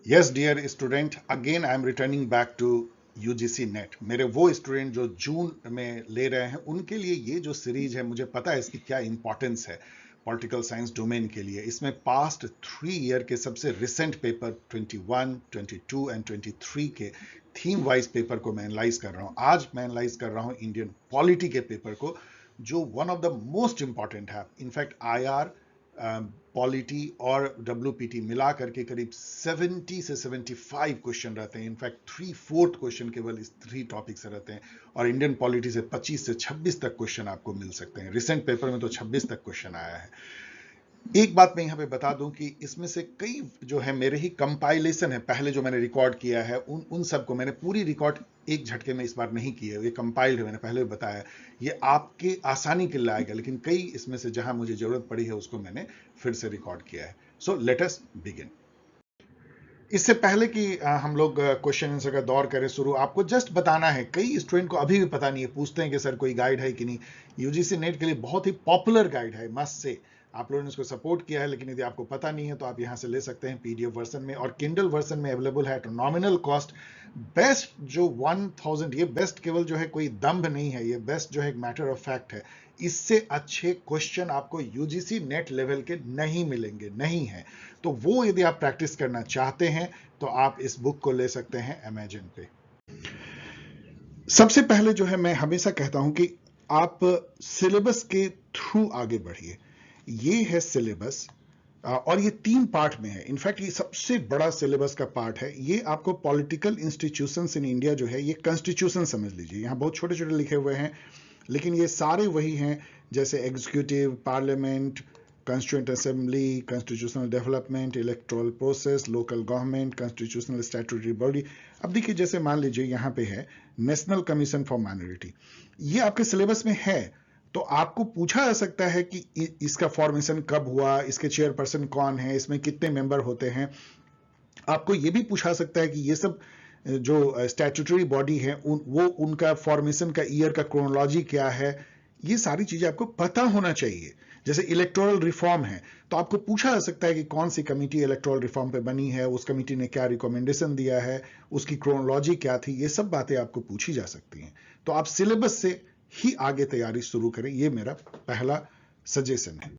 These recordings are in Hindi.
Yes dear student, again I am returning back to UGC NET. मेरे वो स्टूडेंट जो जून में ले रहे हैं उनके लिए ये जो सीरीज है, मुझे पता है इसकी क्या इंपॉर्टेंस है पॉलिटिकल साइंस डोमेन के लिए। इसमें पास्ट 3 ईयर के सबसे रिसेंट पेपर 21, 22 एंड 23 के थीम वाइज पेपर को मैं एनालाइज कर रहा हूँ। आज मैं एनालाइज कर रहा हूँ इंडियन पॉलिटी के पेपर को, जो one of the most important है। इनफैक्ट आईआर, पॉलिटी और डब्ल्यूपीटी मिला करके करीब 70 से 75 क्वेश्चन रहते हैं। इनफैक्ट 3/4 क्वेश्चन केवल इस 3 टॉपिक से रहते हैं, और इंडियन पॉलिटी से 25 से 26 तक क्वेश्चन आपको मिल सकते हैं। रिसेंट पेपर में तो 26 तक क्वेश्चन आया है। एक बात मैं यहां पे बता दूं कि इसमें से कई जो है मेरे ही कंपाइलेशन है, पहले जो मैंने रिकॉर्ड किया है उन सब को मैंने पूरी रिकॉर्ड एक झटके में इस बार नहीं की है, ये कंपाइल्ड है, मैंने पहले बताया। ये आपके आसानी के लिए आएगा, लेकिन कई इसमें से जहां मुझे जरूरत पड़ी है उसको मैंने फिर से रिकॉर्ड किया है। So let us begin. इससे पहले कि हम लोग क्वेश्चन आंसर का दौर करें शुरू, आपको जस्ट बताना है, कई स्टूडेंट को अभी भी पता नहीं है, पूछते हैं कि सर कोई गाइड है कि नहीं। यूजीसी नेट के लिए बहुत ही पॉपुलर गाइड है, मस्ट से। आप लोगों ने इसको सपोर्ट किया है, लेकिन यदि आपको पता नहीं है तो आप यहां से ले सकते हैं पीडीएफ वर्जन में, और किंडल वर्जन में अवेलेबल है एट नॉमिनल कॉस्ट। बेस्ट जो 1000, ये बेस्ट केवल जो है कोई दम्भ नहीं है, ये बेस्ट जो है एक मैटर ऑफ फैक्ट है। इससे अच्छे क्वेश्चन आपको यूजीसी नेट लेवल के नहीं मिलेंगे, नहीं है। तो वो यदि आप प्रैक्टिस करना चाहते हैं तो आप इस बुक को ले सकते हैं अमेजन पे। सबसे पहले जो है, मैं हमेशा कहता हूं कि आप सिलेबस के थ्रू आगे बढ़िए। ये है सिलेबस, और ये 3 पार्ट में है। इनफैक्ट ये सबसे बड़ा सिलेबस का पार्ट है। ये आपको पॉलिटिकल इंस्टीट्यूशंस इन इंडिया जो है, ये कॉन्स्टिट्यूशन समझ लीजिए। यहां बहुत छोटे छोटे लिखे हुए हैं, लेकिन ये सारे वही हैं, जैसे executive, parliament, constituent assembly, constitutional development, electoral process, local government, constitutional statutory body. अब देखिए, जैसे मान लीजिए यहाँ पे है नेशनल कमीशन फॉर माइनॉरिटी, ये आपके सिलेबस में है। तो आपको पूछा जा सकता है कि इसका फॉर्मेशन कब हुआ, इसके चेयरपर्सन कौन है, इसमें कितने मेंबर होते हैं। आपको ये भी पूछा सकता है कि ये सब जो स्टैट्यूटरी बॉडी है वो उनका फॉर्मेशन का ईयर का क्रोनोलॉजी क्या है, ये सारी चीजें आपको पता होना चाहिए। जैसे इलेक्टोरल रिफॉर्म है, तो आपको पूछा जा सकता है कि कौन सी कमेटी इलेक्टोरल रिफॉर्म पे बनी है, उस कमेटी ने क्या रिकमेंडेशन दिया है, उसकी क्रोनोलॉजी क्या थी, ये सब बातें आपको पूछी जा सकती हैं। तो आप सिलेबस से ही आगे तैयारी शुरू करें, ये मेरा पहला सजेशन है।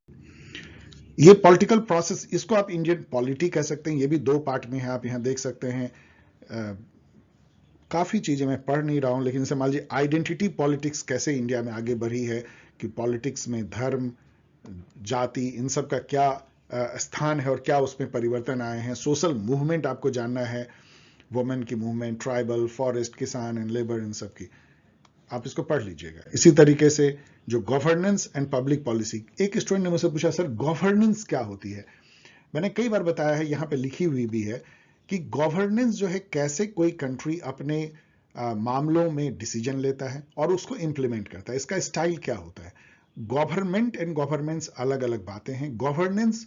ये पॉलिटिकल प्रोसेस, इसको आप इंडियन पॉलिटी कह सकते हैं। ये भी 2 पार्ट में है, आप यहां देख सकते हैं। काफी चीजें मैं पढ़ नहीं रहा हूं, लेकिन जैसे मान लीजिए आइडेंटिटी पॉलिटिक्स कैसे इंडिया में आगे बढ़ी है, कि पॉलिटिक्स में धर्म, जाति, इन सब का क्या स्थान है और क्या उसमें परिवर्तन आए हैं। सोशल मूवमेंट आपको जानना है, वुमेन की मूवमेंट, ट्राइबल, फॉरेस्ट, किसान एंड लेबर, इन सब की आप इसको पढ़ लीजिएगा। इसी तरीके से जो गवर्नेंस एंड पब्लिक पॉलिसी, एक स्टूडेंट ने मुझसे पूछा, सर गवर्नेंस क्या होती है। मैंने कई बार बताया है, यहां पे लिखी हुई भी है, कि गवर्नेंस जो है कैसे कोई कंट्री अपने मामलों में डिसीजन लेता है और उसको इंप्लीमेंट करता है, इसका स्टाइल क्या होता है। गवर्नमेंट एंड गवर्नेंस अलग अलग बातें हैं। गवर्नेंस,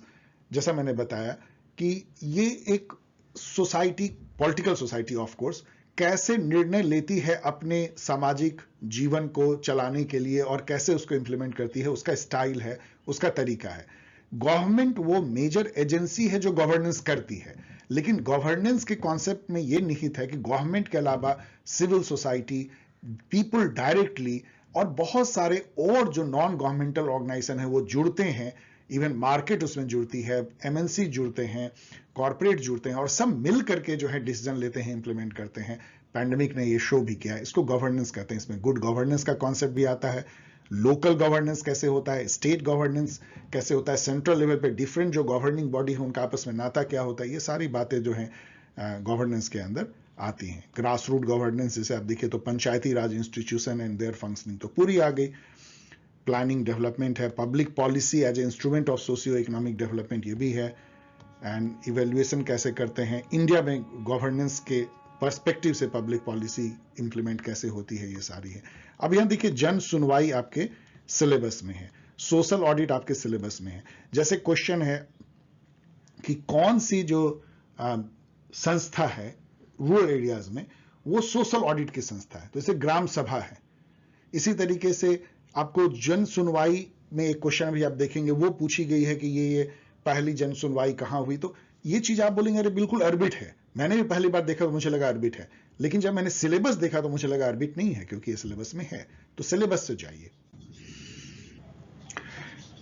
जैसा मैंने बताया, कि ये एक society, political society of course, कैसे निर्णय लेती है अपने सामाजिक जीवन को चलाने के लिए और कैसे उसको इंप्लीमेंट करती है, उसका स्टाइल है, उसका तरीका है। गवर्नमेंट वो मेजर एजेंसी है जो गवर्नेंस करती है, लेकिन गवर्नेंस के कॉन्सेप्ट में ये निहित है कि गवर्नमेंट के अलावा सिविल सोसाइटी, पीपल डायरेक्टली, और बहुत सारे और जो नॉन गवर्नमेंटल ऑर्गेनाइजेशन है वो जुड़ते हैं। इवन मार्केट उसमें जुड़ती है, एमएनसी जुड़ते हैं, कॉर्पोरेट जुड़ते हैं, और सब मिल करके जो है डिसीजन लेते हैं, इंप्लीमेंट करते हैं। पैंडेमिक ने ये शो भी किया है, इसको गवर्नेंस कहते हैं। इसमें गुड गवर्नेंस का कॉन्सेप्ट भी आता है, लोकल गवर्नेंस कैसे होता है, स्टेट गवर्नेंस कैसे होता है, सेंट्रल लेवल पे डिफरेंट जो गवर्निंग बॉडी है उनका आपस में नाता क्या होता है, ये सारी बातें जो है गवर्नेंस के अंदर आती हैं। ग्रास रूट गवर्नेंस जैसे आप देखिए तो Panchayati Raj institution and their functioning तो पूरी आ गई। प्लानिंग डेवलपमेंट है, public policy as a instrument of socio economic development, ये भी है। एंड इवेल्युएशन कैसे करते हैं इंडिया में गवर्नेंस के पर्सपेक्टिव से, पब्लिक पॉलिसी इंप्लीमेंट कैसे होती है, ये सारी है। अब यहां देखिए, जन सुनवाई आपके सिलेबस में है, सोशल ऑडिट आपके सिलेबस में है। जैसे क्वेश्चन है कि कौन सी जो संस्था है रूरल एरियाज में, वो सोशल ऑडिट की संस्था है, तो इसे ग्राम सभा है। इसी तरीके से आपको जन सुनवाई में एक क्वेश्चन भी आप देखेंगे, वो पूछी गई है कि ये पहली जन सुनवाई कहां हुई। तो ये चीज आप बोलेंगे अरे बिल्कुल अर्बिट है, मैंने भी पहली बार देखा तो मुझे लगा अर्बिट है, लेकिन जब मैंने सिलेबस देखा तो मुझे लगा अर्बिट नहीं है, क्योंकि ये सिलेबस में है। तो सिलेबस से जाइए।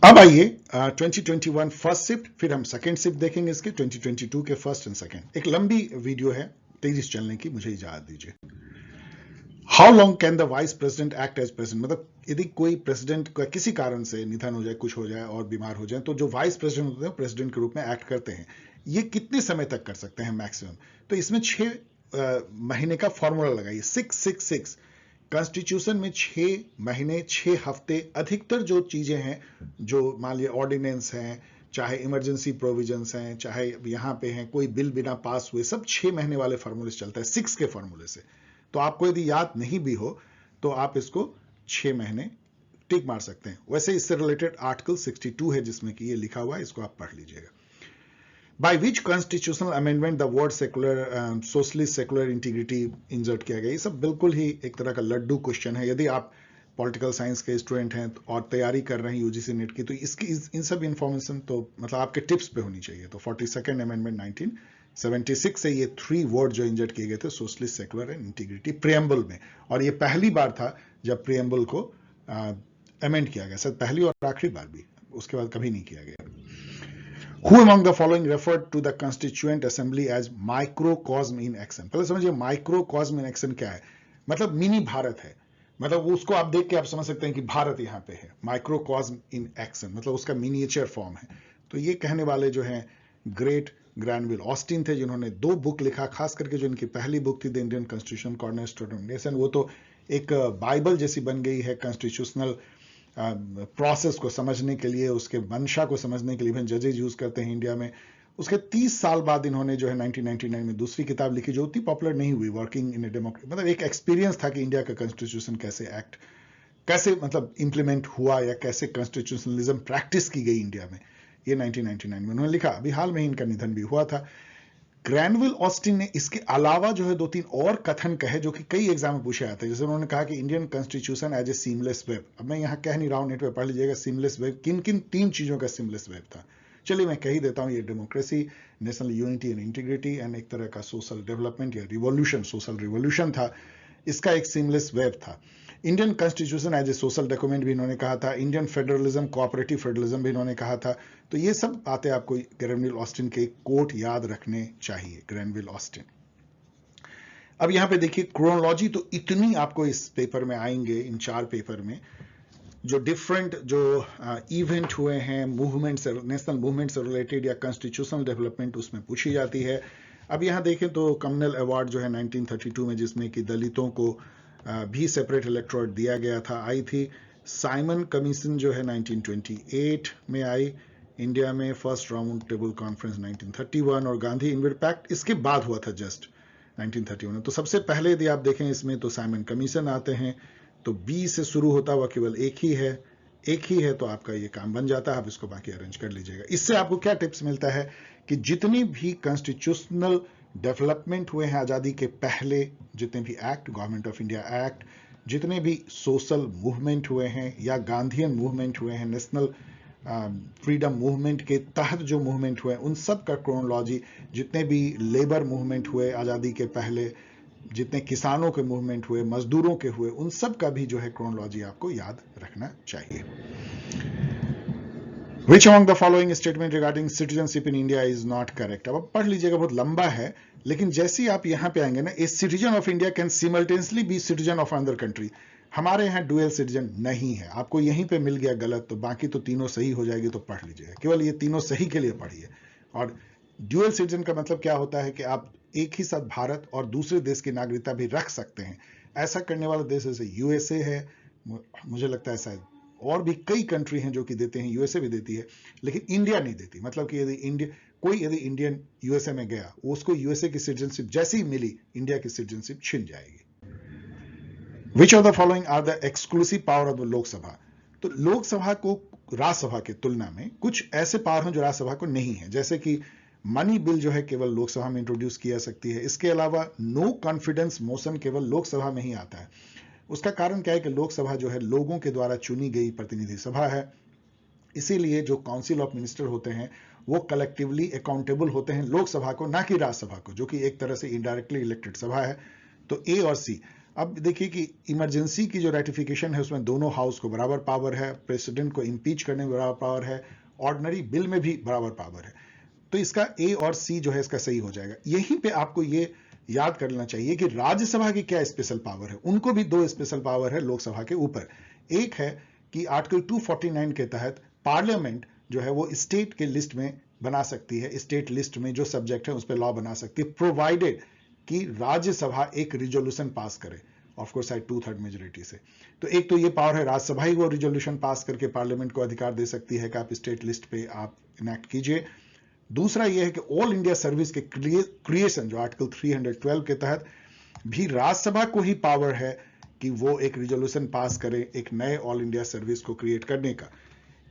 अब आइए 2021 फर्स्ट शिफ्ट, फिर हम सेकंड शिफ्ट देखेंगे इसके 2022 के फर्स्ट एंड सेकंड। एक लंबी वीडियो है, तेजी से चलने की, मुझे इजाजत दीजिए। How long can the vice president act as president, मतलब यदि कोई प्रेसिडेंट का किसी कारण से निधन हो जाए, कुछ हो जाए और बीमार हो जाए, तो जो वाइस प्रेसिडेंट होते हैं प्रेसिडेंट के रूप में एक्ट करते हैं, ये कितने समय तक कर सकते हैं मैक्सिमम। तो इसमें 6 महीने का फॉर्मूला लगाइए, 666। कॉन्स्टिट्यूशन में 6 महीने 6 हफ्ते, अधिकतर जो चीजें हैं, जो मान लिया ऑर्डिनेंस हैं, चाहे इमरजेंसी प्रोविजंस हैं, चाहे यहां पे हैं कोई बिल बिना पास हुए, सब 6 महीने वाले फॉर्मूले से चलता है, 6 के फॉर्मूले से। तो आपको यदि याद नहीं भी हो तो आप इसको 6 महीने टिक मार सकते हैं। वैसे इससे रिलेटेड आर्टिकल 62 है जिसमें कि ये लिखा हुआ है, इसको आप पढ़ लीजिएगा। By which constitutional amendment the word secular socialist secular integrity insert किया गया। ये सब बिल्कुल ही एक तरह का लड्डू क्वेश्चन है। यदि आप पॉलिटिकल साइंस के स्टूडेंट हैं और तैयारी कर रहे हैं यूजीसी नेट की, तो इसकी इन सब इंफॉर्मेशन तो मतलब आपके टिप्स पे होनी चाहिए। तो 42nd अमेंडमेंट 1976 से ये 3 वर्ड जो इंजर्ट किए गए थे, socialist secular and integrity, preamble में। और ये पहली बार था जब प्रियम्बल को अमेंड किया गया, शायद पहली और आखिरी बार भी, उसके बाद कभी नहीं किया गया। Who among the following referred to the Constituent Assembly as microcosm in action? पहले समझिए microcosm in action क्या है। मतलब मिनी भारत है, मतलब उसको आप देख के आप समझ सकते हैं कि भारत यहाँ पे है। माइक्रोकॉस्म इन एक्शन मतलब उसका मिनिएचर फॉर्म है। तो ये कहने वाले जो हैं ग्रेट ग्रैनविल ऑस्टिन थे, जिन्होंने 2 बुक लिखा, खास करके जो इनकी पहली बुक थी the Indian constitution cornerstone of nation, वो तो एक बाइबल जैसी बन गई है कॉन्स्टिट्यूशनल प्रोसेस को समझने के लिए, उसके मंशा को समझने के लिए जजेज यूज करते हैं इंडिया में। उसके 30 साल बाद इन्होंने जो है 1999 में दूसरी किताब लिखी, जो उतनी पॉपुलर नहीं हुई, वर्किंग इन ए डेमोक्रेसी। मतलब एक एक्सपीरियंस था कि इंडिया का कॉन्स्टिट्यूशन कैसे मतलब इंप्लीमेंट हुआ, या कैसे कॉन्स्टिट्यूशनलिज्म प्रैक्टिस की गई इंडिया में, ये 1999 में उन्होंने लिखा। अभी हाल में ही इनका निधन भी हुआ था। ग्रैनविल ऑस्टिन ने इसके अलावा जो है 2-3 और कथन कहे, जो कि कई एग्जाम में पूछे जाते हैं। जैसे उन्होंने कहा कि Indian constitution as a seamless web. अब मैं यहाँ कह नहीं रहा हूँ, नेट पे पढ़ लीजिएगा सीमलेस वेब किन किन 3 चीजों का सीमलेस वेब था। चलिए मैं कह ही देता हूँ, ये democracy, national unity and integrity and एक तरह का सोशल डेवलपमेंट या रिवॉल्यूशन, सोशल रिवॉल्यूशन था, इसका एक सीमलेस वेब था। Indian constitution as a social document भी इन्होंने कहा था। इंडियन फेडरलिज्म, कोऑपरेटिव फेडरलिज्म भी इन्होंने कहा था। तो ये सब बातें आपको ग्रैनविल ऑस्टिन के कोट याद रखने चाहिए, ग्रैनविल ऑस्टिन। अब यहां पे देखिए क्रोनोलॉजी तो इतनी आपको इस पेपर में आएंगे, इन 4 पेपर में, जो डिफरेंट जो इवेंट हुए हैं, मूवमेंट से, नेशनल मूवमेंट से रिलेटेड या कॉन्स्टिट्यूशनल डेवलपमेंट, उसमें पूछी जाती है। अब यहां देखें तो कम्युनल अवार्ड जो है 1932 में, जिसमें कि दलितों को भी सेपरेट इलेक्टोरेट दिया गया था, आई थी। साइमन कमीशन जो है 1928 में आई इंडिया में। फर्स्ट राउंड टेबल कॉन्फ्रेंस 1931, और गांधी इनविड पैक्ट इसके बाद हुआ था जस्ट 1931। तो सबसे पहले यदि आप देखें इसमें तो साइमन कमीशन आते हैं, तो बी से शुरू होता हुआ केवल एक ही है, तो आपका ये काम बन जाता है। आप इसको बाकी अरेंज कर लीजिएगा। इससे आपको क्या टिप्स मिलता है कि जितनी भी कॉन्स्टिट्यूशनल डेवलपमेंट हुए हैं आजादी के पहले, जितने भी act, government of India act, जितने भी सोशल मूवमेंट हुए हैं या गांधीयन मूवमेंट हुए हैं, नेशनल फ्रीडम मूवमेंट के तहत जो मूवमेंट हुए, उन सब का क्रोनोलॉजी, जितने भी लेबर मूवमेंट हुए आजादी के पहले, जितने किसानों के मूवमेंट हुए, मजदूरों के हुए, उन सब का भी जो है क्रोनोलॉजी आपको याद रखना चाहिए। Which among the following statement regarding citizenship in India is not correct? अब पढ़ लीजिएगा, बहुत लंबा है, लेकिन जैसे ही आप यहां पे आएंगे ना, a citizen of India can simultaneously B citizen of another country. हमारे यहाँ डुअल सिटीजन नहीं है। आपको यहीं पे मिल गया गलत, तो बाकी तो तीनों सही हो जाएगी, तो पढ़ लीजिएगा, केवल ये तीनों सही के लिए पढ़िए। और डुअल सिटीजन का मतलब क्या होता है कि आप एक ही साथ भारत और दूसरे देश की नागरिकता भी रख सकते हैं। ऐसा करने वाला देश जैसे यूएसए है, मुझे लगता है शायद और भी कई कंट्री हैं जो कि देते हैं, यूएसए भी देती है, लेकिन इंडिया नहीं देती। मतलब कि यदि इंडियन यूएसए में गया, उसको यूएसए की सिटीजनशिप जैसे ही मिली, इंडिया की सिटीजनशिप छिन जाएगी। Which of the following are the exclusive power of the Lok Sabha? तो लोकसभा को राज्यसभा के तुलना में कुछ ऐसे पावर हैं जो राज्यसभा को नहीं है, जैसे कि मनी बिल जो है केवल लोकसभा में इंट्रोड्यूस किया सकती है। इसके अलावा नो कॉन्फिडेंस मोशन केवल लोकसभा में ही आता है। उसका कारण क्या है कि लोकसभा जो है लोगों के द्वारा चुनी गई प्रतिनिधि सभा है। इसीलिए जो काउंसिल ऑफ मिनिस्टर होते हैं वो कलेक्टिवली अकाउंटेबल होते हैं लोकसभा को, ना कि राज्यसभा को, जो कि एक तरह से इनडायरेक्टली इलेक्टेड सभा है। तो ए और सी। अब देखिए कि इमरजेंसी की जो रेटिफिकेशन है उसमें दोनों हाउस को बराबर पावर है, प्रेसिडेंट को इंपीच करने में बराबर पावर है, ऑर्डिनरी बिल में भी बराबर पावर है। तो इसका ए और सी जो है इसका सही हो जाएगा। यहीं पे आपको ये याद कर लेना चाहिए कि राज्यसभा की क्या स्पेशल पावर है। उनको भी दो स्पेशल पावर है लोकसभा के ऊपर। एक है कि आर्टिकल 249 के तहत पार्लियामेंट जो है वो स्टेट के लिस्ट में बना सकती है, स्टेट लिस्ट में जो सब्जेक्ट है उस पर लॉ बना सकती है, प्रोवाइडेड कि राज्यसभा एक रिजोल्यूशन पास करे, ऑफ कोर्स साइड 2/3 मेजोरिटी से। तो एक तो ये पावर है, राज्यसभा ही वो रिजोल्यूशन पास करके पार्लियामेंट को अधिकार दे सकती है कि आप स्टेट लिस्ट पे आप इनेक्ट कीजिए। दूसरा यह है कि ऑल इंडिया सर्विस के क्रिएशन जो आर्टिकल 312 के तहत भी राज्यसभा को ही पावर है कि वो एक रिजोल्यूशन पास करे एक नए ऑल इंडिया सर्विस को क्रिएट करने का।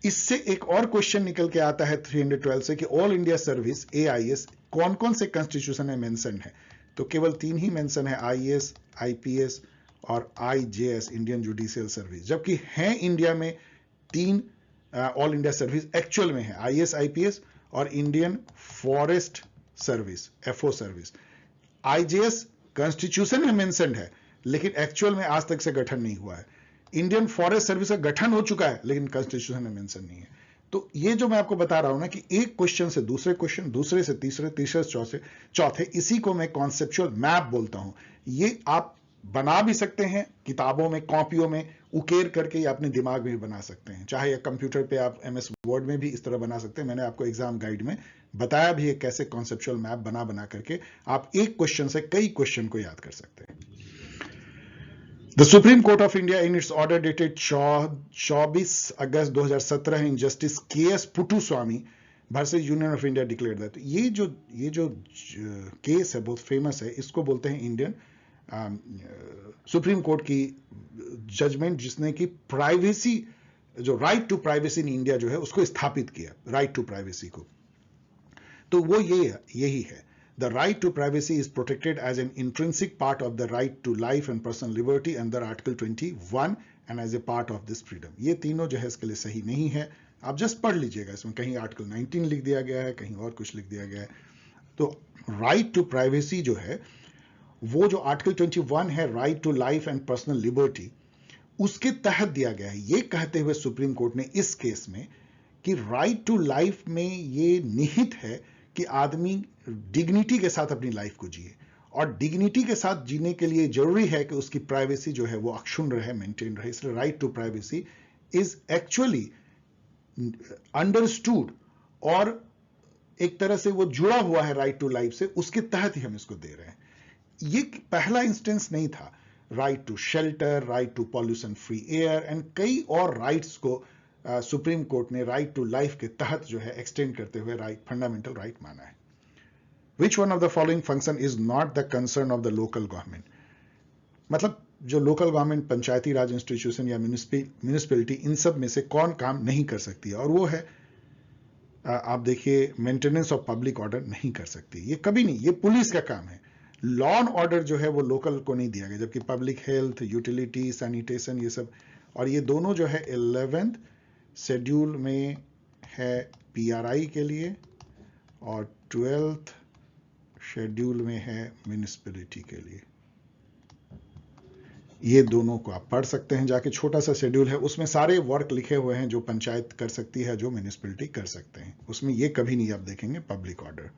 इससे एक और क्वेश्चन निकल के आता है 312 से कि ऑल इंडिया सर्विस AIS कौन कौन से कॉन्स्टिट्यूशन में मेंशन है। तो केवल 3 ही मेंशन है, IAS, IPS और IJS, इंडियन जुडिशियल सर्विस। जबकि है इंडिया में 3 ऑल इंडिया सर्विस एक्चुअल में है, IAS, IPS और Indian forest service, FO service. IJS constitution में मेंशन है लेकिन एक्चुअल में आज तक से गठन नहीं हुआ है। इंडियन फॉरेस्ट सर्विस का गठन हो चुका है लेकिन कॉन्स्टिट्यूशन में मेंशन नहीं है। तो ये जो मैं आपको बता रहा हूं ना कि एक क्वेश्चन से दूसरे क्वेश्चन, दूसरे से तीसरे, तीसरे से चौथे, इसी को मैं कॉन्सेप्चुअल मैप बोलता हूं। ये आप बना भी सकते हैं किताबों में, कॉपियों में उकेर करके, या अपने दिमाग में भी बना सकते हैं, चाहे या कंप्यूटर पे आप MS वर्ड में भी इस तरह बना सकते हैं। मैंने आपको एग्जाम गाइड में बताया भी है कैसे कॉन्सेप्चुअल मैप बना करके आप एक क्वेश्चन से कई क्वेश्चन को याद कर सकते हैं। The Supreme Court of India in its order dated 24 August 2017 in Justice KS Puttaswamy versus Union of India declared that ये जो केस है बहुत फेमस है, इसको बोलते हैं इंडियन सुप्रीम कोर्ट की जजमेंट, जिसने कि प्राइवेसी, जो right to privacy in India जो है उसको स्थापित किया, राइट टू प्राइवेसी को। तो वो यही है, the right to privacy is protected as an intrinsic part of the right to life and personal liberty under Article 21 and as a part of this freedom। ये तीनों जो है इसके लिए सही नहीं है, आप जस्ट पढ़ लीजिएगा, इसमें कहीं आर्टिकल 19 लिख दिया गया है, कहीं और कुछ लिख दिया गया है। तो राइट टू प्राइवेसी जो है वो जो आर्टिकल 21 है, right to life and personal liberty, उसके तहत दिया गया है। ये कहते हुए सुप्रीम कोर्ट ने इस केस में कि राइट टू लाइफ में ये निहित है कि आदमी डिग्निटी के साथ अपनी लाइफ को जिए, और डिग्निटी के साथ जीने के लिए जरूरी है कि उसकी प्राइवेसी जो है वो अक्षुण्ण रहे, मेंटेन रहे। इसलिए right to privacy is actually understood और एक तरह से वो जुड़ा हुआ है राइट टू लाइफ से, उसके तहत ही हम इसको दे रहे हैं। ये पहला इंस्टेंस नहीं था। Right to shelter, right to pollution free air and कई और राइट्स को सुप्रीम कोर्ट ने राइट टू लाइफ के तहत जो है एक्सटेंड करते हुए राइट, फंडामेंटल राइट माना है। Which one of the following function is not the concern of the local government. मतलब जो लोकल गवर्नमेंट, पंचायती राज इंस्टीट्यूशन या म्यूनिसिपैलिटी, इन सब में से कौन काम नहीं कर सकती है, और वो है आप देखिए मेंटेनेंस ऑफ पब्लिक ऑर्डर नहीं कर सकती, ये कभी नहीं, ये पुलिस का काम है। लॉ एंड ऑर्डर जो है वो लोकल को नहीं दिया गया, जबकि पब्लिक हेल्थ, यूटिलिटी, सैनिटेशन, ये सब, और ये दोनों जो है 11th शेड्यूल में है PRI के लिए और 12th शेड्यूल में है म्यूनिसिपैलिटी के लिए। ये दोनों को आप पढ़ सकते हैं जाके, छोटा सा शेड्यूल है, उसमें सारे वर्क लिखे हुए हैं जो पंचायत कर सकती है, जो म्यूनिसिपैलिटी कर सकते हैं, उसमें ये कभी नहीं आप देखेंगे पब्लिक ऑर्डर।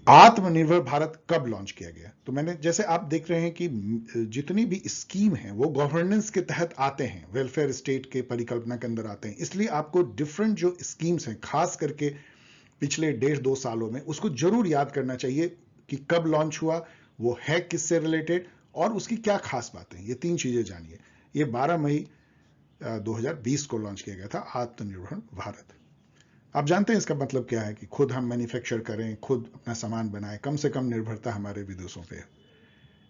आत्मनिर्भर भारत कब लॉन्च किया गया? तो मैंने, जैसे आप देख रहे हैं कि जितनी भी स्कीम है वो गवर्नेंस के तहत आते हैं, वेलफेयर स्टेट के परिकल्पना के अंदर आते हैं, इसलिए आपको डिफरेंट जो स्कीम्स हैं, खास करके पिछले 1.5-2 सालों में, उसको जरूर याद करना चाहिए कि कब लॉन्च हुआ, वो है किससे रिलेटेड और उसकी क्या खास बातें। ये 3 चीजें जानिए। ये 12 मई 2020 को लॉन्च किया गया था आत्मनिर्भर भारत। आप जानते हैं इसका मतलब क्या है कि खुद हम मैन्युफैक्चर करें, खुद अपना सामान बनाएं, कम से कम निर्भरता हमारे विदेशों पे,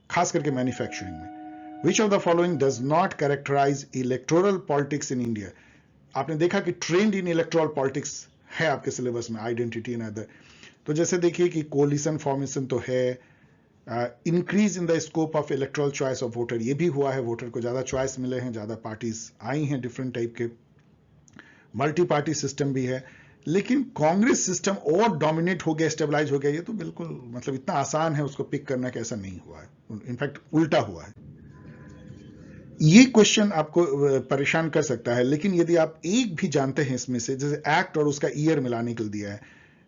खास करके मैन्युफैक्चरिंग में। Which of the following does not characterise electoral politics in India? आपने देखा कि ट्रेंड इन इलेक्टोरल पॉलिटिक्स है आपके सिलेबस में, आइडेंटिटी एंड अदर। तो जैसे देखिए कि कोलिशन फॉर्मेशन तो है, increase in the scope of electoral choice of voter, ये भी हुआ है, वोटर को ज्यादा चॉइस मिले हैं, ज्यादा पार्टीज आई हैं डिफरेंट टाइप के। मल्टी पार्टी सिस्टम भी है, लेकिन कांग्रेस सिस्टम और डोमिनेट हो गया, स्टेबलाइज हो गया, ये तो बिल्कुल मतलब इतना आसान है उसको पिक करना कि ऐसा नहीं हुआ है, इनफैक्ट उल्टा हुआ है। ये क्वेश्चन आपको परेशान कर सकता है, लेकिन यदि आप एक भी जानते हैं इसमें से, जैसे एक्ट और उसका ईयर मिला निकल दिया है,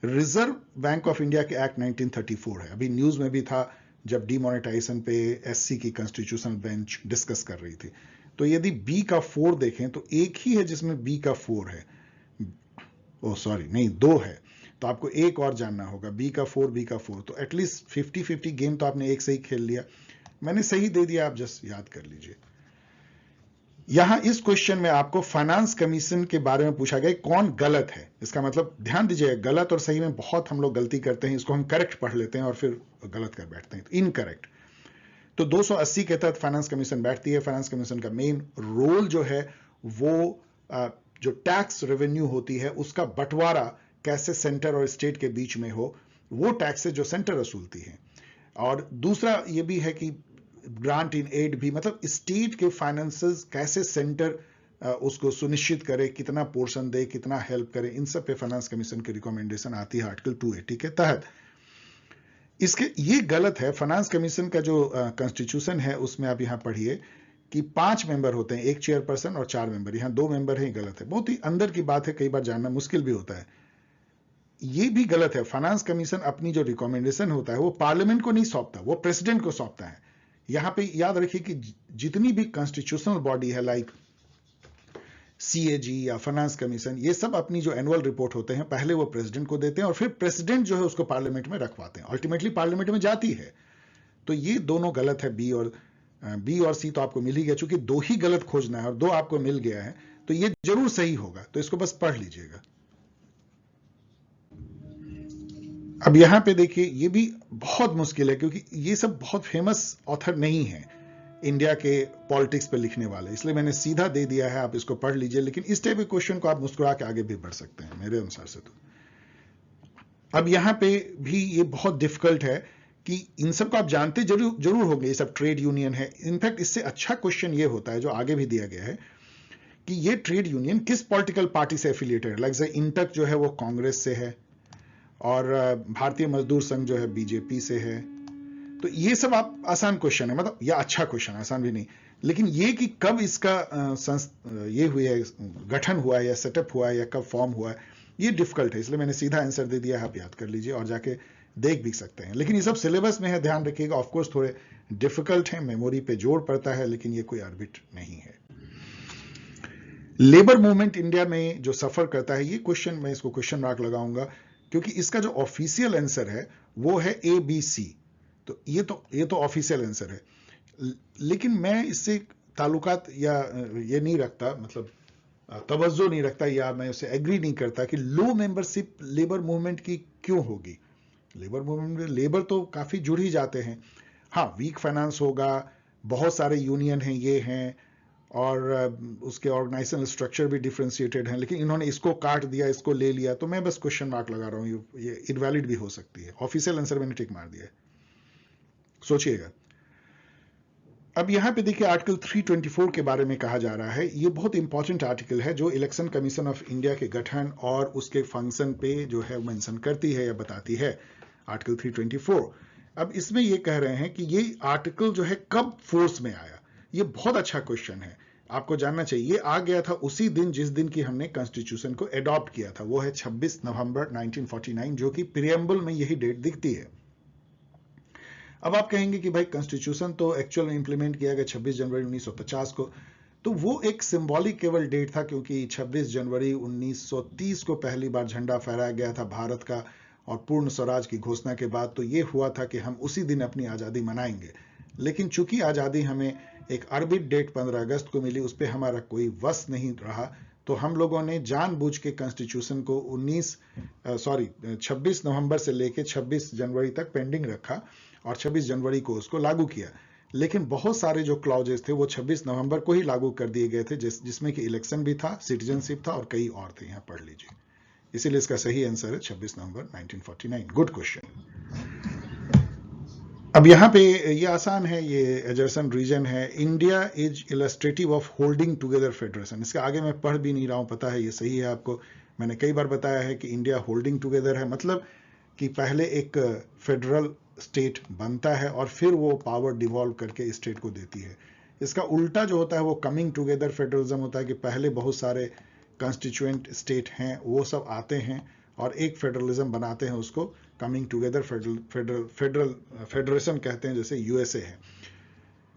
रिजर्व बैंक ऑफ इंडिया के एक्ट 1934 है, अभी न्यूज में भी था जब डीमोनेटाइजेशन पे एससी की कॉन्स्टिट्यूशनल बेंच डिस्कस कर रही थी। तो यदि बी का 4 देखें तो एक ही है जिसमें बी का 4 है, ओ सॉरी नहीं 2 है, तो आपको एक और जानना होगा, बी का 4 बी का 4, तो एटलीस्ट 50-50 गेम तो आपने एक से ही खेल लिया। मैंने सही दे दिया, आप जस्ट याद कर लीजिए। यहां इस क्वेश्चन में आपको फाइनेंस कमीशन के बारे में पूछा गया कौन गलत है। इसका मतलब ध्यान दीजिए, गलत और सही में बहुत हम लोग गलती करते हैं, इसको हम करेक्ट पढ़ लेते हैं और फिर गलत कर बैठते हैं, तो इनकरेक्ट। तो 280 के तहत फाइनेंस कमीशन बैठती है। फाइनेंस कमीशन का मेन रोल जो है वो जो टैक्स रेवेन्यू होती है उसका बंटवारा कैसे सेंटर और स्टेट के बीच में हो, वो टैक्स जो सेंटर वसूलती है। और दूसरा ये भी है कि ग्रांट इन एड भी, मतलब स्टेट के फाइनेंसेस कैसे सेंटर उसको सुनिश्चित करे, कितना पोर्शन दे, कितना हेल्प करे, इन सब पे फाइनेंस कमीशन की रिकमेंडेशन आती है आर्टिकल 280 के तहत। इसके ये गलत है, फाइनेंस कमीशन का जो कॉन्स्टिट्यूशन है उसमें आप यहां पढ़िए कि 5 मेंबर होते हैं, 1 चेयरपर्सन और 4 मेंबर, यहां 2 मेंबर हैं, गलत है, बहुत ही अंदर की बात है, कई बार जानना मुश्किल भी होता है। ये भी गलत है, फाइनेंस कमीशन अपनी जो रिकमेंडेशन होता है वो पार्लियामेंट को नहीं सौंपता, वो प्रेसिडेंट को सौंपता है। यहां पे याद रखिए कि जितनी भी कॉन्स्टिट्यूशनल बॉडी है लाइक सीएजी या फाइनेंस कमीशन, ये सब अपनी जो एनुअल रिपोर्ट होते हैं पहले वो प्रेसिडेंट को देते हैं और फिर प्रेसिडेंट जो है उसको पार्लियामेंट में रखवाते हैं, अल्टीमेटली पार्लियामेंट में जाती है। तो ये दोनों गलत है, बी और सी तो आपको मिल ही गया, चूंकि 2 ही गलत खोजना है और 2 आपको मिल गया है तो ये जरूर सही होगा, तो इसको बस पढ़ लीजिएगा। अब यहां पे देखिए, ये भी बहुत मुश्किल है क्योंकि ये सब बहुत फेमस ऑथर नहीं है इंडिया के पॉलिटिक्स पे लिखने वाले, इसलिए मैंने सीधा दे दिया है, आप इसको पढ़ लीजिए। लेकिन इस टाइप के क्वेश्चन को आप मुस्कुरा के आगे भी बढ़ सकते हैं मेरे अनुसार से। तो अब यहां पे भी ये बहुत डिफिकल्ट है कि इन सब को आप जानते जरूर होंगे, ये सब ट्रेड यूनियन है। इनफैक्ट इससे अच्छा क्वेश्चन ये होता है जो आगे भी दिया गया है कि ये ट्रेड यूनियन किस पॉलिटिकल पार्टी से एफिलिएटेड है। लाइक इंटक जो है वो कांग्रेस से है और भारतीय मजदूर संघ जो है बीजेपी से है। तो ये सब आप आसान क्वेश्चन है, मतलब या अच्छा क्वेश्चन, आसान भी नहीं, लेकिन ये कि कब इसका ये हुआ है, गठन हुआ है या सेटअप हुआ है या कब फॉर्म हुआ है, ये डिफिकल्ट है, इसलिए मैंने सीधा आंसर दे दिया है, आप याद कर लीजिए और जाके देख भी सकते हैं। लेकिन ये सब सिलेबस में है, ध्यान रखिएगा, ऑफकोर्स थोड़े डिफिकल्ट है, मेमोरी पे जोर पड़ता है, लेकिन ये कोई आर्बिट नहीं है। लेबर मूवमेंट इंडिया में जो सफर करता है, ये क्वेश्चन मैं इसको क्वेश्चन मार्क लगाऊंगा क्योंकि इसका जो ऑफिशियल आंसर है वो है ए बी सी, तो ये तो ऑफिशियल आंसर है, लेकिन मैं इससे ताल्लुकात या ये नहीं रखता, मतलब तवज्जो नहीं रखता या मैं उससे एग्री नहीं करता कि लो मेंबरशिप लेबर मूवमेंट की क्यों होगी। लेबर मूवमेंट में लेबर तो काफी जुड़ ही जाते हैं, हाँ वीक फाइनेंस होगा, बहुत सारे यूनियन हैं, ये हैं, और उसके ऑर्गेनाइजेशनल स्ट्रक्चर भी डिफरेंशिएटेड हैं, लेकिन इन्होंने इसको काट दिया, इसको ले लिया, तो मैं बस क्वेश्चन मार्क लगा रहा हूँ, ये इनवैलिड भी हो सकती है। ऑफिशियल आंसर मैंने टिक मार दिया है, सोचिएगा। अब यहां पे देखिए आर्टिकल 324 के बारे में कहा जा रहा है, ये बहुत इंपॉर्टेंट आर्टिकल है जो इलेक्शन कमीशन ऑफ इंडिया के गठन और उसके फंक्शन पे जो है मेंशन करती है या बताती है, आर्टिकल 324। अब इसमें ये कह रहे हैं कि ये आर्टिकल जो है कब फोर्स में आया, ये बहुत अच्छा क्वेश्चन है, आपको जानना चाहिए। ये आ गया था उसी दिन जिस दिन की हमने कॉन्स्टिट्यूशन को एडॉप्ट किया था, वो है 26 नवंबर 1949, जो कि प्रीएम्बल में यही डेट दिखती है। अब आप कहेंगे कि भाई कॉन्स्टिट्यूशन तो एक्चुअल में इंप्लीमेंट किया गया 26 जनवरी 1950 को, तो वो एक सिंबॉलिक केवल डेट था क्योंकि 26 जनवरी 1930 को पहली बार झंडा फहराया गया था भारत का, और पूर्ण स्वराज की घोषणा के बाद तो ये हुआ था कि हम उसी दिन अपनी आज़ादी मनाएंगे। लेकिन चूंकि आज़ादी हमें एक अर्बिट डेट 15 अगस्त को मिली, उस पर हमारा कोई वश नहीं रहा, तो हम लोगों ने जानबूझ के कॉन्स्टिट्यूशन को 26 नवंबर से लेकर 26 जनवरी तक पेंडिंग रखा और 26 जनवरी को उसको लागू किया। लेकिन बहुत सारे जो क्लॉजेस थे वो 26 नवंबर को ही लागू कर दिए गए थे, जिसमें कि इलेक्शन भी था, सिटीजनशिप था और कई और थे, यहाँ पढ़ लीजिए। इसीलिए इसका सही आंसर है 26 नवंबर 1949। Good question. अब यहाँ पे ये आसान है, ये एजरसन रीजन है। India is illustrative of holding together federation. इसके आगे मैं पढ़ भी नहीं रहा हूँ, पता है ये सही है आपको। मैंने कई बार बताया है कि इंडिया होल्डिंग टुगेदर है, मतलब कि पहले एक फेडरल स्टेट बनता है और फिर वो पावर डिवॉल्व करके स्टेट को देती है। इसका उल्टा जो होता है वो कमिंग टुगेदर फेडरलिज्म होता है, कि पहले बहुत सारे कॉन्स्टिट्यूएंट स्टेट हैं वो सब आते हैं और एक फेडरलिज्म बनाते हैं, उसको कमिंग टुगेदर फेडरेशन कहते हैं, जैसे यूएसए है।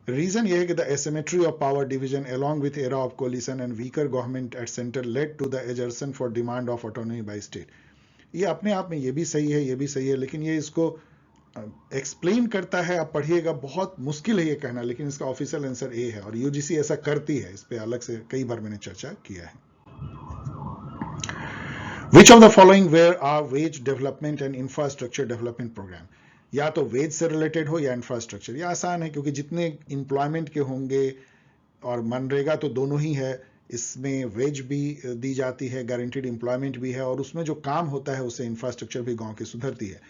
रीजन यह है कि the asymmetry of power division along with era of coalition and weaker government at center led to the adjourn for demand of autonomy by state। ये अपने आप में ये भी सही है, ये भी सही है, लेकिन ये इसको एक्सप्लेन करता है, आप पढ़िएगा, बहुत मुश्किल है ये कहना, लेकिन इसका ऑफिशियल आंसर ए है और यूजीसी ऐसा करती है। इस पे अलग से कई बार मैंने चर्चा किया है। Which of the following were our wage development and infrastructure development program? या तो वेज से रिलेटेड हो या इंफ्रास्ट्रक्चर। ये आसान है क्योंकि जितने एम्प्लॉयमेंट के होंगे, और मनरेगा तो दोनों ही है, इसमें वेज भी दी जाती है, गारंटीड एम्प्लॉयमेंट भी है, और उसमें जो काम होता है उससे इंफ्रास्ट्रक्चर भी गांव की सुधरती है।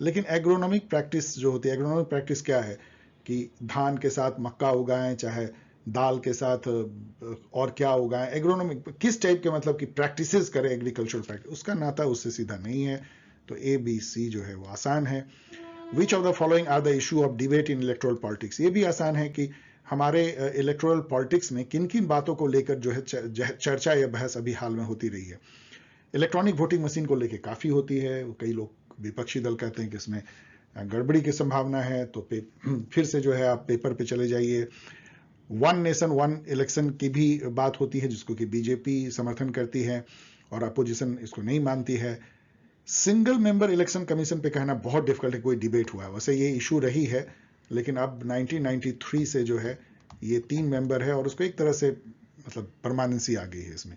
लेकिन एग्रोनॉमिक प्रैक्टिस जो होती है, एग्रोनॉमिक प्रैक्टिस क्या है कि धान के साथ मक्का उगाएं, चाहे दाल के साथ और क्या उगाएं, एग्रोनॉमिक किस टाइप के मतलब कि प्रैक्टिसेस करें, एग्रीकल्चरल प्रैक्टिस, उसका नाता उससे सीधा नहीं है। तो ए बी सी जो है वो आसान है। Which of the following are the issue of debate in electoral politics. ये भी आसान है कि हमारे इलेक्टोरल पॉलिटिक्स में किन किन बातों को लेकर जो है चर्चा या बहस अभी हाल में होती रही है। इलेक्ट्रॉनिक वोटिंग मशीन को लेकर काफी होती है, कई लोग विपक्षी दल कहते हैं कि इसमें गड़बड़ी की संभावना है, तो फिर से जो है आप पेपर पे चले जाइए। वन नेशन वन इलेक्शन की भी बात होती है, जिसको कि बीजेपी समर्थन करती है और अपोजिशन इसको नहीं मानती है। सिंगल मेंबर इलेक्शन कमीशन पे कहना बहुत डिफिकल्ट है, कोई डिबेट हुआ है, वैसे ये इशू रही है, लेकिन अब 1993 से जो है ये 3 मेंबर है और उसको एक तरह से मतलब परमानेंसी आ गई है इसमें।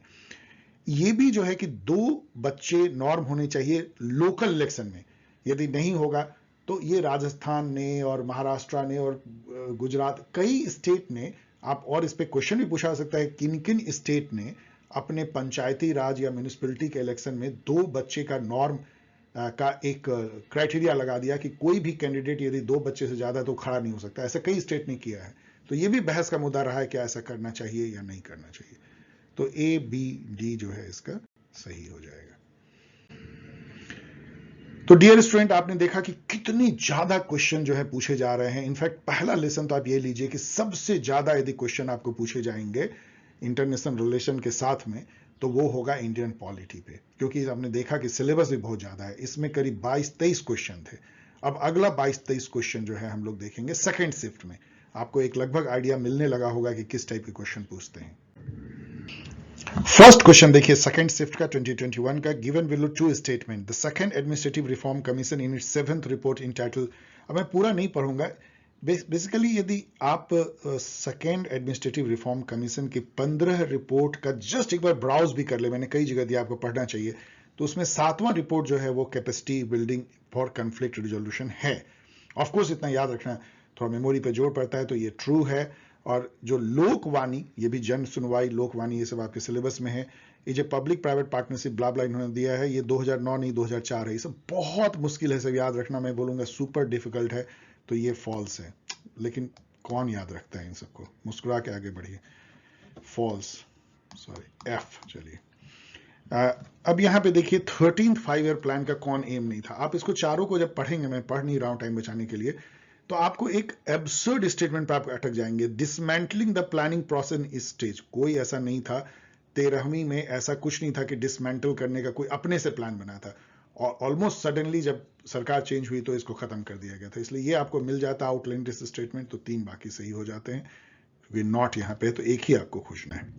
ये भी जो है कि 2 बच्चे नॉर्म होने चाहिए लोकल इलेक्शन में, यदि नहीं होगा तो ये राजस्थान ने और महाराष्ट्र ने और गुजरात, कई स्टेट ने, आप और इस पे क्वेश्चन भी पूछा सकता है, किन किन स्टेट ने अपने पंचायती राज या म्यूनिसिपैलिटी के इलेक्शन में 2 बच्चे का नॉर्म का एक क्राइटेरिया लगा दिया कि कोई भी कैंडिडेट यदि 2 बच्चे से ज्यादा तो खड़ा नहीं हो सकता। ऐसा कई स्टेट ने किया है, तो ये भी बहस का मुद्दा रहा है कि ऐसा करना चाहिए या नहीं करना चाहिए। तो ए बी डी जो है इसका सही हो जाएगा। तो डियर स्टूडेंट, आपने देखा कि कितनी ज्यादा क्वेश्चन जो है पूछे जा रहे हैं। इनफैक्ट पहला लेसन तो आप ये लीजिए कि सबसे ज्यादा यदि क्वेश्चन आपको पूछे जाएंगे इंटरनेशनल रिलेशन के साथ में, तो वो होगा इंडियन पॉलिटी पे, क्योंकि आपने देखा कि सिलेबस भी बहुत ज्यादा है, इसमें करीब 22-23 क्वेश्चन थे। अब अगला 22-23 क्वेश्चन जो है हम लोग देखेंगे सेकेंड शिफ्ट में। आपको एक लगभग आइडिया मिलने लगा होगा कि किस टाइप के क्वेश्चन पूछते हैं। फर्स्ट क्वेश्चन देखिए सेकंड शिफ्ट का 2021 का। Given below 2 statement the second administrative reform commission in its 7th report entitled. अब मैं पूरा नहीं पढ़ूंगा। बेसिकली यदि आप सेकेंड एडमिनिस्ट्रेटिव रिफॉर्म कमीशन की 15 रिपोर्ट का जस्ट एक बार ब्राउज भी कर ले, मैंने कई जगह दिया आपको पढ़ना चाहिए, तो उसमें 7वां रिपोर्ट जो है वो capacity building for conflict resolution है। ऑफकोर्स इतना याद रखना, थोड़ा मेमोरी पे जोर पड़ता है, तो ये ट्रू है। और जो लोकवाणी, ये भी जन सुनवाई, लोकवाणी, ये सब आपके सिलेबस में है। ये जो पब्लिक प्राइवेट पार्टनरशिप ब्ला ब्ला इन्होंने दिया है, ये 2009 नहीं 2004 है। ये सब बहुत मुश्किल है, सब याद रखना, मैं बोलूंगा सुपर डिफिकल्ट है, तो ये फॉल्स है। लेकिन कौन याद रखता है इन सबको, मुस्कुरा के आगे बढ़िए। False, sorry, F. चलिए अब यहां पे देखिए 13th 5 ईयर प्लान का कौन एम नहीं था। आप इसको चारों को जब पढ़ेंगे, मैं पढ़ नहीं रहा हूं टाइम बचाने के लिए, तो आपको एक एब्सर्ड स्टेटमेंट पे आप अटक जाएंगे। Dismantling the planning process in stage. कोई ऐसा नहीं था, 13वीं में ऐसा कुछ नहीं था कि डिसमेंटल करने का कोई अपने से प्लान बना था, और ऑलमोस्ट सडनली जब सरकार चेंज हुई तो इसको खत्म कर दिया गया था। इसलिए ये आपको मिल जाता आउटलाइन दिस स्टेटमेंट, तो 3 बाकी सही हो जाते हैं, क्योंकि नॉट यहां पे, तो एक ही आपको खोजना है।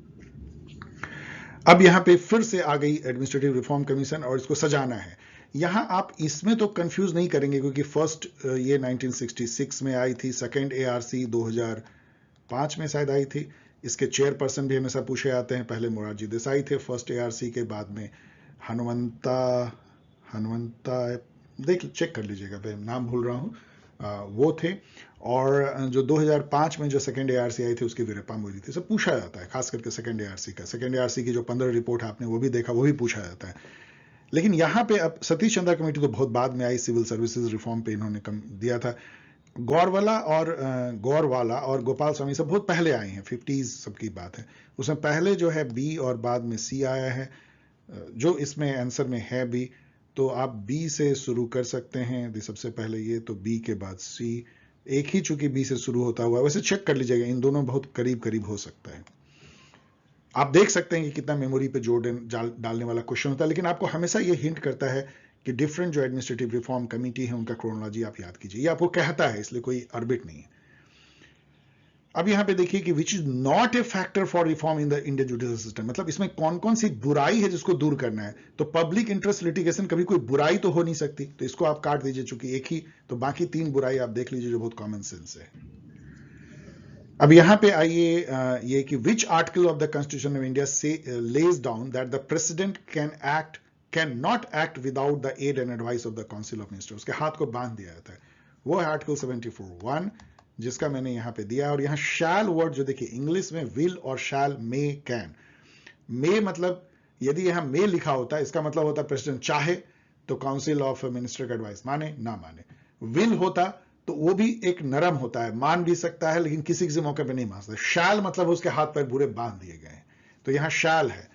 अब यहां पे फिर से आ गई एडमिनिस्ट्रेटिव रिफॉर्म कमीशन और इसको सजाना है। यहां आप इसमें तो कंफ्यूज नहीं करेंगे, क्योंकि फर्स्ट ये 1966 में आई थी, सेकंड एआरसी 2005 में शायद आई थी। इसके चेयरपर्सन भी हमेशा पूछे जाते हैं, पहले मोरारजी देसाई थे फर्स्ट एआरसी के, बाद में हनुमंता देख चेक कर लीजिएगा, मैं नाम भूल रहा हूं, वो थे। और जो 2005 में जो सेकंड एआरसी आई थी उसकी वीरप्पा मोइली थी। सब पूछा जाता है, खास करके सेकंड एआरसी का। सेकंड एआरसी की जो 15 रिपोर्ट आपने वो भी देखा, वो भी पूछा जाता है। लेकिन यहां पे अब सतीश चंद्रा कमेटी तो बहुत बाद में आई, सिविल सर्विसेज रिफॉर्म पे इन्होंने दिया था। गौरवाला और गोपाल स्वामी सब बहुत पहले आए हैं, 50s सबकी बात है। उसमें पहले जो है बी और बाद में सी आया है, जो इसमें आंसर में है बी, तो आप बी से शुरू कर सकते हैं। सबसे पहले ये, तो बी के बाद सी, एक ही चूंकि बी से शुरू होता हुआ, वैसे चेक कर लीजिएगा, इन दोनों बहुत करीब करीब हो सकता है। आप देख सकते हैं कि कितना मेमोरी पे जोर डालने वाला क्वेश्चन होता है, लेकिन आपको हमेशा ये हिंट करता है कि डिफरेंट जो एडमिनिस्ट्रेटिव रिफॉर्म कमेटी है उनका क्रोनोलॉजी आप याद कीजिए, ये आपको कहता है, इसलिए कोई अर्बिट नहीं है। अब यहां पे देखिए कि which is not A factor for reform in the Indian judicial system, मतलब इसमें कौन कौन सी बुराई है जिसको दूर करना है। तो पब्लिक इंटरेस्ट लिटिगेशन, कभी कोई बुराई तो हो नहीं सकती, तो इसको आप काट दीजिए, चूंकि एक ही, तो बाकी 3 बुराई आप देख लीजिए जो बहुत कॉमन सेंस है। अब यहां पे आइए, ये कि which article of the constitution of India से lays down that the president can not act without the aid and advice of the council of ministers. उसके हाथ को बांध दिया जाता है, वो है आर्टिकल 74(1), जिसका मैंने यहां पे दिया। और यहां शैल वर्ड जो देखिए, इंग्लिश में विल और शैल, मे, कैन। मे मतलब यदि यहां मे लिखा होता, इसका मतलब होता प्रेसिडेंट चाहे तो काउंसिल ऑफ मिनिस्टर का एडवाइस माने ना माने। विल होता तो वो भी एक नरम होता है, मान भी सकता है लेकिन किसी किसी मौके पे नहीं मान सकता। शैल मतलब उसके हाथ पैर पूरे बांध दिए गए हैं, तो यहां शैल है,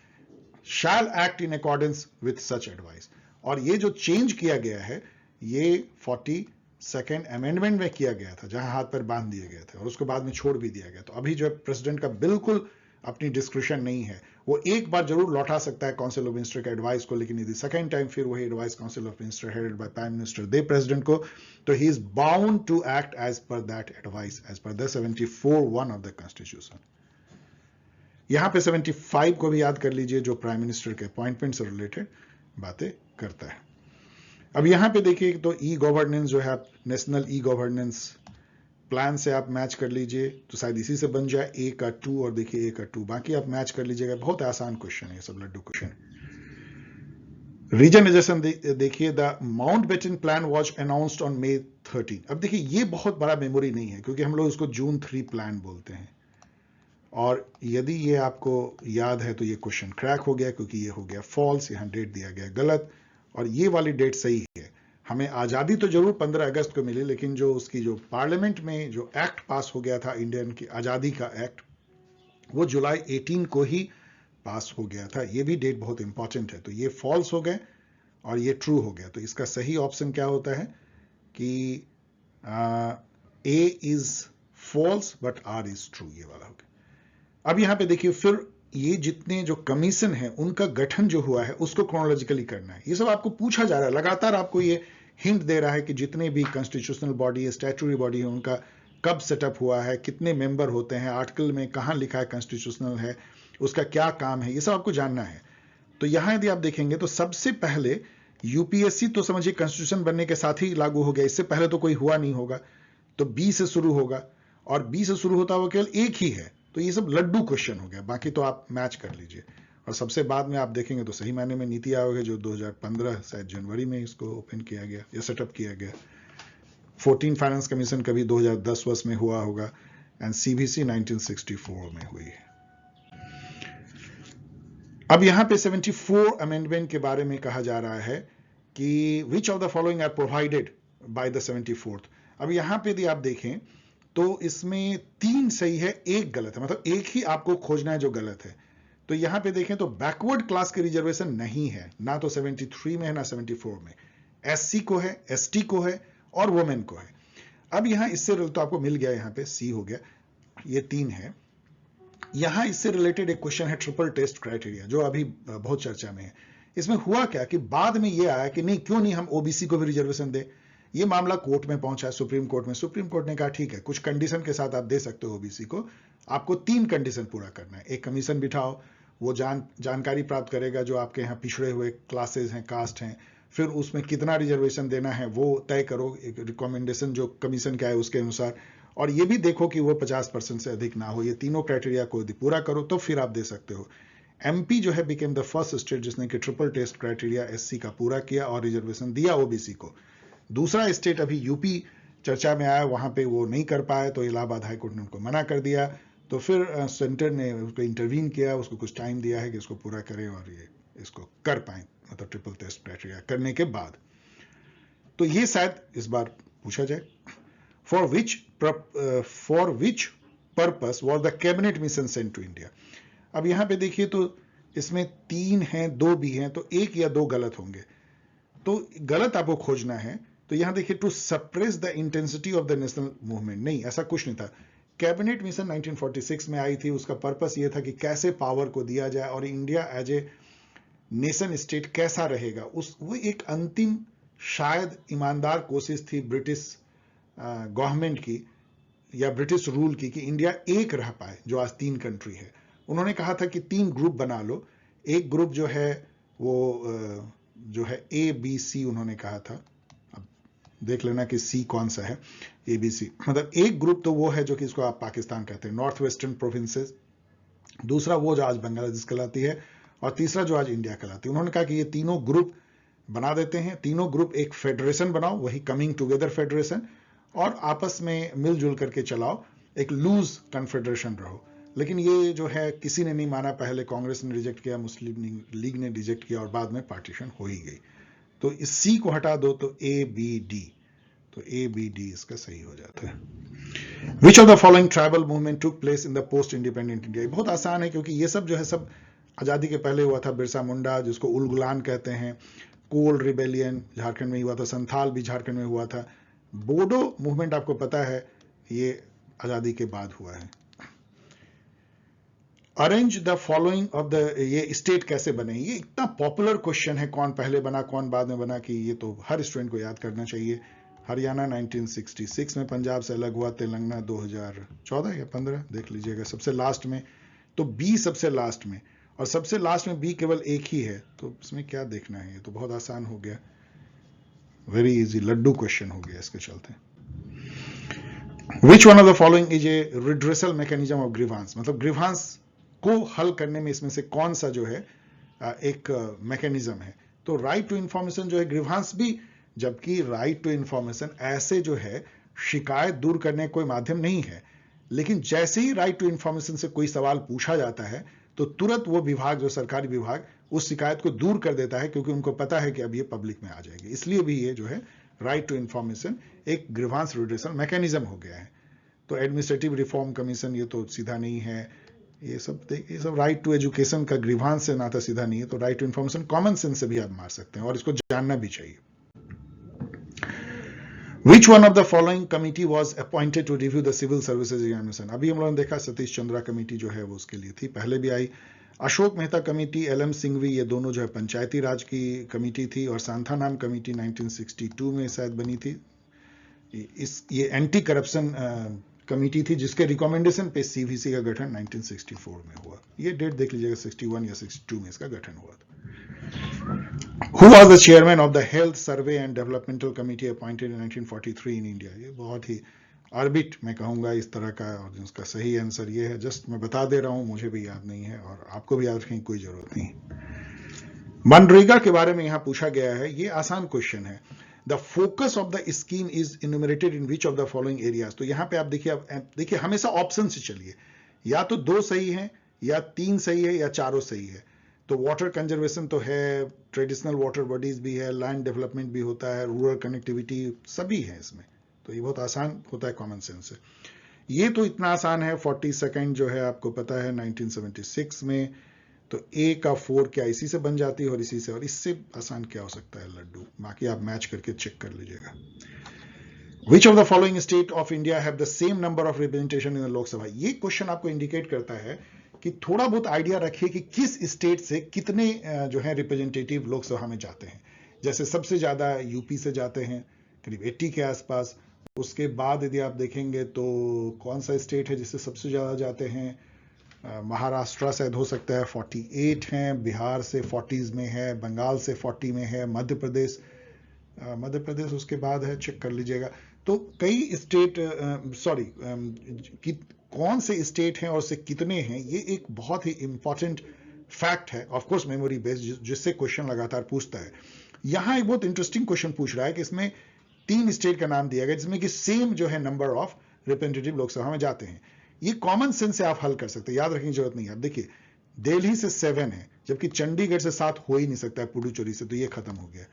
shall act in accordance with such advice. और ये जो चेंज किया गया है, ये 42nd अमेंडमेंट में किया गया था, जहां हाथ पैर बांध दिए गए थे और उसको बाद में छोड़ भी दिया गया। तो अभी जो है प्रेसिडेंट का बिल्कुल अपनी डिस्क्रिप्शन नहीं है, वो एक बार जरूर लौटा सकता है काउंसिल ऑफ मिनिस्टर के एडवाइस को, लेकिन यदि सेकंड टाइम फिर वही advice council of minister headed by prime minister दे प्रेसिडेंट को, तो he is bound to act as per that advice, as per the 74(1) of the constitution. यहां पे 75 को भी याद कर लीजिए, जो प्राइम मिनिस्टर के अपॉइंटमेंट से रिलेटेड बातें करता है। अब यहां पे देखिए, तो ई गवर्नेंस जो है, आप नेशनल ई गवर्नेंस प्लान से आप मैच कर लीजिए, तो शायद इसी से बन जाए ए का 2, और देखिए ए का 2, बाकी आप मैच कर लीजिएगा। बहुत आसान क्वेश्चन है, सब लड्डू क्वेश्चन। रीजनलाइजेशन देखिए, the Mountbatten plan was announced on May 13। अब देखिए, ये बहुत बड़ा मेमोरी नहीं है, क्योंकि हम लोग इसको June 3 प्लान बोलते हैं, और यदि ये आपको याद है तो ये क्वेश्चन क्रैक हो गया, क्योंकि ये हो गया फॉल्स, यहां डेट दिया गया गलत, और ये वाली डेट सही है। हमें आजादी तो जरूर 15 अगस्त को मिली, लेकिन जो उसकी जो पार्लियामेंट में जो एक्ट पास हो गया था, इंडियन की आजादी का एक्ट, वो जुलाई 18 को ही पास हो गया था। ये भी डेट बहुत इंपॉर्टेंट है। तो ये फॉल्स हो गए और ये ट्रू हो गया, तो इसका सही ऑप्शन क्या होता है कि A is false but R is true, ये वाला हो गया। अब यहां पे देखिए, फिर ये जितने जो कमीशन है उनका गठन जो हुआ है उसको क्रोनोलॉजिकली करना है। ये सब आपको पूछा जा रहा है, लगातार आपको ये हिंट दे रहा है कि जितने भी कॉन्स्टिट्यूशनल बॉडी है, स्टैट्यूटरी बॉडी है, उनका कब सेटअप हुआ है, कितने मेंबर होते हैं, आर्टिकल में कहां लिखा है कॉन्स्टिट्यूशनल है, उसका क्या काम है, ये सब आपको जानना है। तो यहां यदि आप देखेंगे तो सबसे पहले यूपीएससी तो समझिए कॉन्स्टिट्यूशन बनने के साथ ही लागू हो गया, इससे पहले तो कोई हुआ नहीं होगा, तो बी से शुरू होगा, और बी से शुरू होता हुआ केवल एक ही है, तो ये सब लड्डू क्वेश्चन हो गया, बाकी तो आप मैच कर लीजिए। और सबसे बाद में आप देखेंगे तो सही मायने में नीति आयोग है, जो 2015 शायद जनवरी में इसको ओपन किया गया या सेटअप किया गया। 14 फाइनेंस कमीशन कभी 2010 वर्ष में हुआ होगा, एंड सीबीसी 1964 में हुई है। अब यहां पे 74 अमेंडमेंट के बारे में कहा जा रहा है कि which of the following are provided by the 74th। अब यहां पे यदि आप देखें तो इसमें 3 सही है, 1 गलत है, मतलब एक ही आपको खोजना है जो गलत है। तो यहां पे देखें तो बैकवर्ड क्लास की रिजर्वेशन नहीं है, ना तो 73 में है ना 74 में। एससी को है, एसटी को है और वुमेन को है। अब यहां इससे तो आपको मिल गया, यहां पे सी हो गया, ये 3 है। यहां इससे रिलेटेड एक क्वेश्चन है ट्रिपल टेस्ट क्राइटेरिया, जो अभी बहुत चर्चा में है। इसमें हुआ क्या कि बाद में यह आया कि नहीं, क्यों नहीं हम ओबीसी को भी रिजर्वेशन दे। ये मामला कोर्ट में पहुंचा, सुप्रीम कोर्ट में। सुप्रीम कोर्ट ने कहा ठीक है, कुछ कंडीशन के साथ आप दे सकते हो ओबीसी को, आपको 3 कंडीशन पूरा करना है। एक कमीशन बिठाओ, वो जानकारी प्राप्त करेगा जो आपके यहाँ पिछड़े हुए क्लासेस हैं, कास्ट हैं, फिर उसमें कितना रिजर्वेशन देना है वो तय करो, एक रिकमेंडेशन जो कमीशन का है उसके अनुसार, और ये भी देखो कि वो 50% से अधिक ना हो। ये तीनों क्राइटेरिया को यदि पूरा करो तो फिर आप दे सकते हो। एमपी जो है बिकेम द फर्स्ट स्टेट जिसने कि ट्रिपल टेस्ट क्राइटेरिया एससी का पूरा किया और रिजर्वेशन दिया ओबीसी को। दूसरा स्टेट अभी यूपी चर्चा में आया, वहां पे वो नहीं कर पाए, तो इलाहाबाद हाईकोर्ट ने उनको मना कर दिया। तो फिर सेंटर ने उसको इंटरवीन किया, उसको कुछ टाइम दिया है कि इसको पूरा करें और ये इसको कर पाए, मतलब ट्रिपल टेस्ट क्राइटेरिया करने के बाद। तो ये शायद इस बार पूछा जाए। For which purpose was the cabinet mission sent to India. अब यहां पे देखिए तो इसमें 3 हैं, 2 भी हैं, तो 1 या 2 गलत होंगे। तो गलत आपको खोजना है तो यहां देखिए to suppress the intensity of the national movement, नहीं ऐसा कुछ नहीं था। कैबिनेट मिशन 1946 में आई थी, उसका पर्पस यह था कि कैसे पावर को दिया जाए और India as a nation state कैसा रहेगा, वो एक अंतिम शायद ईमानदार कोशिश थी ब्रिटिश गवर्नमेंट की या ब्रिटिश रूल की कि इंडिया एक रह पाए जो आज 3 कंट्री है। उन्होंने कहा था कि 3 ग्रुप बना लो, एक ग्रुप जो है वो जो है ABC उन्होंने कहा था, अब देख लेना कि C कौन सा है, ABC मतलब एक ग्रुप तो वो है जो कि इसको आप पाकिस्तान कहते हैं, नॉर्थ वेस्टर्न प्रोविंसेस, दूसरा वो जो आज बांग्लादेश कहलाती है, और तीसरा जो आज इंडिया कहलाती है। उन्होंने कहा कि ये तीनों ग्रुप बना देते हैं, तीनों ग्रुप एक फेडरेशन बनाओ, वही कमिंग टुगेदर फेडरेशन, और आपस में मिलजुल करके चलाओ, एक लूज कन्फेडरेशन रहो। लेकिन ये जो है किसी ने नहीं माना, पहले कांग्रेस ने रिजेक्ट किया, मुस्लिम लीग ने रिजेक्ट किया और बाद में पार्टीशन हो ही गई। तो इस C को हटा दो तो ABD, तो ABD इसका सही हो जाता है। Which of the following tribal movement took place in the post independent India. बहुत आसान है क्योंकि ये सब जो है सब आजादी के पहले हुआ था। बिरसा मुंडा जिसको उलगुलान कहते हैं, कोल रिबेलियन झारखंड में हुआ था, संथाल भी झारखंड में हुआ था, बोडो मूवमेंट आपको पता है ये आजादी के बाद हुआ है। Arrange the following of the, ये स्टेट कैसे बने, ये इतना पॉपुलर क्वेश्चन है, कौन पहले बना कौन बाद में बना, कि ये तो हर स्टूडेंट को याद करना चाहिए। हरियाणा 1966 में पंजाब से अलग हुआ, तेलंगाना 2014 या 15 देख लीजिएगा सबसे लास्ट में, तो B सबसे लास्ट में, और सबसे लास्ट में B केवल एक ही है, तो इसमें क्या देखना है, ये तो बहुत आसान हो गया, वेरी इजी लड्डू क्वेश्चन हो गया इसके चलते। विच one of the following is a redressal mechanism of grievance, मतलब ग्रीवांस को हल करने में इसमें से कौन सा जो है एक मैकेनिज्म है। तो राइट टू इंफॉर्मेशन जो है ग्रीवांस भी, जबकि राइट टू इंफॉर्मेशन ऐसे जो है शिकायत दूर करने कोई माध्यम नहीं है, लेकिन जैसे ही राइट टू इंफॉर्मेशन से कोई सवाल पूछा जाता है तो तुरंत वो विभाग, जो सरकारी विभाग, उस शिकायत को दूर कर देता है, क्योंकि उनको पता है कि अब ये पब्लिक में आ जाएगी। इसलिए भी ये जो है राइट टू इंफॉर्मेशन एक ग्रीवांस रिड्रेसल मैकेनिज्म हो गया है। तो एडमिनिस्ट्रेटिव रिफॉर्म कमीशन ये तो सीधा नहीं है, ये सब राइट टू एजुकेशन का ग्रीवांस से नाता सीधा नहीं है, तो right to information common sense से भी आप मार सकते हैं और इसको जानना भी चाहिए। Which one of the following committee was appointed to review the civil services examination? अभी हम लोगों ने देखा सतीश चंद्रा कमेटी जो है वो उसके लिए थी, पहले भी आई। अशोक मेहता कमेटी, LM सिंघवी, ये दोनों जो है पंचायती राज की कमेटी थी, और सांथानाम कमेटी 1962 में शायद बनी थी। ये एंटी करप्शन कमेटी थी जिसके रिकमेंडेशन पे CVC का गठन 1964 में हुआ। ये डेट देख लीजिएगा, 61 या 62 में इसका गठन हुआ था। Who was the chairman of the Health Survey and Developmental Committee appointed in 1943 in India? ये बहुत ही ऑर्बिट मैं कहूंगा इस तरह का, और जिसका सही आंसर ये है, जस्ट मैं बता दे रहा हूं, मुझे भी याद नहीं है और आपको भी याद रखने की कोई जरूरत नहीं। मनरेगा के बारे में यहां पूछा गया है, ये आसान क्वेश्चन है। The focus of the scheme is enumerated in which of the following areas. तो यहां पे आप देखिए हमेशा ऑप्शन से चलिए, या तो 2 सही है, या 3 सही है, या चारों सही है। तो वाटर कंजर्वेशन तो है, ट्रेडिशनल वाटर बॉडीज भी है, लैंड डेवलपमेंट भी होता है, रूरल कनेक्टिविटी सभी है इसमें, तो ये बहुत आसान होता है कॉमन सेंस से। ये तो इतना आसान है। 42nd जो है आपको पता है 1976 में, तो A का 4 क्या इसी से बन जाती है और इसी से, और इससे आसान क्या हो सकता है लड्डू, बाकी आप मैच करके चेक कर लीजिएगा। Which of the following state of India have the same number of representation in the लोक सभा। ये क्वेश्चन आपको इंडिकेट करता है कि थोड़ा बहुत आइडिया रखिए कि किस स्टेट से कितने जो है रिप्रेजेंटेटिव लोकसभा में जाते हैं। जैसे सबसे ज्यादा यूपी से जाते हैं करीब 80 के आसपास। उसके बाद यदि आप देखेंगे तो कौन सा स्टेट है जिससे सबसे ज्यादा जाते हैं, महाराष्ट्र शायद हो सकता है 48 हैं, बिहार से 40s में है, बंगाल से 40 में है, मध्य प्रदेश उसके बाद है, चेक कर लीजिएगा। तो कई स्टेट कौन से स्टेट हैं और से कितने हैं, ये एक बहुत ही इंपॉर्टेंट फैक्ट है, ऑफ कोर्स मेमोरी बेस्ड, जिससे क्वेश्चन लगातार पूछता है। यहां एक बहुत इंटरेस्टिंग क्वेश्चन पूछ रहा है कि इसमें 3 स्टेट का नाम दिया गया जिसमें कि सेम जो है नंबर ऑफ रिप्रेजेंटेटिव लोकसभा में जाते हैं। ये कॉमन सेंस से आप हल कर सकते हैं, याद रखने की जरूरत नहीं है। आप देखिए दिल्ली से 7 है, जबकि चंडीगढ़ से 7 हो ही नहीं सकता है, पुडुचेरी से, तो ये खत्म हो गया।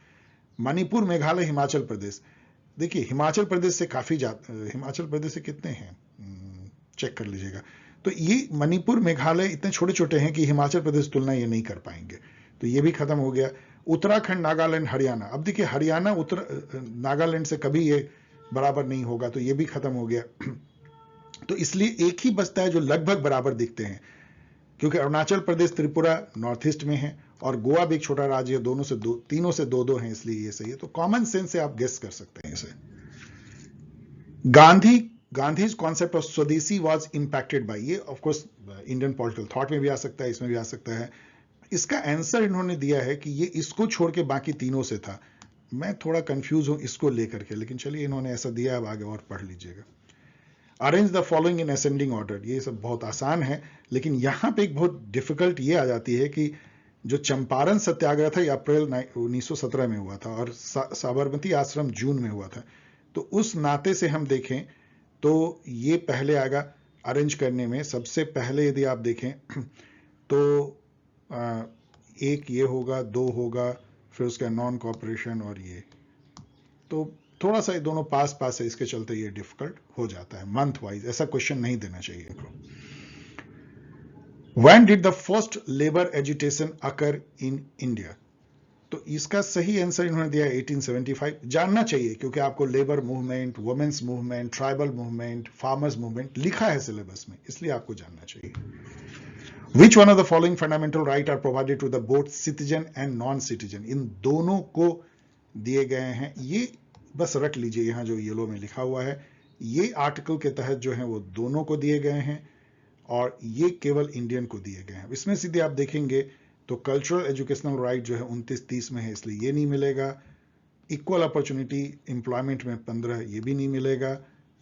मणिपुर, मेघालय, हिमाचल प्रदेश, देखिए हिमाचल प्रदेश से काफी हिमाचल प्रदेश से कितने हैं, चेक कर लीजिएगा। तो ये मणिपुर मेघालय इतने छोटे छोटे हैं कि हिमाचल प्रदेश तुलना ये नहीं कर पाएंगे, तो ये भी खत्म हो गया। उत्तराखंड, नागालैंड, हरियाणा, अब देखिए हरियाणा नागालैंड से कभी ये बराबर नहीं होगा, तो ये भी खत्म हो गया। तो इसलिए एक ही बचता है जो लगभग बराबर दिखते हैं, क्योंकि अरुणाचल प्रदेश, त्रिपुरा नॉर्थ ईस्ट में है और गोवा भी एक छोटा राज्य है, तीनों से दो हैं, इसलिए ये सही है। तो कॉमन सेंस से आप गेस कर सकते हैं इसे। गांधीज कॉन्सेप्ट ऑफ स्वदेशी वाज इंपैक्टेड बाय, ये of course Indian political thought में भी आ सकता है, इसमें भी आ सकता है। इसका आंसर इन्होंने दिया है कि ये इसको छोड़ के बाकी तीनों से था। मैं थोड़ा कंफ्यूज हूं इसको लेकर के, लेकिन चलिए इन्होंने ऐसा दिया है, अब आगे और पढ़ लीजिएगा। Arrange the following in ascending order, ये सब बहुत आसान है, लेकिन यहां पे एक बहुत डिफिकल्ट ये आ जाती है कि जो चंपारण सत्याग्रह था ये अप्रैल 1917 में हुआ था और साबरमती आश्रम जून में हुआ था। तो उस नाते से हम देखें तो ये पहले आएगा अरेंज करने में। सबसे पहले यदि आप देखें तो एक ये होगा, दो होगा, फिर उसका नॉन कॉपरेशन और ये, तो थोड़ा सा ये दोनों पास पास है, इसके चलते ये डिफिकल्ट हो जाता है। मंथ वाइज ऐसा क्वेश्चन नहीं देना चाहिए इनको। When did the first labor agitation occur in India? तो इसका सही आंसर इन्होंने दिया 1875। जानना चाहिए क्योंकि आपको labour movement, women's movement, tribal movement, farmers movement लिखा है सिलेबस में, इसलिए आपको जानना चाहिए। Which one of the following fundamental right are provided to the both citizen and non-citizen? इन दोनों को दिए गए हैं, ये बस रट लीजिए, यहां जो येलो में लिखा हुआ है ये आर्टिकल के तहत जो है वो दोनों को दिए गए हैं और ये केवल इंडियन को दिए गए हैं। इसमें सीधे आप देखेंगे तो कल्चरल एजुकेशनल राइट जो है 29-30 में है, इसलिए ये नहीं मिलेगा। इक्वल अपॉर्चुनिटी एम्प्लॉयमेंट में 15, ये भी नहीं मिलेगा।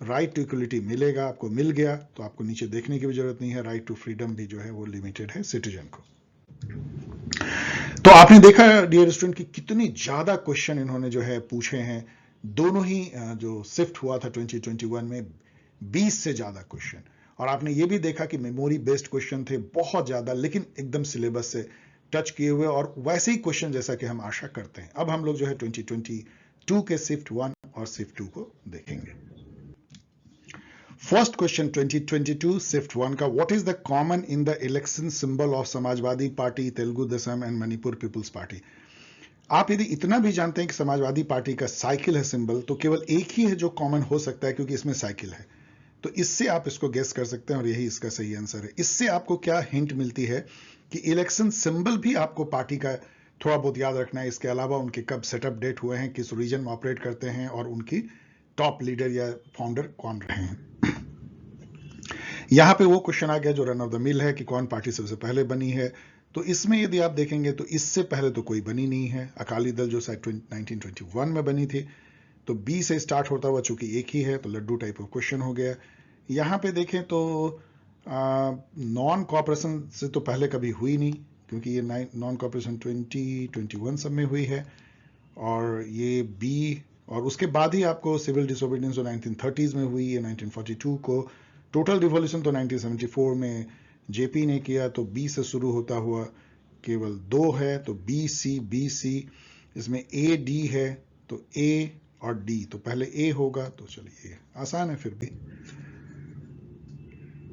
राइट टू इक्वलिटी मिलेगा, आपको मिल गया तो आपको नीचे देखने की भी जरूरत नहीं है। राइट टू फ्रीडम भी जो है वो लिमिटेड है सिटीजन को। तो आपने देखा डियर स्टूडेंट कि कितनी ज्यादा क्वेश्चन इन्होंने जो है पूछे हैं। दोनों ही जो शिफ्ट हुआ था 2021 में 20 से ज्यादा क्वेश्चन, और आपने ये भी देखा कि मेमोरी बेस्ड क्वेश्चन थे बहुत ज्यादा, लेकिन एकदम सिलेबस से टच किए हुए और वैसे ही क्वेश्चन जैसा कि हम आशा करते हैं। अब हम लोग जो है 2022 के शिफ्ट 1 और शिफ्ट 2 को देखेंगे। फर्स्ट क्वेश्चन 2022 शिफ्ट 1 का, what is the common in the election symbol of Samajwadi party, Telugu Desam and Manipur people's party? आप यदि इतना भी जानते हैं कि समाजवादी पार्टी का साइकिल है सिंबल, तो केवल एक ही है जो कॉमन हो सकता है क्योंकि इसमें साइकिल है। तो इससे आप इसको गेस कर सकते हैं और यही इसका सही आंसर है। इससे आपको क्या हिंट मिलती है कि इलेक्शन सिंबल भी आपको पार्टी का थोड़ा बहुत याद रखना है। इसके अलावा उनके कब सेटअप डेट हुए हैं, किस रीजन में ऑपरेट करते हैं और उनकी टॉप लीडर या फाउंडर कौन रहे हैं। यहां पे वो क्वेश्चन आ गया जो रन ऑफ द मिल है कि कौन पार्टी सबसे पहले बनी है। तो इसमें यदि आप देखेंगे तो इससे पहले तो कोई बनी नहीं है। अकाली दल जो शायद 1921 में बनी थी, तो बी से स्टार्ट होता हुआ चूंकि एक ही है तो लड्डू टाइप ऑफ क्वेश्चन हो गया। यहां पे देखें तो नॉन कॉपरेशन से तो पहले कभी हुई नहीं, क्योंकि ये नॉन कॉपरेशन 2021 सब में हुई है, और ये बी, और उसके बाद ही आपको सिविल डिसोबीडियंस जो 1930s में हुई है 1942 को। टोटल रिवॉल्यूशन तो 1974 में जेपी ने किया, तो बी से शुरू होता हुआ केवल 2 है, तो बी सी। इसमें ए डी है, तो ए और डी, तो पहले ए होगा, तो चलिए आसान है फिर भी।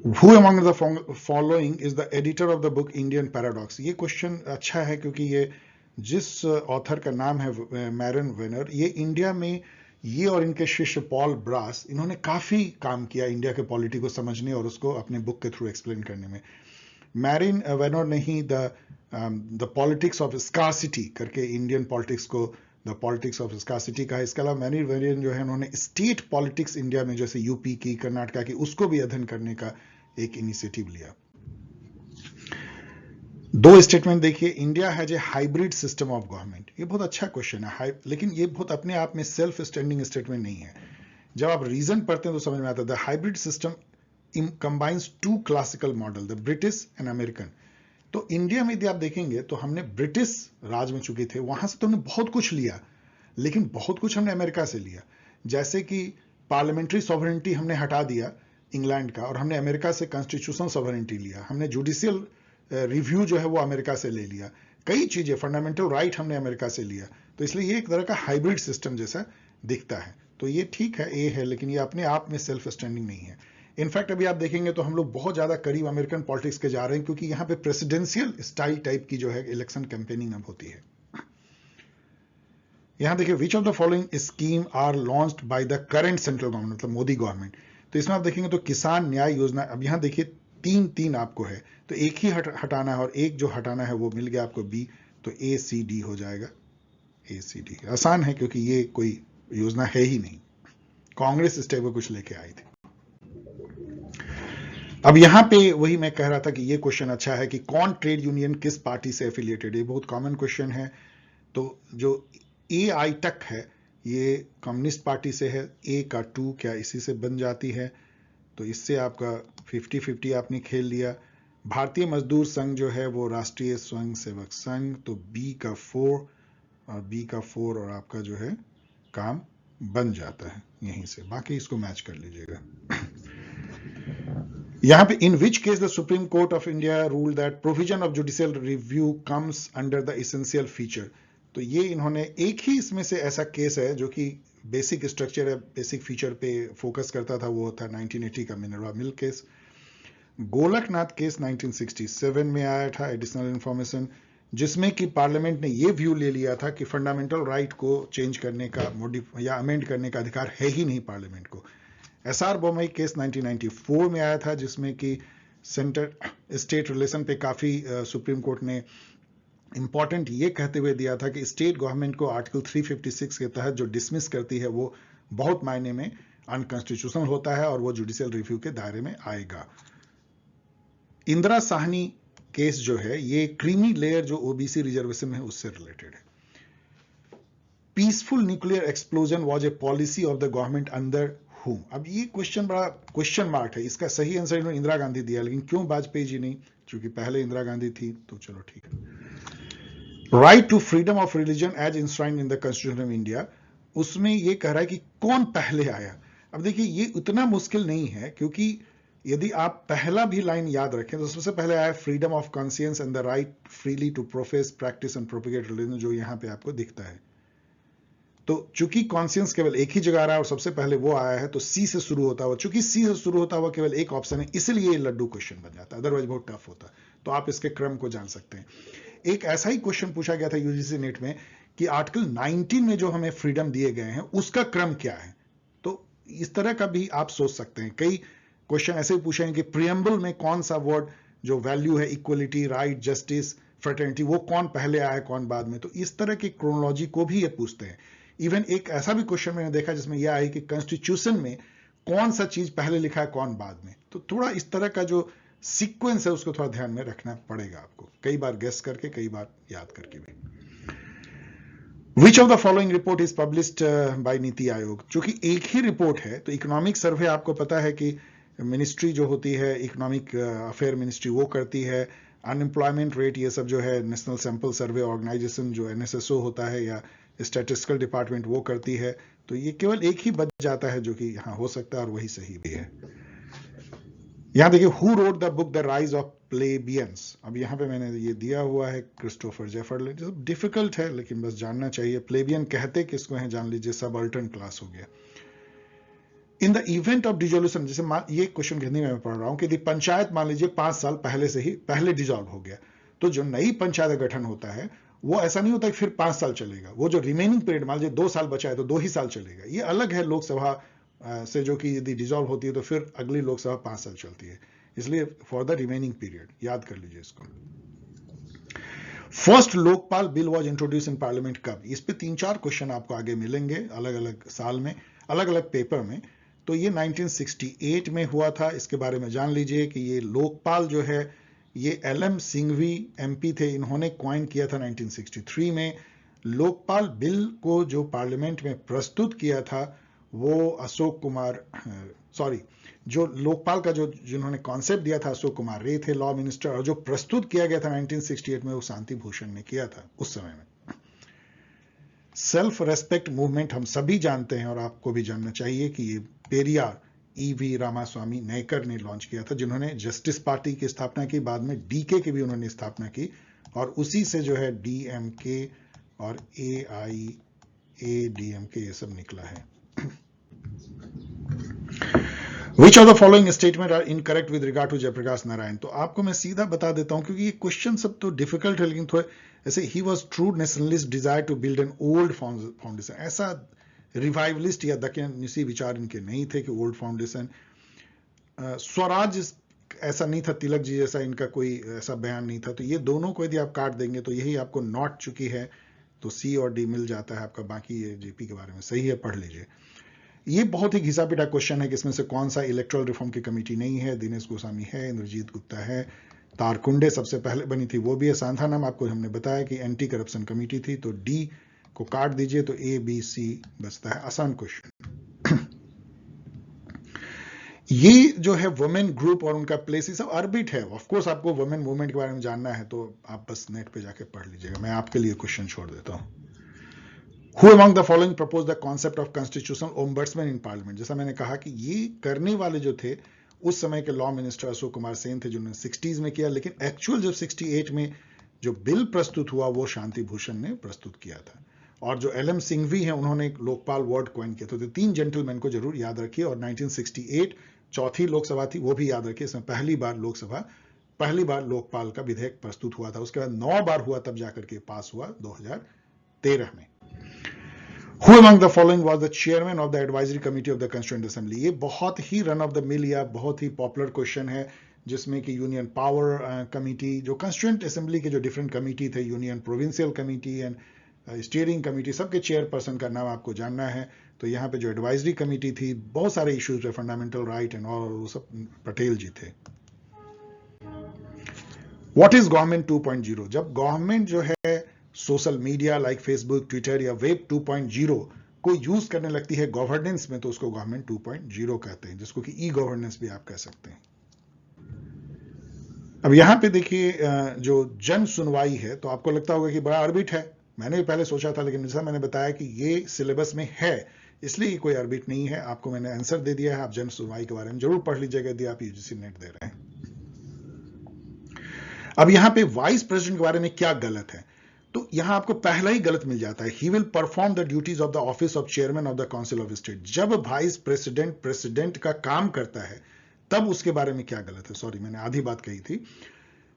Who among the following is the editor of the book Indian Paradox? ये क्वेश्चन अच्छा है क्योंकि ये जिस ऑथर का नाम है मैरन वेनर, ये इंडिया में ये और इनके शिष्य पॉल ब्रास, इन्होंने काफी काम किया इंडिया के पॉलिटी को समझने और उसको अपने बुक के थ्रू एक्सप्लेन करने में। मैरिन वेनर ने ही द पॉलिटिक्स ऑफ स्कार्सिटी करके इंडियन पॉलिटिक्स को द पॉलिटिक्स ऑफ स्कार्सिटी कहा। इसके अलावा मैरिन वेरियन जो है उन्होंने स्टेट पॉलिटिक्स इंडिया में जैसे यूपी की, कर्नाटका की, उसको भी अध्ययन करने का एक इनिशिएटिव लिया। 2 स्टेटमेंट देखिए। India has a hybrid system of government, ये बहुत अच्छा क्वेश्चन है, लेकिन ये बहुत अपने आप में सेल्फ स्टैंडिंग स्टेटमेंट नहीं है। जब आप रीजन पढ़ते हैं तो समझ में आता है। The hybrid system combines 2 classical model, the British and American. तो इंडिया में यदि आप देखेंगे तो हमने ब्रिटिश राज में चुके थे, वहां से तो हमने बहुत कुछ लिया, लेकिन बहुत कुछ हमने अमेरिका से लिया। जैसे कि पार्लियामेंट्री सॉवरेनिटी हमने हटा दिया इंग्लैंड का, और हमने अमेरिका से कॉन्स्टिट्यूशनल सॉवरेनिटी लिया। हमने जुडिशियल रिव्यू जो है वो अमेरिका से ले लिया। कई चीजें, फंडामेंटल राइट हमने अमेरिका से लिया। तो इसलिए ये एक तरह का हाइब्रिड सिस्टम जैसा दिखता है। तो ये ठीक है, ए है, लेकिन ये अपने आप में सेल्फ स्टैंडिंग नहीं है। इनफैक्ट अभी आप देखेंगे तो हम लोग बहुत ज्यादा करीब अमेरिकन पॉलिटिक्स के जा रहे हैं, क्योंकि यहाँ पे प्रेसिडेंशियल स्टाइल टाइप की जो है इलेक्शन कैंपेनिंग अब होती है। यहां देखिए, which of the following scheme are launched by the current central government, मतलब मोदी गवर्नमेंट। तो इसमें आप देखेंगे तो किसान न्याय योजना, अब यहां देखिए तीन तीन आपको है, तो एक ही हटाना है, और एक जो हटाना है वो मिल गया आपको बी, तो ए सी डी हो जाएगा। ए सी डी आसान है, क्योंकि ये कोई योजना है ही नहीं, कांग्रेस इस टाइप का कुछ लेके आई थी। अब यहां पे वही मैं कह रहा था कि ये क्वेश्चन अच्छा है कि कौन ट्रेड यूनियन किस पार्टी से एफिलिएटेड, ये बहुत कॉमन क्वेश्चन है। तो जो ए आई तक है ये कम्युनिस्ट पार्टी से है, ए का 2 क्या इसी से बन जाती है, तो इससे आपका 50-50 आपने खेल लिया। भारतीय मजदूर संघ जो है वो राष्ट्रीय स्वयं सेवक संघ, तो बी का 4 और बी का 4 और आपका जो है काम बन जाता है यहीं से, बाकी इसको मैच कर लीजिएगा। यहां पे in which case the supreme court of India rule that provision of judicial review comes under the essential feature, तो ये इन्होंने एक ही इसमें से ऐसा केस है जो कि बेसिक स्ट्रक्चर है, बेसिक फीचर पे फोकस करता था, वो था 1980 का Minerva mill case. Golaknath case 1967 में आया था, एडिशनल इंफॉर्मेशन, जिसमें कि पार्लियामेंट ने ये व्यू ले लिया था कि फंडामेंटल राइट को चेंज करने का या अमेंड करने का अधिकार है ही नहीं पार्लियामेंट को। एसआर बोमई केस 1994 में आया था, जिसमें कि सेंटर स्टेट रिलेशन पे काफी सुप्रीम कोर्ट ने इंपॉर्टेंट ये कहते हुए दिया था कि स्टेट गवर्नमेंट को आर्टिकल 356 के तहत जो डिसमिस करती है वो बहुत मायने में अनकॉन्स्टिट्यूशनल होता है और वो जुडिशियल रिव्यू के दायरे में आएगा। इंदिरा साहनी केस जो है ये क्रीमी लेयर जो ओबीसी रिजर्वेशन है उससे रिलेटेड है। Peaceful nuclear explosion was a policy of the government under whom, अब ये क्वेश्चन बड़ा क्वेश्चन मार्क है, इसका सही आंसर इन्होंने इंदिरा गांधी दिया, लेकिन क्यों वाजपेयी जी नहीं, क्योंकि पहले इंदिरा गांधी थी, तो चलो ठीक है। Right to freedom of religion as enshrined in the constitution of India, उसमें ये कह रहा है कि कौन पहले आया। अब देखिए ये उतना मुश्किल नहीं है, क्योंकि यदि आप पहला भी लाइन याद रखें तो सबसे पहले आया freedom of conscience and the right freely to profess practice and propagate religion, जो यहां पे आपको दिखता है। तो चूंकि कॉन्शियंस केवल एक ही जगह आ रहा है और सबसे पहले वो आया है, तो सी से शुरू होता हुआ, चूंकि सी से शुरू होता हुआ केवल एक ऑप्शन है, इसलिए ये लड्डू क्वेश्चन बन जाता है, अदरवाइज बहुत टफ होता। तो आप इसके क्रम को जान सकते हैं। एक ऐसा ही क्वेश्चन पूछा गया था यूजीसी नेट में कि आर्टिकल 19 में जो हमें फ्रीडम दिए गए हैं उसका क्रम क्या है, तो इस तरह का भी आप सोच सकते हैं। कई क्वेश्चन ऐसे भी पूछेंगे कि प्रियम्बल में कौन सा वर्ड जो वैल्यू है, इक्वलिटी, राइट, जस्टिस, फ्रेटर्निटी, वो कौन पहले आया कौन बाद में, तो इस तरह की क्रोनोलॉजी को भी ये पूछते हैं। इवन एक ऐसा भी क्वेश्चन मैंने देखा जिसमें यह आई कि कॉन्स्टिट्यूशन में कौन सा चीज पहले लिखा है कौन बाद में, तो थोड़ा इस तरह का जो सीक्वेंस है उसको थोड़ा ध्यान में रखना पड़ेगा आपको, कई बार गेस करके, कई बार याद करके भी। विच of the following report is published by NITI Aayog, चूंकि एक ही रिपोर्ट है तो इकोनॉमिक सर्वे आपको पता है कि मिनिस्ट्री जो होती है इकोनॉमिक अफेयर मिनिस्ट्री वो करती है, अनएम्प्लॉयमेंट रेट ये सब जो है नेशनल सैंपल सर्वे ऑर्गेनाइजेशन जो एनएसएसओ होता है या स्टैटिस्टिकल डिपार्टमेंट वो करती है, तो ये केवल एक ही बच जाता है जो कि यहां हो सकता है और वही सही भी है। यहां देखिए, who wrote the book the rise of plebeians, अब यहां पे मैंने ये दिया हुआ है क्रिस्टोफर जेफरलिन, जो डिफिकल्ट है लेकिन बस जानना चाहिए। प्लेबियन कहते किसको है जान लीजिए, सबअल्टर्न क्लास हो गया। In the event of dissolution, जैसे ये क्वेश्चन हिंदी में मैं पढ़ रहा हूं कि पंचायत मान लीजिए 5 साल पहले से ही पहले डिजोल्व हो गया, तो जो नई पंचायत का गठन होता है वो ऐसा नहीं होता कि फिर 5 साल चलेगा, वो जो रिमेनिंग पीरियड मान लीजिए 2 साल बचा है तो 2 ही साल चलेगा। ये अलग है लोकसभा से, जो कि यदि डिजोल्व होती है तो फिर अगली लोकसभा 5 साल चलती है, इसलिए फॉर द रिमेनिंग पीरियड याद कर लीजिए इसको। First Lokpal bill was introduce in parliament कब, इस पे 3-4 क्वेश्चन आपको आगे मिलेंगे अलग अलग साल में, अलग अलग पेपर में। तो ये 1968 में हुआ था, इसके बारे में जान लीजिए कि ये लोकपाल जो है ये LM सिंघवी MP थे, इन्होंने क्वाइन किया था 1963 में। लोकपाल बिल को जो पार्लियामेंट में प्रस्तुत किया था वो अशोक कुमार, सॉरी, जो लोकपाल का जो जिन्होंने कॉन्सेप्ट दिया था अशोक कुमार रे थे लॉ मिनिस्टर, और जो प्रस्तुत किया गया था 1968 में वो शांति भूषण ने किया था उस समय में। सेल्फ रेस्पेक्ट मूवमेंट हम सभी जानते हैं और आपको भी जानना चाहिए कि ये पेरियार EV रामास्वामी नायकर ने लॉन्च किया था, जिन्होंने जस्टिस पार्टी की स्थापना की, बाद में DK की भी उन्होंने स्थापना की, और उसी से जो है DMK और AIADMK ये सब निकला है। Which of the following statement are incorrect with regard to Jayaprakash Narayan? तो आपको मैं सीधा बता देता हूं, क्योंकि ये क्वेश्चन सब तो डिफिकल्ट है, लेकिन थोड़े ऐसे, he was true nationalist desire to build an old foundation, ऐसा रिवाइवलिस्ट या दकियानुसी विचार इनके नहीं थे कि ओल्ड फाउंडेशन। स्वराज ऐसा नहीं था, तिलक जी जैसा इनका कोई ऐसा बयान नहीं था। तो ये दोनों को यदि आप काट देंगे तो यही आपको नॉट चुकी है, तो सी और डी मिल जाता है आपका। बाकी ये जेपी के बारे में सही है, पढ़ लीजिए। ये बहुत ही घिसा पिटा क्वेश्चन है कि इसमें से कौन सा इलेक्ट्रल रिफॉर्म की कमेटी नहीं है। दिनेश गोस्वामी है, इंद्रजीत गुप्ता है, तारकुंडे सबसे पहले बनी थी वो भी है, सांथानाम आपको हमने बताया कि एंटी करप्शन कमेटी थी। तो डी को काट दीजिए तो ए बी सी बचता है। आसान क्वेश्चन। ये जो है वुमेन ग्रुप और उनका प्लेस, ये सब ऑर्बिट है। ऑफ कोर्स आपको वुमेन मूवमेंट के बारे में जानना है तो आप बस नेट पे जाके पढ़ लीजिएगा, मैं आपके लिए क्वेश्चन छोड़ देता हूं। Who among the following proposed the concept of constitutional ombudsman in parliament? जैसा मैंने कहा कि ये करने वाले जो थे उस समय के लॉ मिनिस्टर अशोक कुमार सेन थे, जिन्होंने 60s में किया, लेकिन एक्चुअल जब 68 में जो बिल प्रस्तुत हुआ वो शांति भूषण ने प्रस्तुत किया था। और जो एल एम सिंघवी हैं उन्होंने लोकपाल वर्ड कॉइन किया। तो तीन जेंटलमैन को जरूर याद रखिए। और 1968 चौथी लोकसभा थी, वो भी याद रखिए। इसमें पहली बार लोकपाल का विधेयक प्रस्तुत हुआ था। उसके बाद 9 बार हुआ, तब जाकर के पास हुआ 2013 में। Who among the following was the chairman of the advisory committee of the Constituent Assembly? ये बहुत ही रन ऑफ द मिल या बहुत ही पॉपुलर क्वेश्चन है, जिसमें कि यूनियन पावर कमिटी, जो कंस्टिट्यूएंट असेंबली के जो डिफरेंट कमिटी थे, union provincial committee and steering committee, सबके चेयरपर्सन का नाम आपको जानना है। तो यहाँ पे जो एडवाइजरी कमिटी थी, बहुत सारे इश्यूज थे, फंडामेंटल राइट एंड ऑल, वो सब पटेल जी थे। What is government 2.0? जब गवर्नमेंट जो है social media like Facebook, Twitter या वेब 2.0 को यूज करने लगती है गवर्नेंस में, तो उसको गवर्नमेंट 2.0 कहते हैं, जिसको कि ई गवर्नेंस भी आप कह सकते हैं। अब यहां पे देखिए जो जन सुनवाई है, तो आपको लगता होगा कि बड़ा ऑर्बिट है। मैंने भी पहले सोचा था, लेकिन जैसा मैंने बताया कि ये सिलेबस में है, इसलिए कोई ऑर्बिट नहीं है। आपको मैंने आंसर दे दिया है। आप जन सुनवाई के बारे में जरूर पढ़ लीजिएगा यदि आप यूजीसी नेट दे रहे हैं। अब यहां पे वाइस प्रेसिडेंट के बारे में क्या गलत है, तो यहां आपको पहला ही गलत मिल जाता है। He will perform the duties of the office of chairman of the council of state. जब वाइस प्रेसिडेंट का काम करता है, तब उसके बारे में क्या गलत है? सॉरी, मैंने आधी बात कही थी।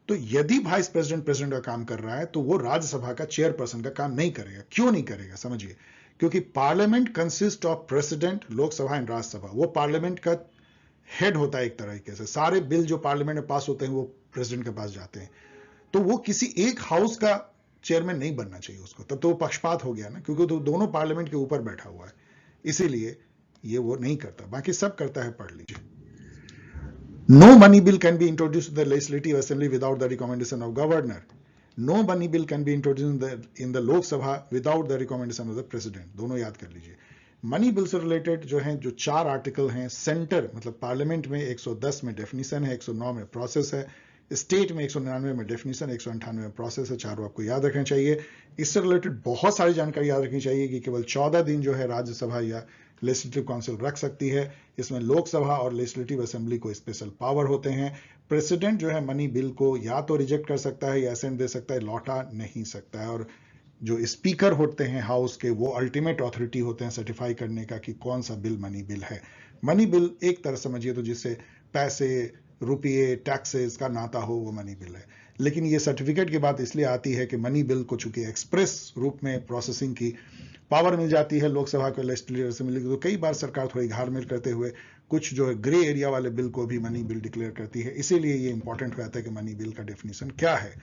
तो यदि वाइस प्रेसिडेंट का काम कर रहा है, तो वो राज्यसभा का चेयरपर्सन का काम नहीं करेगा। क्यों नहीं करेगा, समझिए। क्योंकि parliament consist of president, Lok Sabha and Rajya Sabha. वो पार्लियामेंट का हेड होता है एक तरीके से। सारे बिल जो पार्लियामेंट में पास होते हैं वो प्रेसिडेंट के पास जाते हैं। तो वो किसी एक हाउस का चेयरमैन नहीं बनना चाहिए उसको, तब तो वो पक्षपात हो गया ना, क्योंकि तो दोनों पार्लियामेंट के ऊपर बैठा हुआ है, इसीलिए ये वो नहीं करता। बाकी सब करता है, पढ़ लीजिए। No money bill can be introduced to the legislative assembly without the recommendation of governor. No money bill can be introduced in the Lok Sabha without the recommendation of the president. दोनों याद कर लीजिए। मनी बिल से रिलेटेड जो हैं, जो 4 आर्टिकल हैं, सेंटर मतलब पार्लियामेंट में 110 में डेफिनेशन है, 109 में प्रोसेस है, स्टेट में 199 में डेफिनेशन, 198 में प्रोसेस है। चारों आपको याद रखना चाहिए। इससे रिलेटेड बहुत सारी जानकारी याद रखनी चाहिए कि केवल 14 दिन जो है राज्यसभा या लेजिस्लेटिव काउंसिल रख सकती है। इसमें लोकसभा और लेजिस्लेटिव असेंबली को स्पेशल पावर होते हैं। प्रेसिडेंट जो है मनी बिल को या तो रिजेक्ट कर सकता है या असेंट दे सकता है, लौटा नहीं सकता है। और जो स्पीकर होते हैं हाउस के, वो अल्टीमेट अथॉरिटी होते हैं सर्टिफाई करने का कि कौन सा बिल मनी बिल है। मनी बिल एक तरह समझिए तो जिससे पैसे, रुपये, टैक्सेस का नाता हो, वो मनी बिल है। लेकिन ये सर्टिफिकेट की बात इसलिए आती है कि मनी बिल को चूंकि एक्सप्रेस रूप में प्रोसेसिंग की पावर मिल जाती है लोकसभा को, लेजिस्लेटिव असेंबली को, तो कई बार सरकार थोड़ी घालमेल करते हुए कुछ जो है ग्रे एरिया वाले बिल को भी मनी बिल डिक्लेयर करती है। इसीलिए ये इंपॉर्टेंट हो जाता है कि मनी बिल का डेफिनेशन क्या है।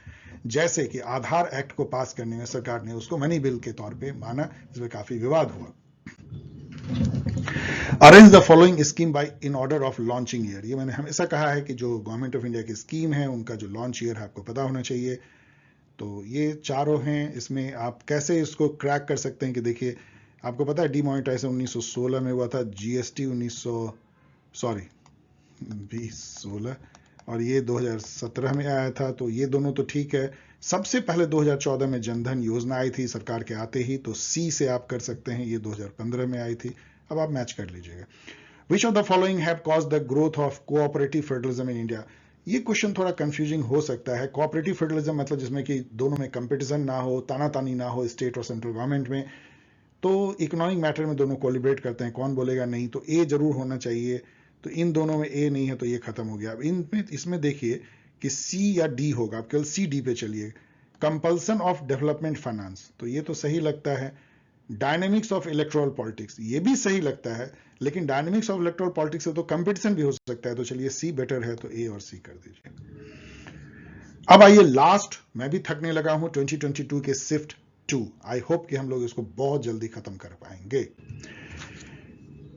जैसे कि आधार एक्ट को पास करने में सरकार ने उसको मनी बिल के तौर पे माना, इसमें काफी विवाद हुआ। Arrange the following scheme bye in order of launching year. ये मैंने हमेशा कहा है कि जो गवर्नमेंट ऑफ इंडिया की स्कीम है, उनका जो लॉन्च ईयर है आपको पता होना चाहिए। तो ये चारों हैं। इसमें आप कैसे इसको क्रैक कर सकते हैं कि देखिए, आपको पता है डिमोनेटाइजेशन 1916 में हुआ था, जीएसटी 2016 और ये 2017 में आया था। तो ये दोनों तो ठीक है। सबसे पहले 2014 में जनधन योजना आई थी सरकार के आते ही, तो सी से आप कर सकते हैं। ये 2015 में आई थी। अब आप मैच कर लीजिएगा। विच of the following have caused the growth of cooperative federalism in India? ये क्वेश्चन थोड़ा कंफ्यूजिंग हो सकता है। कोऑपरेटिव फेडरलिज्म मतलब जिसमें कि दोनों में कंपटीशन ना हो, तानातानी ना हो स्टेट और सेंट्रल गवर्नमेंट में। तो इकोनॉमिक मैटर में दोनों कोलिब्रेट करते हैं, कौन बोलेगा नहीं? तो ए जरूर होना चाहिए। तो इन दोनों में ए नहीं है तो ये खत्म हो गया। अब इनमें इसमें देखिए कि सी या डी होगा, आप केवल सी डी पे चलिए। कंपल्सन ऑफ डेवलपमेंट फाइनेंस, तो ये तो सही लगता है। डायनेमिक्स ऑफ इलेक्टोरल पॉलिटिक्स, ये भी सही लगता है, लेकिन डायनेमिक्स ऑफ इलेक्टोरल पॉलिटिक्स से तो कंपटीशन भी हो सकता है, तो चलिए सी बेटर है, तो ए और सी कर दीजिए। अब आइए लास्ट, मैं भी थकने लगा हूं, 2022 के शिफ्ट 2। आई होप कि हम लोग इसको बहुत जल्दी खत्म कर पाएंगे।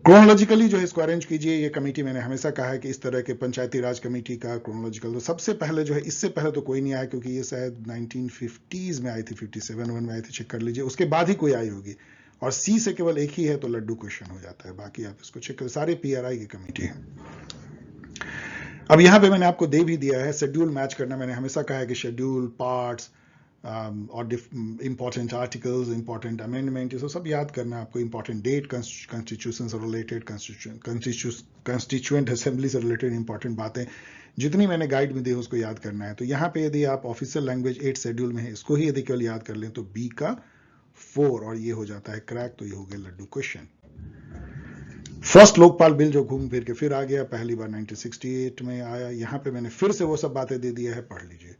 क्रोनोलॉजिकली जो है इसको अरेंज कीजिए। ये कमेटी मैंने हमेशा कहा है कि इस तरह के पंचायती राज कमेटी का क्रोनोलॉजिकल, तो सबसे पहले जो है, इससे पहले तो कोई नहीं आया क्योंकि ये शायद 1950s में आई थी, 57 में आई थी, चेक कर लीजिए, उसके बाद ही कोई आई होगी। और सी से केवल एक ही है तो लड्डू क्वेश्चन हो जाता है, बाकी आप इसको चेक करें, सारे पीआरआई की कमेटी है। अब यहां पे मैंने आपको दे भी दिया है शेड्यूल मैच करना। मैंने हमेशा कहा है कि शेड्यूल, पार्ट्स और इंपॉर्टेंट आर्टिकल्स, इंपॉर्टेंट अमेंडमेंट, ये सब याद करना आपको। इंपॉर्टेंट डेट, कॉन्स्टिट्यूशन से रिलेटेड, कंस्टिट्यूएंट असेंबली से रिलेटेड इंपॉर्टेंट बातें जितनी मैंने गाइड में दी उसको याद करना है। तो यहाँ पे यदि आप ऑफिशियल लैंग्वेज 8 शेड्यूल में है, इसको ही यदि केवल याद कर लें तो बी का 4 और ये हो जाता है क्रैक, तो ये हो गया laddoo question. First Lokpal bill जो घूम फिर के फिर आ गया, पहली बार 1968 में आया। यहां पे मैंने फिर से वो सब बातें दे दिया है, पढ़ लीजिए।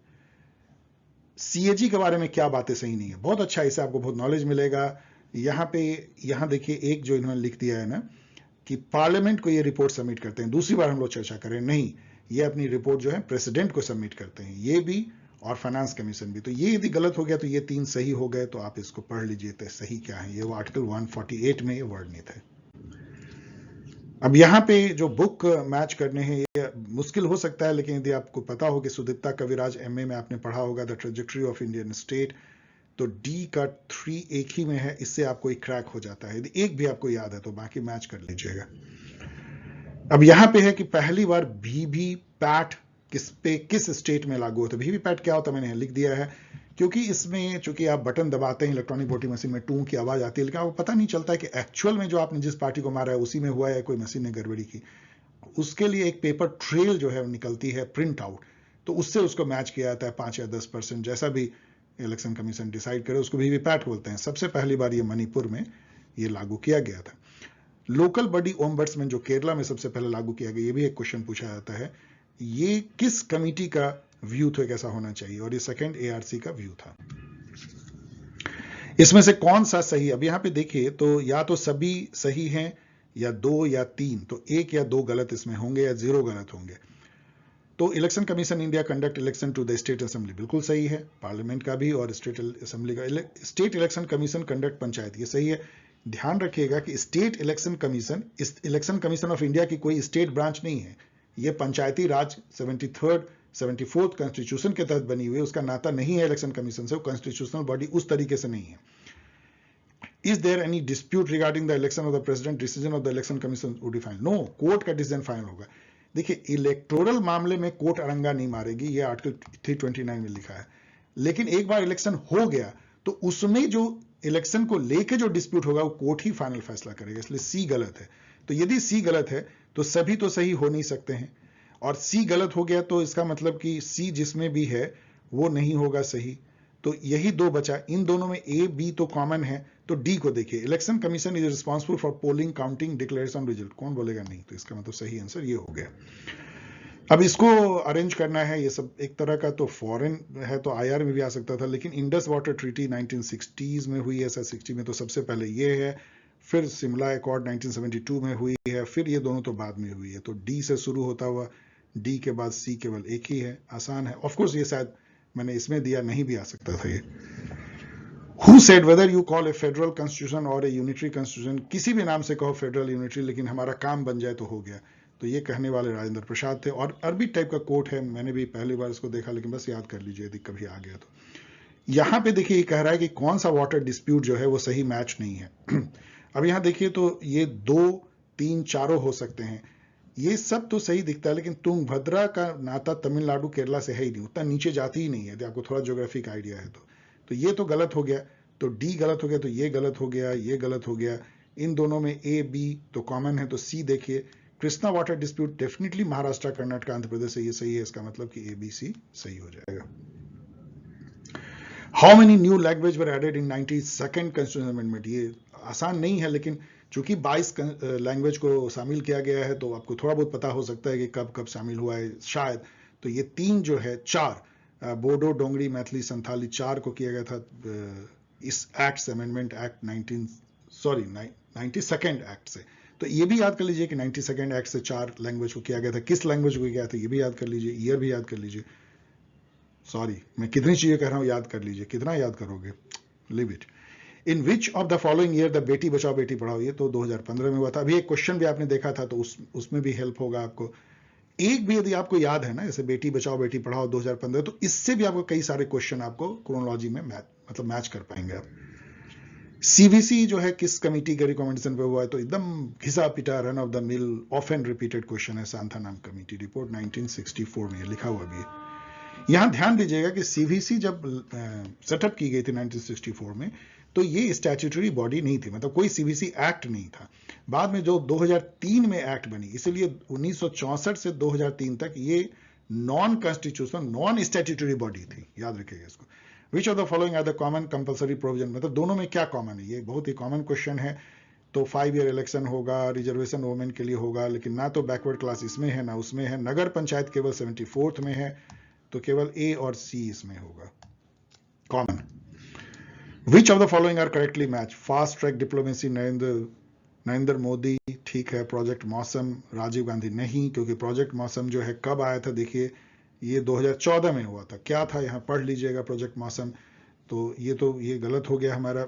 सीएजी के बारे में क्या बातें सही नहीं है, बहुत अच्छा, इससे आपको बहुत नॉलेज मिलेगा। यहां देखिए एक जो इन्होंने लिख दिया है ना कि पार्लियामेंट को ये रिपोर्ट सबमिट करते हैं, दूसरी बार हम लोग चर्चा करें, नहीं, ये अपनी रिपोर्ट जो है प्रेसिडेंट को सबमिट करते हैं, ये भी और फाइनेंस कमीशन भी। तो ये यदि गलत हो गया तो ये 3 सही हो गए, तो आप इसको पढ़ लीजिए तो सही क्या है। ये वो आर्टिकल 148 में ये वर्णित है। अब यहाँ पे जो बुक मैच करने हैं ये मुश्किल हो सकता है, लेकिन यदि आपको पता हो कि सुदीप्ता कविराज एमए में आपने पढ़ा होगा the trajectory of Indian state, तो डी का 3 एक ही में है, इससे आपको एक क्रैक हो जाता है। यदि एक भी आपको याद है तो बाकी मैच कर लीजिएगा। अब यहाँ पे है कि पहली बार वीवी पैट किस स्टेट में लागू होता है। वीवी पैट क्या होता है मैंने लिख दिया है, क्योंकि इसमें चूंकि आप बटन दबाते हैं इलेक्ट्रॉनिक वोटिंग मशीन में, टूं की आवाज आती है, लेकिन आपको पता नहीं चलता है कि एक्चुअल में जो आपने जिस पार्टी को मारा है उसी में हुआ है, कोई मशीन ने गड़बड़ी की। उसके लिए एक पेपर ट्रेल जो है निकलती है प्रिंट आउट, तो उससे उसको मैच किया जाता है 5 या 10%, जैसा भी इलेक्शन कमीशन डिसाइड करे, उसको वीवीपैट बोलते हैं। सबसे पहली बार ये मणिपुर में ये लागू किया गया था। लोकल बॉडी ओम्बड्समैन जो केरला में सबसे पहले लागू किया गया, ये भी एक क्वेश्चन पूछा जाता है, ये किस कमिटी का व्यू था, कैसा होना चाहिए, और ये सेकंड एआरसी का व्यू था। इसमें से कौन सा सही, अब यहां पे देखिए तो या तो सभी सही हैं या 2 या 3, तो 1 या 2 गलत इसमें होंगे या 0 गलत होंगे। तो election commission India conduct election to the state assembly बिल्कुल सही है, पार्लियामेंट का भी और स्टेट असेंबली का। State election commission conduct panchayat, ये सही है। ध्यान रखिएगा कि state election commission of India की कोई स्टेट ब्रांच नहीं है, ये पंचायती राज 74th कॉन्स्टिट्यूशन के तहत बनी हुई है, उसका नाता नहीं है इलेक्शन कमीशन से, वो कॉन्स्टिट्यूशनल बॉडी उस तरीके से नहीं है। Is there any dispute regarding the election of the president, decision of the election commission would be final. No, court का डिसीजन फाइनल होगा। देखिए इलेक्टोरल मामले में कोर्ट अरंगा नहीं मारेगी, ये आर्टिकल 329 में लिखा है, लेकिन एक बार इलेक्शन हो गया तो उसमें जो इलेक्शन को लेके जो डिस्प्यूट होगा वो कोर्ट ही फाइनल फैसला करेगा, इसलिए सी गलत है। तो यदि सी गलत है तो सभी तो सही हो नहीं सकते हैं, और सी गलत हो गया तो इसका मतलब कि सी जिसमें भी है वो नहीं होगा सही, तो यही 2 बचा। इन दोनों में ए बी तो कॉमन है, तो डी को देखिए, election commission is responsible for polling, counting, declaration result, कौन बोलेगा नहीं, तो इसका मतलब सही आंसर ये हो गया। अब इसको अरेंज करना है, ये सब एक तरह का तो फॉरेन है, तो आईआर में भी आ सकता था, लेकिन इंडस वाटर ट्रीटी 1960s में हुई है, ऐसा 60 में, तो सबसे पहले ये है, फिर शिमला एकॉर्ड 1972 में हुई है, फिर ये दोनों तो बाद में हुई है। तो डी से शुरू होता हुआ डी के बाद सी केवल एक ही है, आसान है। ऑफकोर्स ये शायद मैंने इसमें दिया नहीं भी आ सकता था ये। Who said whether you call a federal constitution or a unitary constitution, किसी भी नाम से कहो फेडरल यूनिटरी, लेकिन हमारा काम बन जाए तो हो गया। तो ये कहने वाले राजेंद्र प्रसाद थे, और अरबी टाइप का कोट है, मैंने भी पहली बार इसको देखा, लेकिन बस याद कर लीजिए यदि कभी आ गया तो। यहां पे देखिए ये कह रहा है कि कौन सा वाटर डिस्प्यूट जो है वो सही मैच नहीं है। अब यहां देखिए तो ये 2, 3, 4 हो सकते हैं, ये सब तो सही दिखता है, लेकिन तुंगभद्रा का नाता तमिलनाडु केरला से है ही नहीं, उतना नीचे जाती ही नहीं है, यदि आपको थोड़ा ज्योग्राफिक आइडिया है तो ये तो गलत हो गया, तो डी गलत हो गया, तो ये गलत हो गया, ये गलत हो गया। इन दोनों में ए बी तो कॉमन है, तो सी देखिए, Krishna water dispute definitely Maharashtra, Karnataka, Andhra Pradesh से ये सही है, इसका मतलब कि ए बी सी सही हो जाएगा। How many new language were added in 92nd constitution amendment, ये आसान नहीं है, लेकिन चूंकि 22 लैंग्वेज को शामिल किया गया है तो आपको थोड़ा बहुत पता हो सकता है कि कब कब शामिल हुआ है शायद। तो ये 3 जो है 4 बोडो, डोंगरी, मैथिली, संथाली 4 को किया गया था इस act amendment act 92nd act से। तो ये भी याद कर लीजिए कि 92nd एक्ट से 4 लैंग्वेज को किया गया था। किस लैंग्वेज को किया था ये भी याद कर लीजिए, ईयर भी याद कर लीजिए। सॉरी, मैं कितनी चीजें कह रहा हूं, याद कर लीजिए। कितना याद करोगे, live it. In which of the following year the Beti Bachao Beti Padhao, ये तो 2015 में हुआ था। अभी एक क्वेश्चन भी आपने देखा था तो उसमें भी हेल्प होगा आपको। एक भी यदि आपको याद है ना, जैसे बेटी बचाओ बेटी पढ़ाओ 2015, तो इससे भी आपको कई सारे क्वेश्चन आपको क्रोनोलॉजी में मैच कर पाएंगे आप। सीवीसी जो है किस कमिटी के रिकमेंडेशन पे हुआ है, तो एकदम घिसा पिटा run of the mill often repeated question है, सांथानाम कमिटी रिपोर्ट 1964 में लिखा हुआ भी है। यहां ध्यान दीजिएगा कि सीवीसी जब सेटअप की गई थी 1964 में, तो ये स्टैट्यूटरी बॉडी नहीं थी, मतलब कोई सीवीसी एक्ट नहीं था। बाद में जो 2003 में एक्ट बनी, इसीलिए 1964 से 2003 तक ये non constitutional non statutory body थी, याद रखिएगा इसको। Which of the following are the common compulsory provision, मतलब दोनों में क्या कॉमन है, ये बहुत ही कॉमन क्वेश्चन है। तो 5 ईयर इलेक्शन होगा, रिजर्वेशन वुमेन के लिए होगा, लेकिन ना तो बैकवर्ड क्लास इसमें है ना उसमें है। नगर पंचायत केवल 74th में है, तो केवल ए और सी इसमें होगा common. Which of the following are correctly match, fast track diplomacy Narendra Modi, ठीक है। प्रोजेक्ट मौसम राजीव गांधी, नहीं, क्योंकि प्रोजेक्ट मौसम जो है कब आया था, देखिए ये 2014 में हुआ था। क्या था, यहां पढ़ लीजिएगा प्रोजेक्ट मौसम। तो ये गलत हो गया हमारा।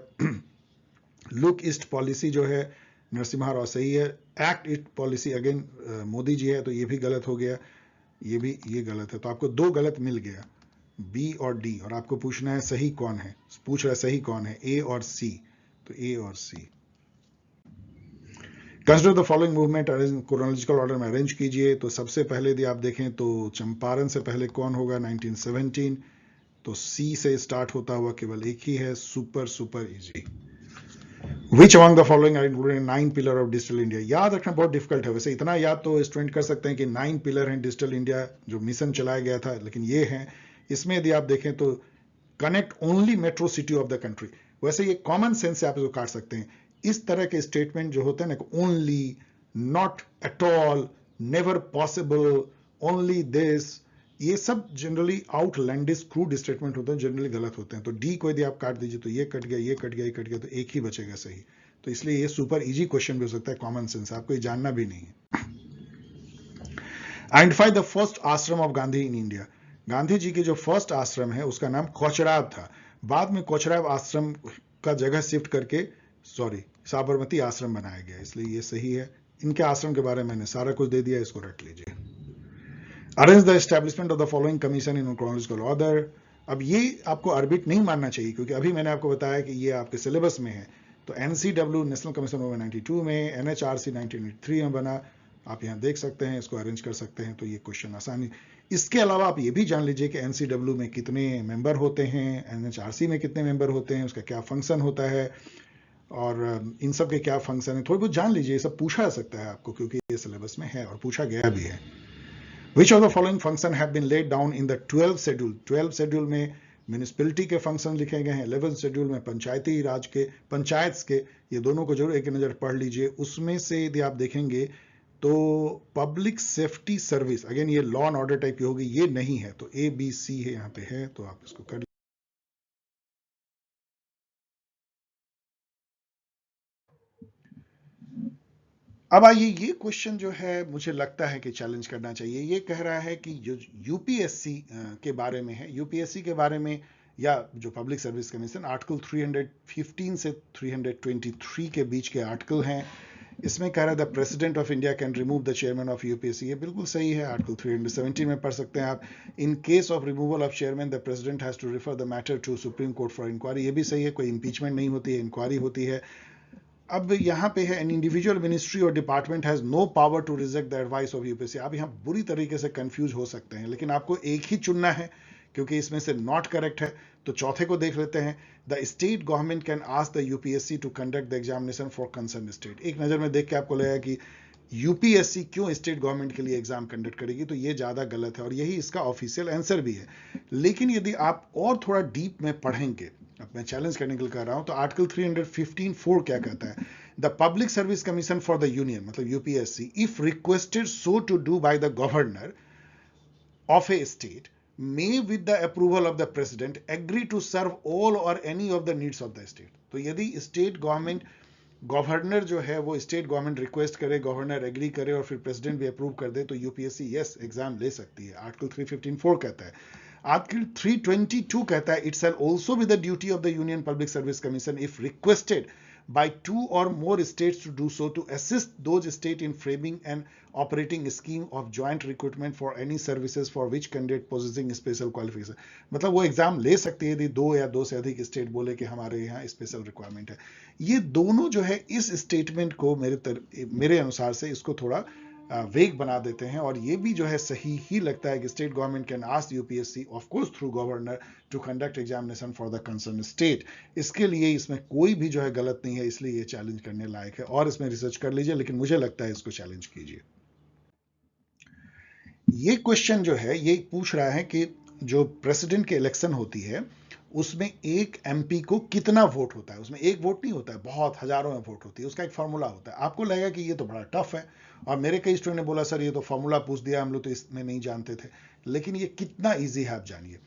लुक ईस्ट पॉलिसी जो है नरसिम्हा राव सही है। Act east policy again Modi ji है, तो ये भी गलत हो गया। ये गलत है, तो आपको 2 गलत मिल गया, बी और डी। और आपको पूछना है सही कौन है, पूछ रहा है सही कौन है, ए और सी। तो ए और C. Consider the following movement chronological order में अरेंज कीजिए। तो सबसे पहले यदि आप देखें तो चंपारण से पहले कौन होगा, 1917। तो सी से स्टार्ट होता हुआ केवल एक ही है, super easy. Which among the following are included in 9 pillar of digital India, याद रखना बहुत डिफिकल्ट है। वैसे इतना याद तो स्टूडेंट कर सकते हैं कि 9 पिलर हैं डिजिटल इंडिया जो मिशन चलाया गया था, लेकिन ये है। इसमें यदि आप देखें तो connect only metro city of the country, वैसे ये कॉमन सेंस से आप इसको काट सकते हैं। इस तरह के स्टेटमेंट जो होते हैं ना, only, not at all, never possible, only this, ये सब जनरली आउटलैंडिश क्रूड स्टेटमेंट होते हैं, जनरली गलत होते हैं। तो डी को यदि आप काट दीजिए तो ये कट गया, ये कट गया, ये कट गया, तो एक ही बचेगा सही। तो इसलिए ये सुपर इजी क्वेश्चन भी हो सकता है, कॉमन सेंस, आपको ये जानना भी नहीं है। Identify the first ashram of Gandhi in India, Gandhi ji के जो फर्स्ट आश्रम है उसका नाम कोचराब था। बाद में कोचराब आश्रम का जगह शिफ्ट करके साबरमती आश्रम बनाया गया, इसलिए ये सही है। इनके आश्रम के बारे में मैंने सारा कुछ दे दिया, इसको रख लीजिए। Arrange the establishment of the following commission in chronological order, अब ये आपको अर्बिट नहीं मानना चाहिए, क्योंकि अभी मैंने आपको बताया कि ये आपके सिलेबस में है। तो एनसीडब्ल्यू नेशनल कमीशन ऑफ 92 में, एनएचआरसी 1983 में बना, आप यहां देख सकते हैं, इसको अरेंज कर सकते हैं। तो ये क्वेश्चन आसानी। इसके अलावा आप ये भी जान लीजिए कि एनसीडब्ल्यू में कितने मेंबर होते हैं, एनएचआरसी में कितने मेंबर होते हैं, उसका क्या फंक्शन होता है, और इन सब के क्या फंक्शन है, थोड़ी बहुत जान लीजिए। ये सब पूछा जा सकता है आपको, क्योंकि ये सिलेबस में है और पूछा गया भी है। Which of the following function have been laid down in the 12th schedule, 12th schedule में म्यूनिसिपैलिटी के फंक्शन लिखे गए हैं, 11th शेड्यूल में पंचायती राज के, पंचायत के, ये दोनों को जरूर एक नजर पढ़ लीजिए। उसमें से यदि आप देखेंगे तो पब्लिक सेफ्टी सर्विस, अगेन ये लॉ एंड ऑर्डर टाइप की होगी, ये नहीं है, तो ए बी सी है, यहाँ पे है, तो आप इसको कर। अब आइए, ये क्वेश्चन जो है मुझे लगता है कि चैलेंज करना चाहिए। ये कह रहा है कि जो यूपीएससी के बारे में है, यूपीएससी के बारे में, या जो पब्लिक सर्विस कमीशन, आर्टिकल 315 से 323 के बीच के आर्टिकल हैं। इसमें कह रहा है the president of India can remove the chairman of UPSC, ये बिल्कुल सही है, आर्टिकल 317 में पढ़ सकते हैं आप। In case of removal of chairman the president has to refer the matter to supreme court for inquiry, ये भी सही है, कोई इंपीचमेंट नहीं होती है, इंक्वायरी होती है। अब यहां पे है एन इंडिविजुअल मिनिस्ट्री और department has no power to reject the advice of UPSC. आप यहां बुरी तरीके से कंफ्यूज हो सकते हैं, लेकिन आपको एक ही चुनना है, क्योंकि इसमें से नॉट करेक्ट है। तो चौथे को देख लेते हैं। The state government can ask the UPSC to conduct the examination for concern state, एक नजर में देख के आपको लगेगा कि यूपीएससी क्यों स्टेट गवर्नमेंट के लिए एग्जाम कंडक्ट करेगी, तो ये ज्यादा गलत है और यही इसका ऑफिशियल आंसर भी है। लेकिन यदि आप और थोड़ा डीप में पढ़ेंगे, अब मैं चैलेंज करने के लिए कर रहा हूं, तो आर्टिकल 315(4) क्या कहता है, the public service commission for the union मतलब UPSC if requested so to do by the governor of a state may with the approval of the president agree to serve all or any of the needs of the state. तो यदि स्टेट गवर्नमेंट गवर्नर जो है वो स्टेट गवर्नमेंट रिक्वेस्ट करे, गवर्नर एग्री करे और फिर प्रेसिडेंट भी अप्रूव कर दे तो यूपीएससी यस एग्जाम ले सकती है। आर्टिकल 315(4) कहता है। आर्टिकल 322 कहता है it shall also be the duty of the union public service commission if requested by two or more states to do so to assist those states in framing and operating a scheme of joint recruitment for any services for which candidate possessing special qualification। मतलब वो एग्जाम ले सकती है यदि दो या दो से अधिक स्टेट बोले कि हमारे यहाँ स्पेशल रिक्वायरमेंट है। ये दोनों जो है इस स्टेटमेंट को मेरे अनुसार से इसको थोड़ा वेग बना देते हैं और ये भी जो है सही ही लगता है कि state government can ask UPSC of course through governor to conduct examination for the concern state. इसके लिए इसमें कोई भी जो है गलत नहीं है, इसलिए ये चैलेंज करने लायक है और इसमें रिसर्च कर लीजिए, लेकिन मुझे लगता है इसको चैलेंज कीजिए। ये क्वेश्चन जो है ये पूछ रहा है कि जो प्रेसिडेंट के इलेक्शन होती है उसमें एक एमपी को कितना वोट होता है। उसमें एक वोट नहीं होता है, बहुत हजारों में वोट होती है, उसका एक फॉर्मूला होता है। आपको लगेगा कि ये तो बड़ा टफ है और मेरे कई स्टूडेंट ने बोला सर ये तो फॉर्मूला पूछ दिया, हम लोग तो इसमें नहीं जानते थे, लेकिन ये कितना ईजी है आप जानिए।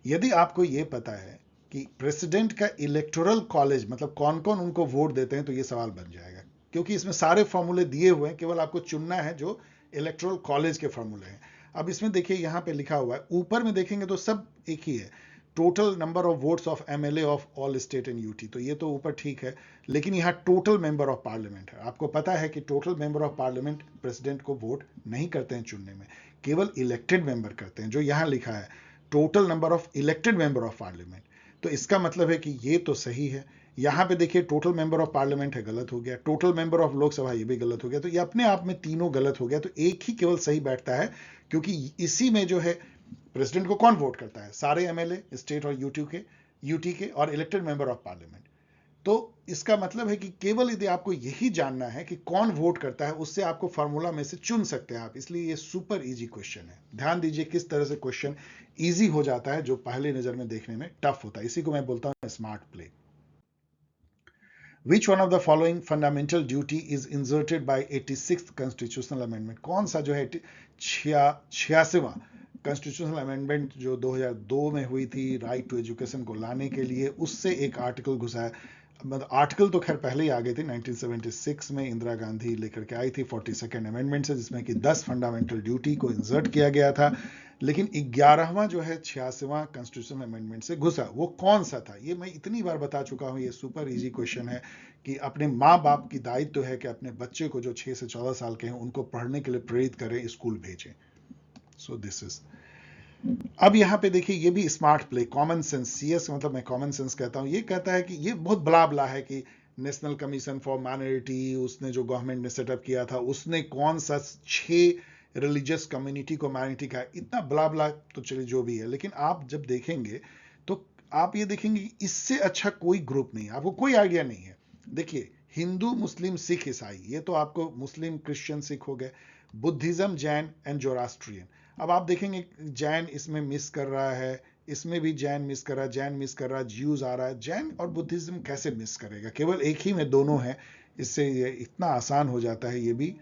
यदि आपको ये पता है कि प्रेसिडेंट का इलेक्टोरल कॉलेज मतलब कौन कौन उनको वोट देते हैं तो ये सवाल बन जाएगा, क्योंकि इसमें सारे फॉर्मूले दिए हुए हैं, केवल आपको चुनना है जो इलेक्टोरल कॉलेज के फॉर्मूले हैं। अब इसमें देखिए यहाँ पे लिखा हुआ है, ऊपर में देखेंगे तो सब एक ही है, total number of votes of MLA of all state and UT, तो ये तो ऊपर ठीक है, लेकिन यहाँ टोटल मेंबर ऑफ पार्लियामेंट है। आपको पता है कि total member of parliament president को वोट नहीं करते हैं चुनने में, केवल इलेक्टेड मेंबर करते हैं, जो यहाँ लिखा है total number of elected member of parliament. तो इसका मतलब है कि ये तो सही है। यहाँ पे देखिए टोटल मेंबर ऑफ पार्लियामेंट है, गलत हो गया, टोटल मेंबर ऑफ लोकसभा ये भी गलत हो गया, तो ये अपने आप में तीनों गलत हो गया। तो एक ही केवल सही बैठता है, क्योंकि इसी में जो है प्रेसिडेंट को कौन वोट करता है, सारे एमएलए स्टेट और यूटी के और इलेक्टेड मेंबर ऑफ पार्लियामेंट। तो इसका मतलब है कि केवल यदि आपको यही जानना है कि कौन वोट करता है, उससे आपको फार्मूला में से चुन सकते हैं आप, इसलिए ये सुपर इजी क्वेश्चन है। ध्यान दीजिए किस तरह से क्वेश्चन इजी हो जाता है जो पहली नजर में देखने में टफ होता है, इसी को मैं बोलता हूं smart play. Which one of the following fundamental duty is inserted by 86th constitutional amendment? कौन सा जो है 86वां कॉन्स्टिट्यूशनल अमेंडमेंट जो 2002 में हुई थी राइट टू एजुकेशन को लाने के लिए, उससे एक आर्टिकल घुसा है। मतलब आर्टिकल तो खैर पहले ही आ गई थी, 1976 में इंदिरा गांधी लेकर के आई थी 42nd अमेंडमेंट से, जिसमें कि 10 फंडामेंटल ड्यूटी को इंसर्ट किया गया था, लेकिन 11वां जो है 86वां कॉन्स्टिट्यूशनल अमेंडमेंट से घुसा। वो कौन सा था ये मैं इतनी बार बता चुका हूं, ये सुपर इजी क्वेश्चन है कि अपने माँ बाप की दायित्व है कि अपने बच्चे को जो 6 से 14 साल के हैं उनको पढ़ने के लिए प्रेरित करें, स्कूल भेजें। So this is. अब यहां पे देखिए ये भी smart play, common sense, CS मतलब मैं कॉमन सेंस कहता हूं। ये कहता है कि ये बहुत बला बला है कि नेशनल कमीशन फॉर माइनॉरिटी उसने जो गवर्नमेंट ने सेटअप किया था उसने कौन सा 6 रिलीजियस कम्युनिटी को माइनॉरिटी का, इतना बला बला तो चलिए जो भी है, लेकिन आप जब देखेंगे तो आप ये देखेंगे कि इससे अच्छा कोई ग्रुप नहीं है, आपको कोई आइडिया नहीं है। देखिए हिंदू मुस्लिम सिख ईसाई, ये तो आपको मुस्लिम क्रिश्चियन सिख हो गए, बुद्धिज्म जैन एंड जोरास्ट्रियन। अब आप देखेंगे जैन इसमें मिस कर रहा है, इसमें भी जैन मिस कर रहा है, जैन मिस कर रहा है, ज्यूज आ रहा है, जैन और बुद्धिज्म कैसे मिस करेगा, केवल एक ही में दोनों है, इससे ये इतना आसान हो जाता है। ये भी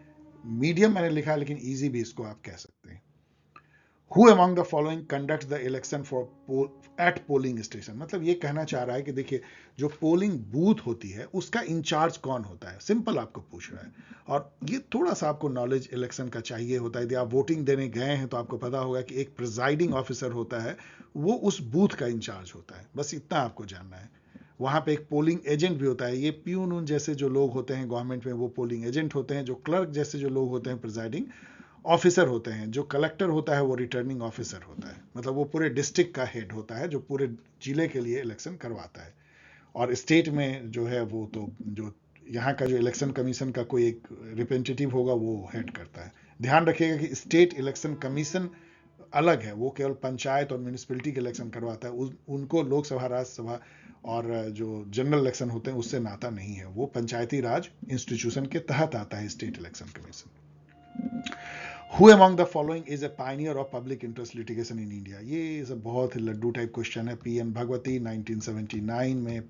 मीडियम मैंने लिखा है लेकिन इजी भी इसको आप कह सकते हैं। Who among the following conducts the election for at polling station? मतलब ये कहना चाह रहा है कि देखिए जो पोलिंग बूथ होती है उसका इंचार्ज कौन होता है, सिंपल आपको पूछ रहा है। और ये थोड़ा सा आपको नॉलेज इलेक्शन का चाहिए होता है, यदि आप वोटिंग देने गए हैं तो आपको पता होगा कि एक प्रिजाइडिंग ऑफिसर होता है, वो उस बूथ का इंचार्ज होता है, बस इतना आपको जानना है। वहां पे एक पोलिंग एजेंट भी होता है, ये प्यून जैसे जो लोग होते हैं गवर्नमेंट में वो पोलिंग एजेंट होते हैं, जो क्लर्क जैसे जो लोग होते हैं प्रिजाइडिंग ऑफिसर होते हैं, जो कलेक्टर होता है वो रिटर्निंग ऑफिसर होता है, मतलब वो पूरे डिस्ट्रिक्ट का हेड होता है जो पूरे जिले के लिए इलेक्शन करवाता है। और स्टेट में जो है वो तो जो यहाँ का जो इलेक्शन कमीशन का कोई एक रिप्रेजेंटेटिव होगा वो हेड करता है। ध्यान रखिएगा कि स्टेट इलेक्शन कमीशन अलग है, वो केवल पंचायत और म्यूनिसिपैलिटी के इलेक्शन करवाता है, उनको लोकसभा राज्यसभा और जो जनरल इलेक्शन होते हैं उससे नाता नहीं है, वो पंचायती राज इंस्टीट्यूशन के तहत आता है state election commission. Who among the following is a pioneer of public interest litigation in India? ये बहुत लड्डू टाइप क्वेश्चन है। पीएन भगवती 1979 में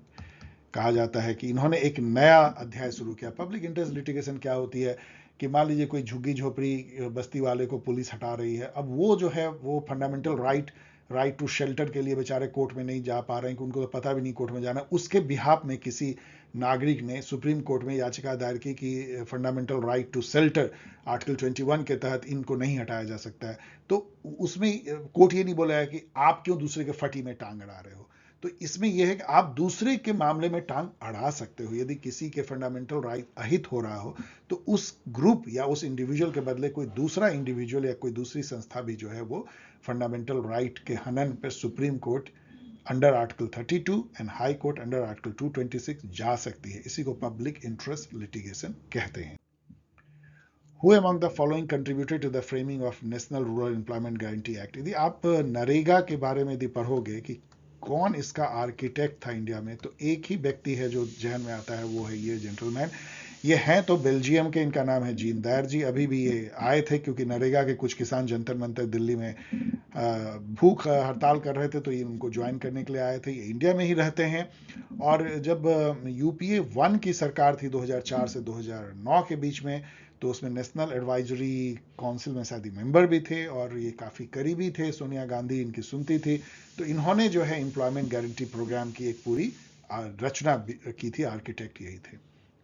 कहा जाता है कि इन्होंने एक नया अध्याय शुरू किया। पब्लिक इंटरेस्ट लिटिगेशन क्या होती है कि मान लीजिए कोई झुग्गी झोपड़ी बस्ती वाले को पुलिस हटा रही है, अब वो जो है वो फंडामेंटल राइट टू शेल्टर के लिए बेचारे कोर्ट में नहीं जा पा रहे हैं, कि उनको तो पता भी नहीं कोर्ट में जाना, उसके बिहाफ में किसी नागरिक ने सुप्रीम कोर्ट में याचिका दायर की कि fundamental right to shelter article 21 के तहत इनको नहीं हटाया जा सकता है। तो उसमें कोर्ट ये नहीं बोला है कि आप क्यों दूसरे के फटी में टांग अड़ा रहे हो। तो इसमें यह है कि आप दूसरे के मामले में टांग अड़ा सकते हो। यदि किसी के फंडामेंटल राइट अहित हो रहा हो तो उस ग्रुप या उस इंडिविजुअल के बदले कोई दूसरा इंडिविजुअल या कोई दूसरी संस्था भी जो है वो फंडामेंटल राइट के हनन पर supreme court under article 32 and high court under article 226 जा सकती है। इसी को पब्लिक इंटरेस्ट लिटिगेशन कहते हैं। Who among the following contributed to the framing of National Rural Employment Guarantee Act? यदि आप नरेगा के बारे में यदि पढ़ोगे कि कौन इसका आर्किटेक्ट था इंडिया में, तो एक ही व्यक्ति है जो जहन में आता है, वो है ये जेंटलमैन। ये हैं तो बेल्जियम के, इनका नाम है जीन दायर जी। अभी भी ये आए थे क्योंकि नरेगा के कुछ किसान जंतर मंतर दिल्ली में भूख हड़ताल कर रहे थे, तो ये उनको ज्वाइन करने के लिए आए थे। ये इंडिया में ही रहते हैं। और जब यूपीए 1 की सरकार थी 2004 से 2009 के बीच में, तो उसमें नेशनल एडवाइजरी काउंसिल में शायद मेंबर भी थे और ये काफ़ी करीबी थे, सोनिया गांधी इनकी सुनती थी। तो इन्होंने जो है एम्प्लॉयमेंट गारंटी प्रोग्राम की एक पूरी रचना की थी, आर्किटेक्ट यही थे।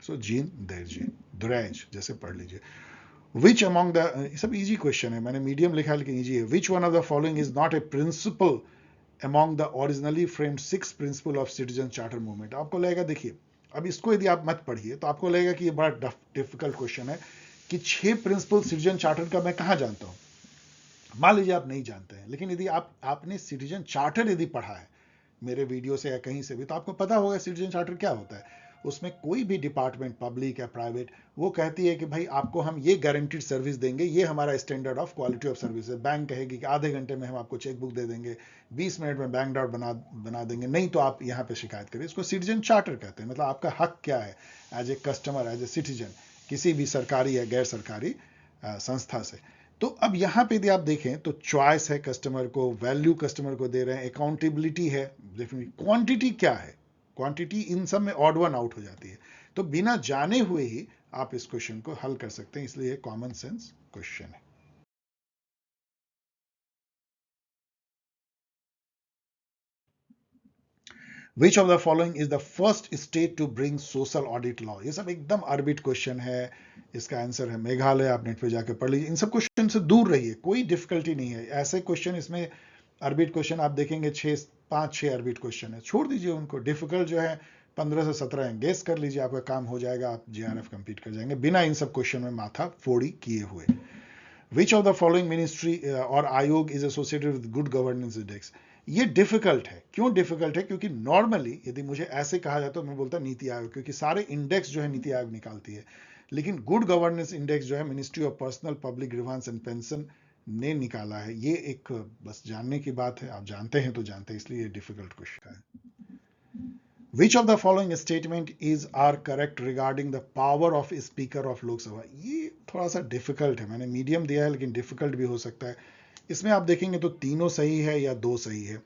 सो जीन देरजे दुरैज जैसे पढ़ लीजिए। विच अमॉन्ग द, सब इजी क्वेश्चन है, मैंने मीडियम लिखा है लेकिन इजी है। Which one of the following is not a principle among the originally framed 6 principle of citizen charter movement? आपको लगेगा, देखिए अब इसको यदि आप मत पढ़िए तो आपको लगेगा कि ये बड़ा डिफिकल्ट क्वेश्चन है कि 6 प्रिंसिपल सिटीजन चार्टर का मैं कहां जानता हूं। मान लीजिए आप नहीं जानते हैं, लेकिन यदि आपने सिटीजन चार्टर यदि पढ़ा है मेरे वीडियो से या कहीं से भी, तो आपको पता होगा सिटीजन चार्टर क्या होता है। उसमें कोई भी डिपार्टमेंट, पब्लिक या प्राइवेट, वो कहती है कि भाई आपको हम ये गारंटीड सर्विस देंगे, ये हमारा standard of quality of service है। बैंक कहेगी कि आधे घंटे में हम आपको चेक बुक दे देंगे, 20 मिनट में बैंक ड्राफ्ट बना देंगे, नहीं तो आप यहाँ पे शिकायत करिए। इसको सिटीजन चार्टर कहते हैं। मतलब आपका हक क्या है as a customer, as a citizen, किसी भी सरकारी या गैर सरकारी संस्था से। तो अब यहां पे यदि आप देखें तो चॉइस है कस्टमर को, वैल्यू कस्टमर को दे रहे हैं, अकाउंटेबिलिटी है, क्वांटिटी क्या है, क्वांटिटी इन सब में ऑड वन आउट हो जाती है। तो बिना जाने हुए ही आप इस क्वेश्चन को हल कर सकते हैं, इसलिए कॉमन सेंस क्वेश्चन है। Which of the following is the first state to bring social audit law? ये सब एकदम अर्बिट क्वेश्चन है। इसका आंसर है मेघालय। आप नेट पे जाकर पढ़ लीजिए। इन सब क्वेश्चन से दूर रहिए, कोई डिफिकल्टी नहीं है। ऐसे क्वेश्चन इसमें अर्बिट क्वेश्चन आप देखेंगे 5-6 अर्बिट क्वेश्चन है, छोड़ दीजिए उनको। डिफिकल्ट जो है 15 से 17 है, गेस कर लीजिए, आपका काम हो जाएगा, आप जेआरएफ कंप्लीट कर जाएंगे बिना इन सब क्वेश्चन में माथा फोड़ी किए हुए। विच ऑफ द फॉलोइंग मिनिस्ट्री और आयोग is associated with good governance index? ये डिफिकल्ट है। क्यों डिफिकल्ट है? क्योंकि नॉर्मली यदि मुझे ऐसे कहा जाता तो मैं बोलता नीति आयोग, क्योंकि सारे इंडेक्स जो है नीति आयोग निकालती है। लेकिन गुड गवर्नेंस इंडेक्स जो है ministry of personnel public grievance and pension ने निकाला है। ये एक बस जानने की बात है, आप जानते हैं तो जानते हैं, इसलिए डिफिकल्ट क्वेश्चन है। Which of the following statement is are correct regarding the power of speaker of लोक सभा? ये थोड़ा सा डिफिकल्ट है, मैंने मीडियम दिया है लेकिन डिफिकल्ट भी हो सकता है। इसमें आप देखेंगे तो तीनों सही है या 2 सही है।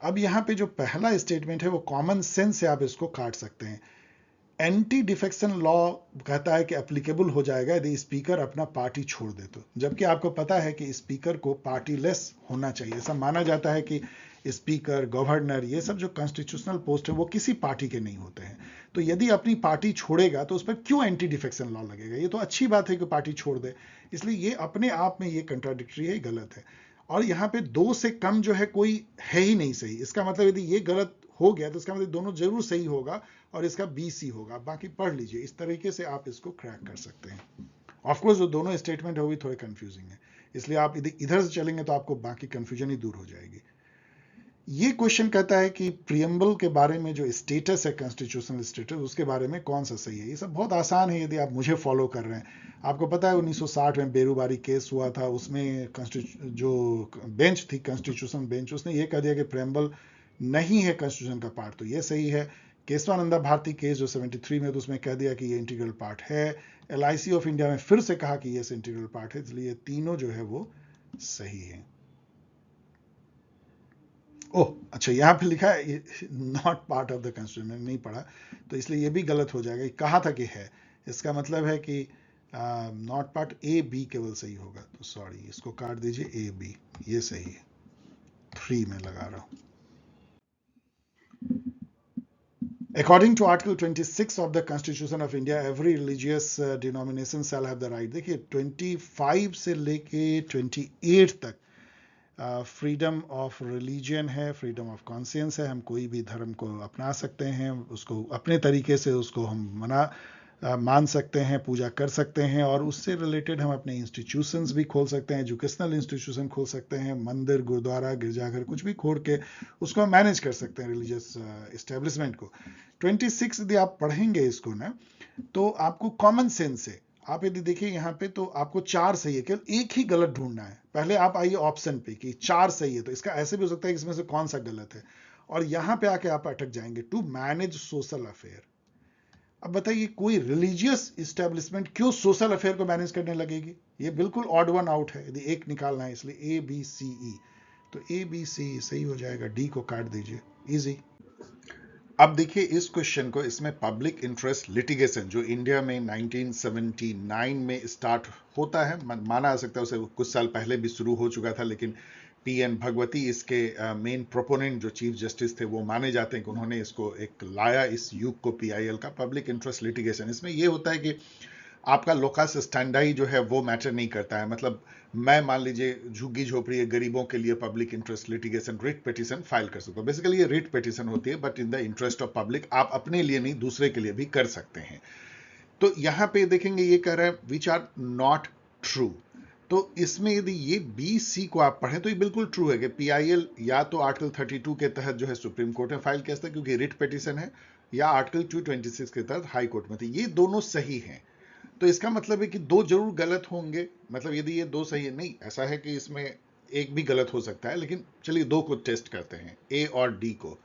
अब यहाँ पे जो पहला स्टेटमेंट है वो कॉमन सेंस से आप इसको काट सकते हैं। एंटी डिफेक्शन लॉ कहता है कि एप्लीकेबल हो जाएगा यदि स्पीकर अपना पार्टी छोड़ दे तो, जबकि आपको पता है कि स्पीकर को पार्टीलेस होना चाहिए। ऐसा माना जाता है कि स्पीकर, गवर्नर, ये सब जो कॉन्स्टिट्यूशनल पोस्ट है वो किसी पार्टी के नहीं होते हैं। तो यदि अपनी पार्टी छोड़ेगा तो उस पर क्यों एंटी डिफेक्शन लॉ लगेगा? ये तो अच्छी बात है कि पार्टी छोड़ दे, इसलिए ये अपने आप में ये कंट्राडिक्टरी है, गलत है। और यहाँ पे 2 से कम जो है कोई है ही नहीं सही। इसका मतलब यदि ये गलत हो गया तो इसका मतलब दोनों जरूर सही होगा और इसका BC होगा। बाकी पढ़ लीजिए, इस तरीके से आप इसको क्रैक कर सकते हैं। ऑफकोर्स जो दोनों स्टेटमेंट होगी थोड़े कंफ्यूजिंग है, इसलिए आप इधर से चलेंगे तो आपको बाकी कंफ्यूजन ही दूर हो जाएगी। ये क्वेश्चन कहता है कि प्रियम्बल के बारे में जो स्टेटस है, कॉन्स्टिट्यूशनल स्टेटस, उसके बारे में कौन सा सही है। ये सब बहुत आसान है यदि आप मुझे फॉलो कर रहे हैं। आपको पता है 1960 में बेरूबारी केस हुआ था, उसमें जो बेंच थी, कॉन्स्टिट्यूशन बेंच, उसने ये कह दिया कि प्रियम्बल नहीं है कॉन्स्टिट्यूशन का पार्ट, तो ये सही है। केशवानंदा भारती केस जो 73 में, तो उसमें कह दिया कि ये इंटीग्रल पार्ट है। LIC ऑफ इंडिया में फिर से कहा कि ये इंटीग्रल पार्ट है, इसलिए तीनों जो है वो सही है। ओह अच्छा, यहाँ पे लिखा है not part of the constitution, मैंने नहीं पढ़ा तो इसलिए ये भी गलत हो जाएगा। कहा था कि है, इसका मतलब है कि नॉट पार्ट, ए बी केवल सही होगा, तो सॉरी इसको काट दीजिए, ए बी ये सही है, 3 में लगा रहा हूँ। According to Article 26 of the Constitution of India, every religious denomination shall have the right। देखिए 25 से लेके 28 तक फ्रीडम ऑफ रिलीजन है, फ्रीडम ऑफ कॉन्शियंस है, हम कोई भी धर्म को अपना सकते हैं, उसको अपने तरीके से उसको हम मान सकते हैं, पूजा कर सकते हैं, और उससे रिलेटेड हम अपने इंस्टीट्यूशंस भी खोल सकते हैं, एजुकेशनल इंस्टीट्यूशन खोल सकते हैं, मंदिर, गुरुद्वारा, गिरजाघर कुछ भी खोल के उसको हम मैनेज कर सकते हैं, रिलीजियस इस्टेब्लिशमेंट को। 26 यदि आप पढ़ेंगे इसको ना, तो आपको कॉमन सेंस से, आप यदि देखिए यहाँ पे तो आपको 4 सही है, केवल एक ही गलत ढूंढना है। पहले आप आइए ऑप्शन पे कि 4 सही है, तो इसका ऐसे भी हो सकता है कि इसमें से कौन सा गलत है, और यहां पे आके आप अटक जाएंगे, टू मैनेज सोशल अफेयर। अब बताइए कोई रिलीजियस इस्टेब्लिशमेंट क्यों सोशल अफेयर को मैनेज करने लगेगी? ये बिल्कुल ऑड वन आउट है, यदि एक निकालना है, इसलिए ए बी सी ई, तो ए बी सी सही हो जाएगा, डी को काट दीजिए, इजी। अब देखिए इस क्वेश्चन को, इसमें पब्लिक इंटरेस्ट लिटिगेशन जो इंडिया में 1979 में स्टार्ट होता है, माना जा सकता है उसे कुछ साल पहले भी शुरू हो चुका था, लेकिन पीएन भगवती इसके मेन प्रोपोनेंट जो चीफ जस्टिस थे वो माने जाते हैं कि उन्होंने इसको एक लाया, इस युग को, पीआईएल का, पब्लिक इंटरेस्ट लिटिगेशन। इसमें ये होता है कि आपका लोकस स्टैंडाई जो है वो मैटर नहीं करता है। मतलब मैं मान लीजिए झुग्गी झोपड़ी गरीबों के लिए public interest litigation writ petition file कर सकता हूं। बेसिकली ये रिट पिटीशन होती है, but in the interest of public, आप अपने लिए नहीं दूसरे के लिए भी कर सकते हैं। तो यहां पे देखेंगे ये कह रहा है विच आर नॉट ट्रू, तो इसमें यदि ये बी सी को आप पढ़ें तो ये बिल्कुल ट्रू है कि पीआईएल या तो आर्टिकल 32 के तहत जो है सुप्रीम कोर्ट में फाइल किया सकता है क्योंकि रिट पिटीशन है, या आर्टिकल 226 के तहत हाई कोर्ट में थे। ये दोनों सही हैं, तो इसका मतलब है कि दो जरूर गलत होंगे। मतलब यदि ये दो सही है, नहीं ऐसा है कि इसमें एक भी गलत हो सकता है, लेकिन चलिए दो को टेस्ट करते हैं, ए और डी को।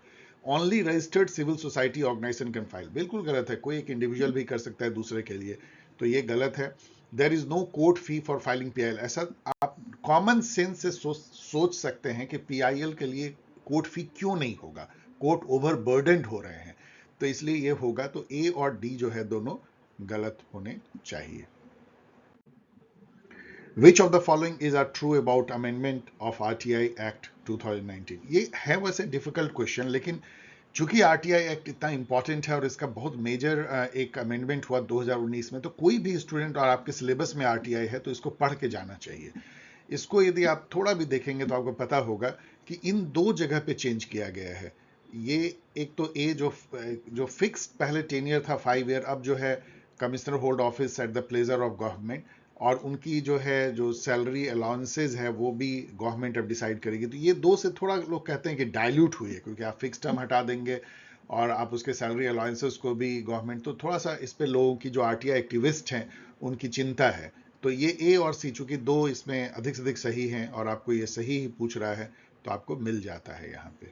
Only registered civil society organisation can file, बिल्कुल गलत है, कोई एक इंडिविजुअल भी कर सकता है दूसरे के लिए, तो ये गलत है। There is no court fee for filing PIL, ऐसा आप कॉमन सेंस से सोच सकते हैं कि पीआईएल के लिए कोर्ट फी क्यों नहीं होगा, कोर्ट ओवर बर्डनड हो रहे हैं, तो इसलिए ये होगा। तो ए और डी जो है दोनों गलत होने चाहिए। Which of the following is are true about amendment of RTI Act 2019? ये है वैसे डिफिकल्ट क्वेश्चन, लेकिन चूंकि आरटीआई एक्ट इतना इंपॉर्टेंट है और इसका बहुत मेजर एक अमेंडमेंट हुआ 2019 में, तो कोई भी स्टूडेंट और आपके सिलेबस में आरटीआई है तो इसको पढ़ के जाना चाहिए। इसको यदि आप थोड़ा भी देखेंगे तो आपको पता होगा कि इन दो जगह पे चेंज किया गया है। ये एक तो ए जो फिक्स पहले 10 ईयर था 5 ईयर, अब जो है commissioner hold office at the pleasure of government, और उनकी जो है जो सैलरी अलाउंसेज है वो भी गवर्नमेंट अब डिसाइड करेगी। तो ये दो से थोड़ा लोग कहते हैं कि डाइल्यूट हुई है, क्योंकि आप फिक्स टर्म हटा देंगे और आप उसके सैलरी अलाउंसेस को भी गवर्नमेंट, तो थोड़ा सा इस पे लोगों की जो आरटीआई एक्टिविस्ट हैं उनकी चिंता है। तो ये ए और सी चूंकि दो इसमें अधिक से अधिक सही हैं और आपको ये सही ही पूछ रहा है, तो आपको मिल जाता है यहाँ पे।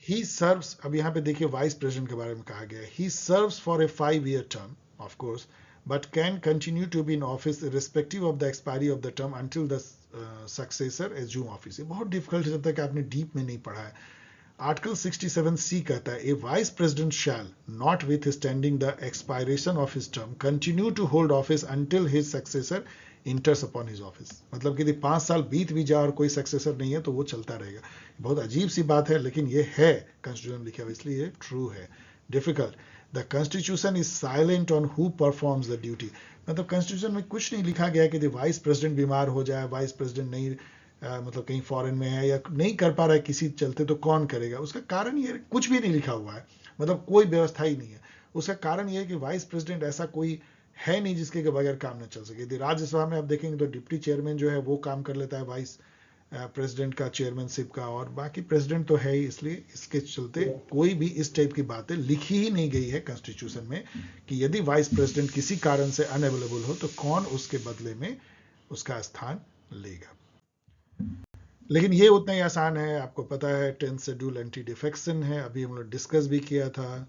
ही सर्व्स, अब यहाँ पे देखिए वाइस प्रेसिडेंट के बारे में कहा गया है, he serves for a 5-year term of course, but can continue to be in office irrespective of the expiry of the term until the successor assume office। ये बहुत डिफिकल्ट हो जाता है कि आपने डीप में नहीं पढ़ा है। आर्टिकल 67C कहता है a vice president shall notwithstanding the expiration of his term continue to hold office until his successor enters upon his office. मतलब कि यदि 5 साल बीत भी जाए और कोई सक्सेसर नहीं है तो वो चलता रहेगा। बहुत अजीब सी बात है, लेकिन ये है कॉन्स्टिट्यूशन लिखा हुआ, इसलिए ये ट्रू है। Difficult, the constitution is silent on who performs the duty. मतलब कॉन्स्टिट्यूशन में कुछ नहीं लिखा गया कि यदि वाइस प्रेसिडेंट बीमार हो जाए, वाइस प्रेसिडेंट नहीं मतलब कहीं फॉरेन में है या नहीं कर पा रहा है किसी चलते, तो कौन करेगा? उसका कारण ये कुछ भी नहीं लिखा हुआ है, मतलब कोई व्यवस्था ही नहीं है। उसका कारण ये है कि वाइस प्रेसिडेंट ऐसा कोई है नहीं जिसके बगैर काम न चल सके। यदि राज्यसभा में आप देखेंगे तो डिप्टी चेयरमैन जो है वो काम कर लेता है वाइस प्रेसिडेंट का, चेयरमैनशिप का, और बाकी प्रेसिडेंट तो है ही। इसलिए इसके चलते कोई भी इस टाइप की बातें लिखी ही नहीं गई है कॉन्स्टिट्यूशन में कि यदि वाइस प्रेसिडेंट किसी कारण से अनअवेलेबल हो तो कौन उसके बदले में उसका स्थान लेगा। लेकिन ये उतना ही आसान है, आपको पता है 10th शेड्यूल एंटी डिफेक्शन है, अभी हम लोग डिस्कस भी किया था।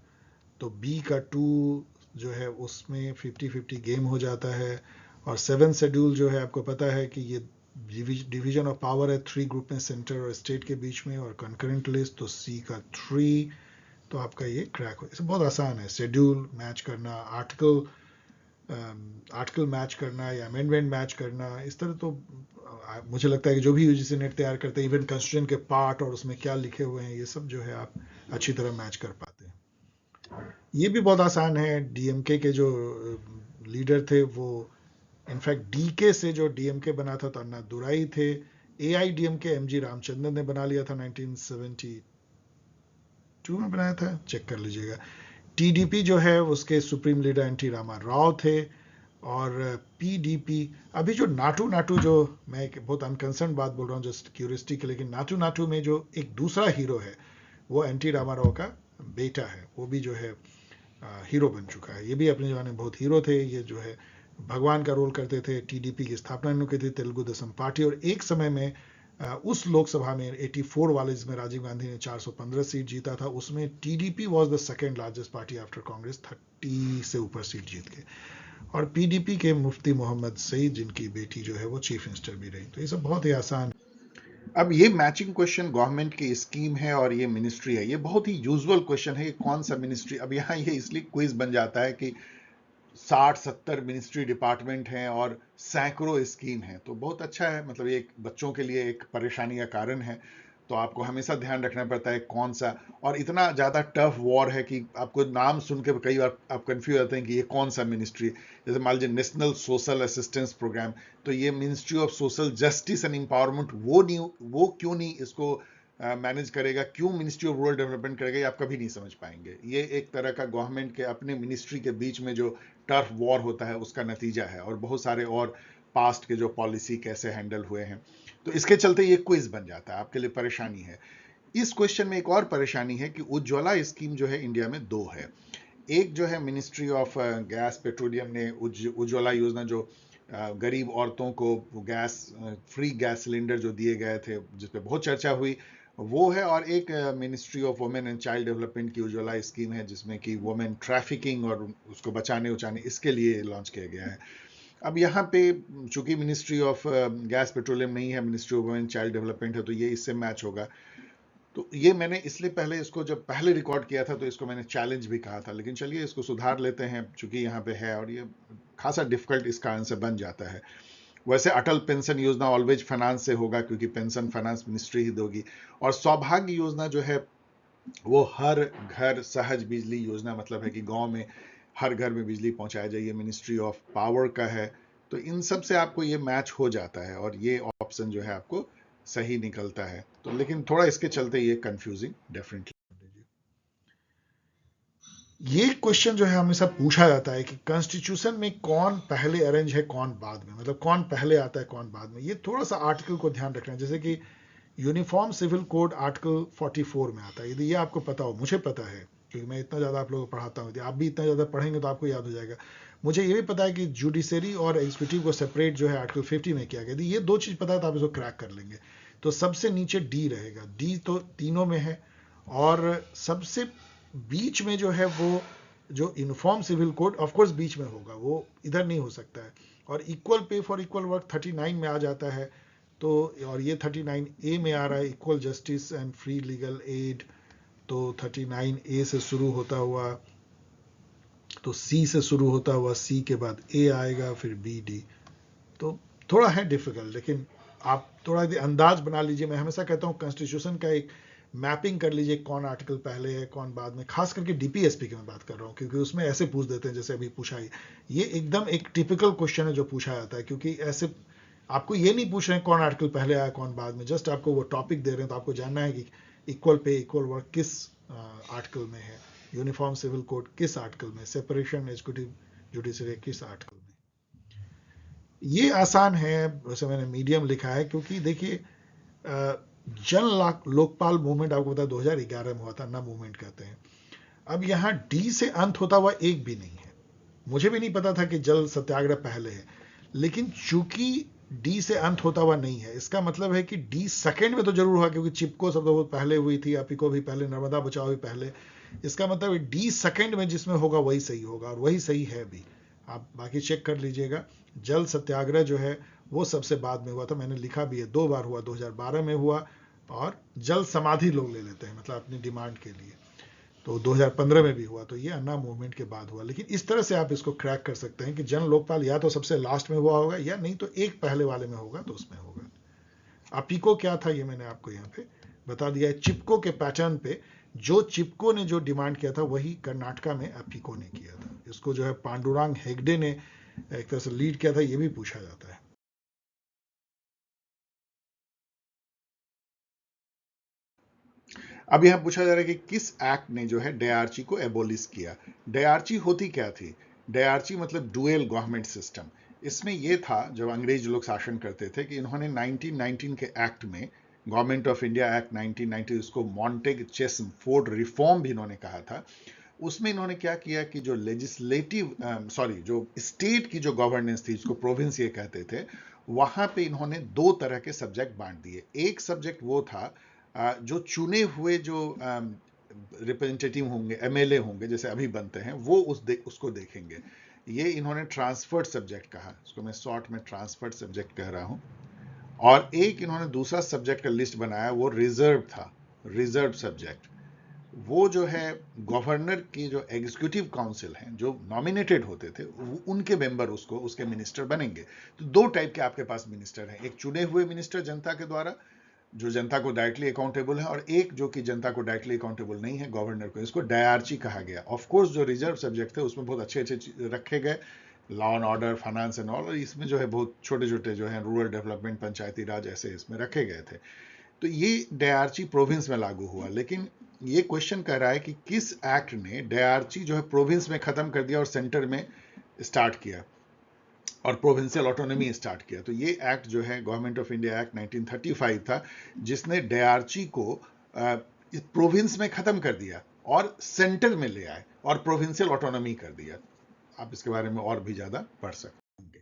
तो बी का 2 जो है उसमें 50-50 गेम हो जाता है, और 7th शेड्यूल जो है आपको पता है कि ये डिवीजन ऑफ पावर है 3 ग्रुप में, सेंटर और स्टेट के बीच में, और कंकरेंट लिस्ट तो सी का 3, तो आपका ये क्रैक हो। इसे बहुत आसान है, शेड्यूल मैच करना, आर्टिकल मैच करना या अमेंडमेंट मैच करना, इस तरह तो मुझे लगता है कि जो भी यूजीसी नेट तैयार करते हैं, इवन कॉन्स्टिट्यूशन के पार्ट और उसमें क्या लिखे हुए हैं, ये सब जो है आप अच्छी तरह मैच कर पाते हैं। ये भी बहुत आसान है, डीएमके के जो लीडर थे वो इनफैक्ट डीके से जो डीएमके बना था तो अन्ना दुराई थे, एआईडीएमके एमजी रामचंद्रन ने बना लिया था 1972 में बनाया था, चेक कर लीजिएगा। टीडीपी जो है उसके supreme leader NT Rama Rao थे, और पीडीपी अभी जो नाटू नाटू, जो मैं एक बहुत अनकंसर्न बात बोल रहा हूँ जस्ट क्यूरियोसिटी के, लेकिन नाटू नाटू में जो एक दूसरा हीरो है वो एनटी रामा राव का बेटा है, वो भी जो है हीरो बन चुका है। ये भी अपने जमाने में बहुत हीरो थे, ये जो है भगवान का रोल करते थे। टीडीपी की स्थापना इन्होंने की थी, तेलुगु देशम पार्टी, और एक समय में उस लोकसभा में 84 वाले जिसमें राजीव गांधी ने 415 सीट जीता था, उसमें TDP was the second largest party after Congress, 30 से ऊपर सीट जीत के। और पीडीपी के मुफ्ती मोहम्मद सईद, जिनकी बेटी जो है वो चीफ मिनिस्टर भी रही। तो ये सब बहुत ही आसान। अब ये मैचिंग क्वेश्चन गवर्नमेंट की स्कीम है और ये मिनिस्ट्री है, ये बहुत ही यूजुअल क्वेश्चन है, ये कौन सा मिनिस्ट्री। अब यहाँ ये इसलिए क्विज बन जाता है कि 60-70 मिनिस्ट्री डिपार्टमेंट हैं और सैकड़ों स्कीम हैं, तो बहुत अच्छा है, मतलब ये बच्चों के लिए एक परेशानी का कारण है। तो आपको हमेशा ध्यान रखना पड़ता है कौन सा, और इतना ज़्यादा टफ वॉर है कि आपको नाम सुन के कई बार आप कंफ्यूज होते हैं कि ये कौन सा मिनिस्ट्री। जैसे मान लीजिए नेशनल सोशल असिस्टेंस प्रोग्राम, तो ये ministry of social justice and empowerment, वो क्यों नहीं इसको मैनेज करेगा, क्यों मिनिस्ट्री ऑफ रूरल डेवलपमेंट करेगा, ये आप कभी नहीं समझ पाएंगे। ये एक तरह का गवर्नमेंट के अपने मिनिस्ट्री के बीच में जो टर्फ वॉर होता है उसका नतीजा है, और बहुत सारे और पास्ट के जो पॉलिसी कैसे हैंडल हुए हैं, तो इसके चलते ये क्विज बन जाता है, आपके लिए परेशानी है। इस क्वेश्चन में एक और परेशानी है कि उज्ज्वला स्कीम जो है इंडिया में 2 है। एक जो है मिनिस्ट्री ऑफ गैस पेट्रोलियम ने उज्ज्वला योजना, जो गरीब औरतों को गैस फ्री गैस सिलेंडर जो दिए गए थे, जिस पे बहुत चर्चा हुई, वो है। और एक ministry of women and child development की उज्ज्वला स्कीम है, जिसमें कि वुमेन ट्रैफिकिंग और उसको बचाने इसके लिए लॉन्च किया गया है। अब यहाँ पे चूंकि मिनिस्ट्री ऑफ गैस पेट्रोलियम नहीं है, ministry of women child development है, तो ये इससे मैच होगा। तो ये मैंने इसलिए पहले इसको जब पहले रिकॉर्ड किया था तो इसको मैंने चैलेंज भी कहा था, लेकिन चलिए इसको सुधार लेते हैं चूंकि यहाँ पे है, और ये खासा डिफिकल्ट इसका आंसर बन जाता है। वैसे अटल पेंशन योजना ऑलवेज फाइनेंस से होगा, क्योंकि पेंशन फाइनेंस मिनिस्ट्री ही दोगी। और सौभाग्य योजना जो है वो हर घर सहज बिजली योजना, मतलब है कि गांव में हर घर में बिजली पहुंचाया जाए, ये मिनिस्ट्री ऑफ पावर का है। तो इन सब से आपको ये मैच हो जाता है, और ये ऑप्शन जो है आपको सही निकलता है। तो लेकिन थोड़ा इसके चलते ये कंफ्यूजिंग डेफिनेटली। ये क्वेश्चन जो है हमेशा पूछा जाता है कि कॉन्स्टिट्यूशन में कौन पहले अरेंज है कौन बाद में, मतलब कौन पहले आता है कौन बाद में। ये थोड़ा सा आर्टिकल को ध्यान रखना है, जैसे कि यूनिफॉर्म सिविल कोड आर्टिकल 44 में आता है। यदि ये आपको पता हो, मुझे पता है क्योंकि मैं इतना ज़्यादा आप लोगों को पढ़ाता हूँ, यदि आप भी इतना ज़्यादा पढ़ेंगे तो आपको याद हो जाएगा। मुझे ये भी पता है कि जुडिशरी और एग्जीक्यूटिव को सेपरेट जो है आर्टिकल 50 में किया गया। यदि ये 2 चीज़ पता है तो आप इसको क्रैक कर लेंगे। तो सबसे नीचे डी रहेगा, डी तो तीनों में है, और सबसे बीच में जो है वो जो यूनिफॉर्म सिविल कोड ऑफकोर्स बीच में होगा, वो इधर नहीं हो सकता है। और equal pay for equal work 39 में आ जाता है। तो और ये 39A में आ रहा है, equal justice and free legal aid, तो 39A से शुरू होता हुआ, तो C से शुरू होता हुआ C के बाद A आएगा, फिर B D। तो थोड़ा है डिफिकल्ट, लेकिन आप थोड़ा अंदाज बना लीजिए। मैं हमेशा कहता हूँ कॉन्स्टिट्यूशन का एक मैपिंग कर लीजिए, कौन आर्टिकल पहले है कौन बाद में। खास करके डीपीएसपी की मैं बात कर रहा हूँ, क्योंकि उसमें ऐसे पूछ देते हैं जैसे अभी पूछा ही। ये एकदम एक टिपिकल क्वेश्चन है जो पूछा जाता है, क्योंकि ऐसे आपको ये नहीं पूछ रहे हैं कौन आर्टिकल पहले आया कौन बाद में, जस्ट आपको वो टॉपिक दे रहे हैं। तो आपको जानना है कि इक्वल पे इक्वल वर्क किस आर्टिकल में है, यूनिफॉर्म सिविल कोड किस आर्टिकल में, सेपरेशन एग्जीक्यूटिव जुडिशरी किस आर्टिकल में। ये आसान है, वैसे मैंने मीडियम लिखा है क्योंकि देखिए जन लोकपाल मूवमेंट आपको पता 2011 में हुआ था, ना मूवमेंट कहते हैं। अब यहाँ डी से अंत होता हुआ एक भी नहीं है। मुझे भी नहीं पता था कि जल सत्याग्रह पहले है, लेकिन चूंकि डी से अंत होता हुआ नहीं है, इसका मतलब है कि डी सेकंड में तो जरूर हुआ, क्योंकि चिपको सब बहुत पहले हुई थी, अपिको भी पहले, नर्मदा बचाओ भी पहले। इसका मतलब डी सेकंड में जिसमें होगा वही सही होगा, और वही सही है भी। आप बाकी चेक कर लीजिएगा। जल सत्याग्रह जो है वो सबसे बाद में हुआ था। मैंने लिखा भी है, 2 बार हुआ, 2012 में हुआ और जल समाधि लोग ले लेते हैं, मतलब अपनी डिमांड के लिए, तो 2015 में भी हुआ। तो ये अन्ना मूवमेंट के बाद हुआ। लेकिन इस तरह से आप इसको क्रैक कर सकते हैं कि जन लोकपाल या तो सबसे लास्ट में हुआ होगा या नहीं तो एक पहले वाले में होगा तो उसमें होगा। अपिको क्या था ये मैंने आपको यहाँ पे बता दिया है। चिपको के पैटर्न पे, जो चिपको ने जो डिमांड किया था वही कर्नाटका में अपिको ने किया था। इसको जो है पांडुरंग हेगड़े ने एक तरह से लीड किया था, ये भी पूछा जाता है। अब यहां पूछा जा रहा है कि किस एक्ट ने जो है डीआरसी को एबोलिश किया। डीआरसी होती क्या थी? डीआरसी मतलब डुअल गवर्नमेंट सिस्टम। इसमें यह था, जब अंग्रेज लोग शासन करते थे, कि इन्होंने 1919 के एक्ट में, गवर्नमेंट ऑफ इंडिया एक्ट 1990, उसको मॉन्टेग चेसफोर्ड रिफॉर्म भी इन्होंने कहा था, उसमें इन्होंने क्या किया कि जो लेजिस्लेटिव जो स्टेट की जो गवर्नेंस थी, जिसको प्रोविंस ये कहते थे, वहां पे इन्होंने 2 तरह के सब्जेक्ट बांट दिए। एक सब्जेक्ट वो था जो चुने हुए जो रिप्रेजेंटेटिव होंगे, एमएलए होंगे, जैसे अभी बनते हैं, वो उसको देखेंगे। ये इन्होंने ट्रांसफर्ड सब्जेक्ट कहा, इसको मैं शॉर्ट में ट्रांसफर्ड सब्जेक्ट कह रहा हूं। और एक इन्होंने दूसरा सब्जेक्ट का लिस्ट बनाया, वो रिजर्व था, रिजर्व सब्जेक्ट। वो जो है गवर्नर की जो एग्जीक्यूटिव काउंसिल हैं, जो नॉमिनेटेड होते थे, उनके मेंबर उसके मिनिस्टर बनेंगे। तो 2 टाइप के आपके पास मिनिस्टर हैं, एक चुने हुए मिनिस्टर जनता के द्वारा, जो जनता को डायरेक्टली अकाउंटेबल है, और एक जो कि जनता को डायरेक्टली अकाउंटेबल नहीं है, गवर्नर को। इसको डीआरसी कहा गया। ऑफ कोर्स जो रिजर्व सब्जेक्ट थे उसमें बहुत अच्छे अच्छे रखे गए, law and order, finance and all, और इसमें जो है बहुत छोटे छोटे जो है रूरल डेवलपमेंट, पंचायती राज, ऐसे इसमें रखे गए थे। तो ये डीआरसी प्रोविंस में लागू हुआ। लेकिन ये क्वेश्चन कर रहा है कि किस एक्ट ने डीआरसी जो है प्रोविंस में खत्म कर दिया और सेंटर में स्टार्ट किया, और प्रोविंशियल ऑटोनॉमी स्टार्ट किया। तो ये एक्ट जो है गवर्नमेंट ऑफ इंडिया एक्ट 1935 था, जिसने डीआरसी को प्रोविंस में खत्म कर दिया और सेंटर में ले आए और प्रोविंशियल ऑटोनॉमी कर दिया। आप इसके बारे में और भी ज्यादा पढ़ सकते होंगे।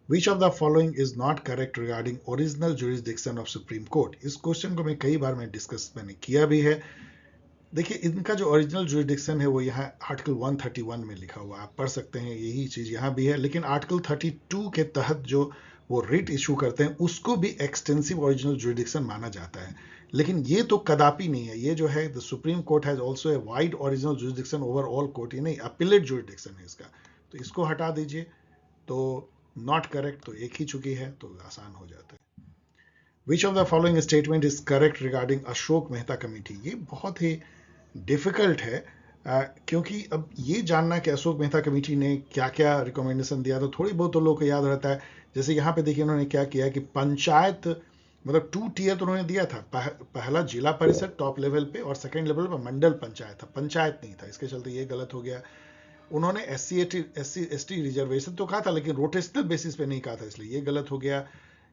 Which of the following is not correct regarding original jurisdiction of Supreme Court? इस क्वेश्चन को मैं कई बार डिस्कस मैंने किया भी है। देखिए, इनका जो ओरिजिनल जुरिडिक्शन है वो यहाँ आर्टिकल 131 में लिखा हुआ, आप पढ़ सकते हैं, यही चीज यहाँ भी है। लेकिन आर्टिकल 32 के तहत जो वो रिट इशू करते हैं, उसको भी एक्सटेंसिव ओरिजिनल जुरिडिक्शन माना जाता है। लेकिन ये तो कदापि नहीं है। ये जो है, the supreme court has also a wide original jurisdiction over all court, ये नहीं, अपीलेट जुरिडिक्शन है इसका। तो इसको हटा दीजिए, तो नॉट करेक्ट तो एक ही चुकी है, तो आसान हो जाता है। Which of the following statement is correct regarding Ashok Mehta committee? ये बहुत ही डिफिकल्ट है, क्योंकि अब ये जानना कि अशोक मेहता कमेटी ने क्या क्या रिकमेंडेशन दिया, तो थोड़ी बहुत तो लोगों को याद रहता है। जैसे यहाँ पे देखिए उन्होंने क्या किया कि पंचायत, मतलब 2 टियर तो उन्होंने दिया था। पहला जिला परिषद टॉप लेवल पे, और सेकंड लेवल पे मंडल पंचायत था, पंचायत नहीं था। इसके चलते ये गलत हो गया। उन्होंने SC/ST रिजर्वेशन तो कहा था, लेकिन रोटेशनल बेसिस पे नहीं कहा था, इसलिए ये गलत हो गया।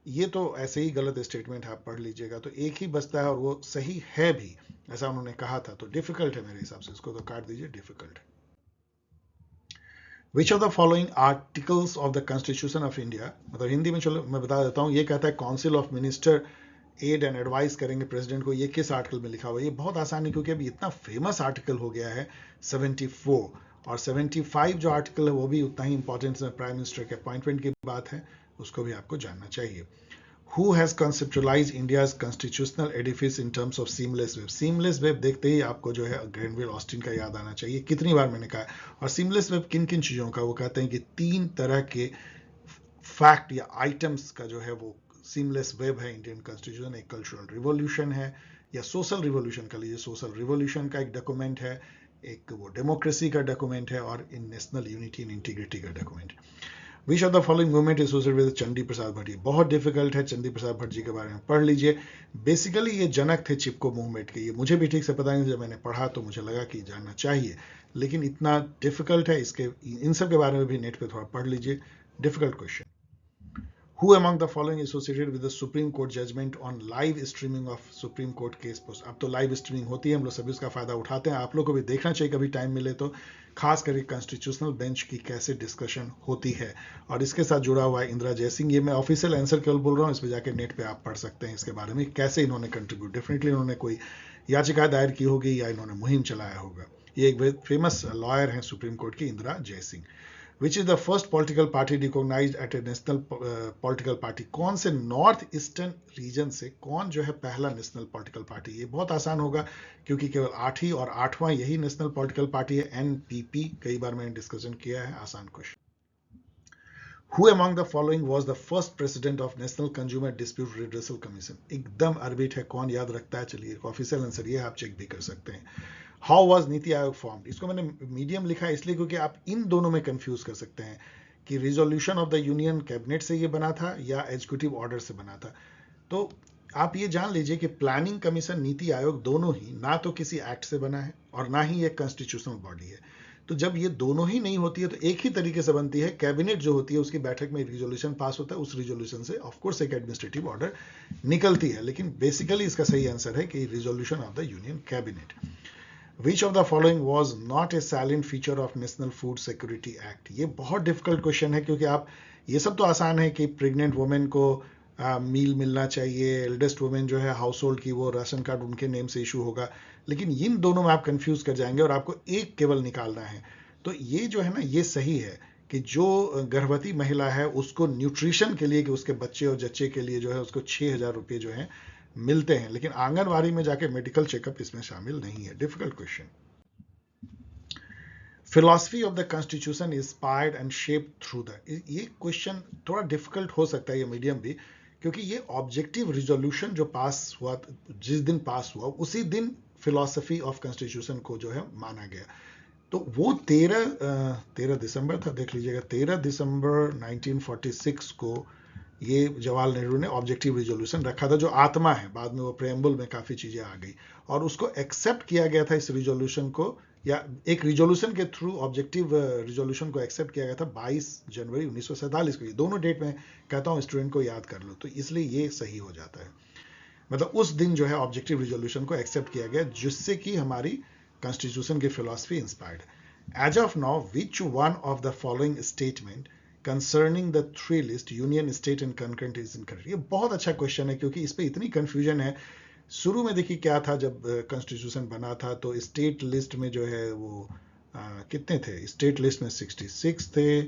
ये तो ऐसे ही गलत स्टेटमेंट आप पढ़ लीजिएगा, तो एक ही बचता है और वो सही है भी, ऐसा उन्होंने कहा था। तो डिफिकल्ट है मेरे हिसाब से, इसको तो काट दीजिए, difficult. Which of the following articles of the constitution of India, मतलब हिंदी में चलो मैं बता देता हूँ। ये कहता है council of minister aid and advice करेंगे प्रेसिडेंट को। ये किस आर्टिकल में लिखा हुआ है? ये बहुत आसान है, क्योंकि अभी इतना फेमस आर्टिकल हो गया है 74, और 75 जो आर्टिकल है वो भी उतना ही इंपॉर्टेंट है। प्राइम मिनिस्टर के अपॉइंटमेंट की बात है, उसको भी आपको जानना चाहिए। Who has conceptualized India's constitutional edifice in terms of seamless web? Seamless web देखते ही आपको जो है ग्रैनविल ऑस्टिन का याद आना चाहिए। कितनी बार मैंने कहा। और seamless web किन किन चीजों का? वो कहते हैं कि 3 तरह के फैक्ट या आइटम्स का जो है वो सीमलेस वेब है इंडियन कॉन्स्टिट्यूशन। एक कल्चरल रिवॉल्यूशन है, या सोशल रिवॉल्यूशन का लीजिए, सोशल रिवॉल्यूशन का एक डॉक्यूमेंट है, एक वो डेमोक्रेसी का डॉक्यूमेंट है, और in national unity and integrity का document. Which of the following movement associated with Chandi Prasad Bhatt? बहुत डिफिकल्ट है, चंडी प्रसाद भट्ट जी के बारे में पढ़ लीजिए। बेसिकली ये जनक थे चिपको मूवमेंट के। ये मुझे भी ठीक से पता नहीं, जब मैंने पढ़ा तो मुझे लगा कि जानना चाहिए, लेकिन इतना डिफिकल्ट है, इसके इन सब के बारे में भी नेट पे थोड़ा पढ़ लीजिए। Difficult question. Who among the following associated with the Supreme Court judgment on live streaming of Supreme Court case post? अब तो लाइव स्ट्रीमिंग होती है, हम लोग सभी उसका फायदा उठाते हैं। आप लोग को भी देखना चाहिए कभी टाइम मिले तो, खास करके कॉन्स्टिट्यूशनल बेंच की कैसे डिस्कशन होती है। और इसके साथ जुड़ा हुआ है इंदिरा जयसिंह। ये मैं ऑफिशियल आंसर केवल बोल रहा हूँ, इस पर जाकर नेट पे आप पढ़ सकते हैं इसके बारे में, कैसे इन्होंने कंट्रीब्यूट। डेफिनेटली इन्होंने कोई याचिका दायर की होगी या इन्होंने मुहिम चलाया होगा। ये एक फेमस लॉयर हैं सुप्रीम कोर्ट की, Indira Jaising. Which is the first political party recognised at a national political party? कौन से नॉर्थ ईस्टर्न रीजन से कौन जो है पहला नेशनल पॉलिटिकल पार्टी? ये बहुत आसान होगा क्योंकि केवल 8वीं और 8वां यही नेशनल पॉलिटिकल पार्टी है, एनपीपी। कई बार मैंने डिस्कशन किया है, आसान question. Who among the following was the first president of National Consumer Dispute Redressal Commission? एकदम अरबिट है, कौन याद रखता है? चलिए ऑफिशियल आंसर ये आप चेक भी कर सकते हैं। How was NITI Aayog form? इसको मैंने मीडियम लिखा है इसलिए क्योंकि आप इन दोनों में कंफ्यूज कर सकते हैं कि resolution of the union cabinet से ये बना था या एग्जीक्यूटिव ऑर्डर से बना था। तो आप ये जान लीजिए कि प्लानिंग कमीशन, नीति आयोग दोनों ही ना तो किसी एक्ट से बना है और ना ही एक कॉन्स्टिट्यूशनल बॉडी है। तो जब ये दोनों ही नहीं होती है तो एक ही तरीके से बनती है। कैबिनेट जो होती है उसकी बैठक में रिजोल्यूशन पास होता है, उस रिजोल्यूशन से ऑफकोर्स एक एडमिनिस्ट्रेटिव ऑर्डर निकलती है, लेकिन बेसिकली इसका सही आंसर है कि resolution of the union cabinet. Which of the following was not a salient feature of National Food Security Act? ये बहुत डिफिकल्ट क्वेश्चन है क्योंकि आप ये सब तो आसान है कि प्रेग्नेंट वुमेन को मील मिलना चाहिए, एल्डेस्ट वुमेन जो है हाउस होल्ड की वो राशन कार्ड उनके नेम से इशू होगा, लेकिन इन दोनों में आप कंफ्यूज कर जाएंगे और आपको एक केवल निकालना है। तो ये जो है ना, ये सही है कि जो गर्भवती महिला है उसको न्यूट्रिशन के लिए, कि उसके बच्चे और जच्चे के लिए जो है उसको 6,000 रुपये जो है मिलते हैं, लेकिन आंगनवाड़ी में जाके मेडिकल चेकअप इसमें शामिल नहीं है। Difficult question. Philosophy of the constitution inspired and shape through the, ये क्वेश्चन थोड़ा डिफिकल्ट हो सकता है, ये मीडियम भी, क्योंकि ये ऑब्जेक्टिव रिजोल्यूशन जो पास हुआ, जिस दिन पास हुआ उसी दिन फिलॉसफी ऑफ कॉन्स्टिट्यूशन को जो है माना गया। तो वो 13 दिसंबर था, देख लीजिएगा, 13 दिसंबर 1946 को ये जवाहरलाल नेहरू ने ऑब्जेक्टिव रिजोल्यूशन रखा था, जो आत्मा है। बाद में वो प्रेम्बल में काफ़ी चीज़ें आ गई और उसको एक्सेप्ट किया गया था, इस रिजोल्यूशन को, या एक रिजोल्यूशन के थ्रू ऑब्जेक्टिव रिजोल्यूशन को एक्सेप्ट किया गया था 22 जनवरी 1947 को। ये दोनों डेट में कहता हूँ स्टूडेंट को याद कर लो, तो इसलिए ये सही हो जाता है। मतलब उस दिन जो है ऑब्जेक्टिव रिजोल्यूशन को एक्सेप्ट किया गया, जिससे कि हमारी कॉन्स्टिट्यूशन की philosophy inspired. As of now which one of the following statement concerning the three list union, state and concurrent is incorrect? ये बहुत अच्छा क्वेश्चन है क्योंकि इस पे इतनी कंफ्यूजन है। शुरू में देखिए क्या था, जब कॉन्स्टिट्यूशन बना था तो स्टेट लिस्ट में जो है वो कितने थे? स्टेट लिस्ट में 66 थे,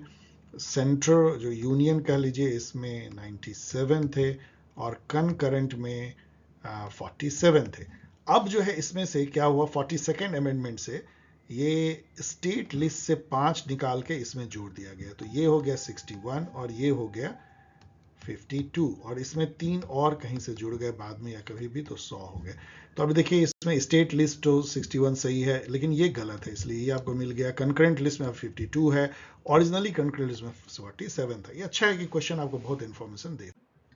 सेंट्रल जो यूनियन कह लीजिए इसमें 97 थे और कनकरेंट में 47 थे। अब जो है इसमें से क्या हुआ, 42nd अमेंडमेंट से ये स्टेट लिस्ट से 5 निकाल के इसमें जोड़ दिया गया, तो ये हो गया 61 और ये हो गया 52 और इसमें 3 और कहीं से जुड़ गए बाद में या कभी भी, तो 100 हो गए। तो अभी देखिए इसमें स्टेट लिस्ट तो 61 सही है, लेकिन ये गलत है, इसलिए ये आपको मिल गया। कंकरेंट लिस्ट में अब 52 है, ओरिजिनली कंकरेंट लिस्ट में 47 था। ये अच्छा है कि क्वेश्चन आपको बहुत इंफॉर्मेशन दे।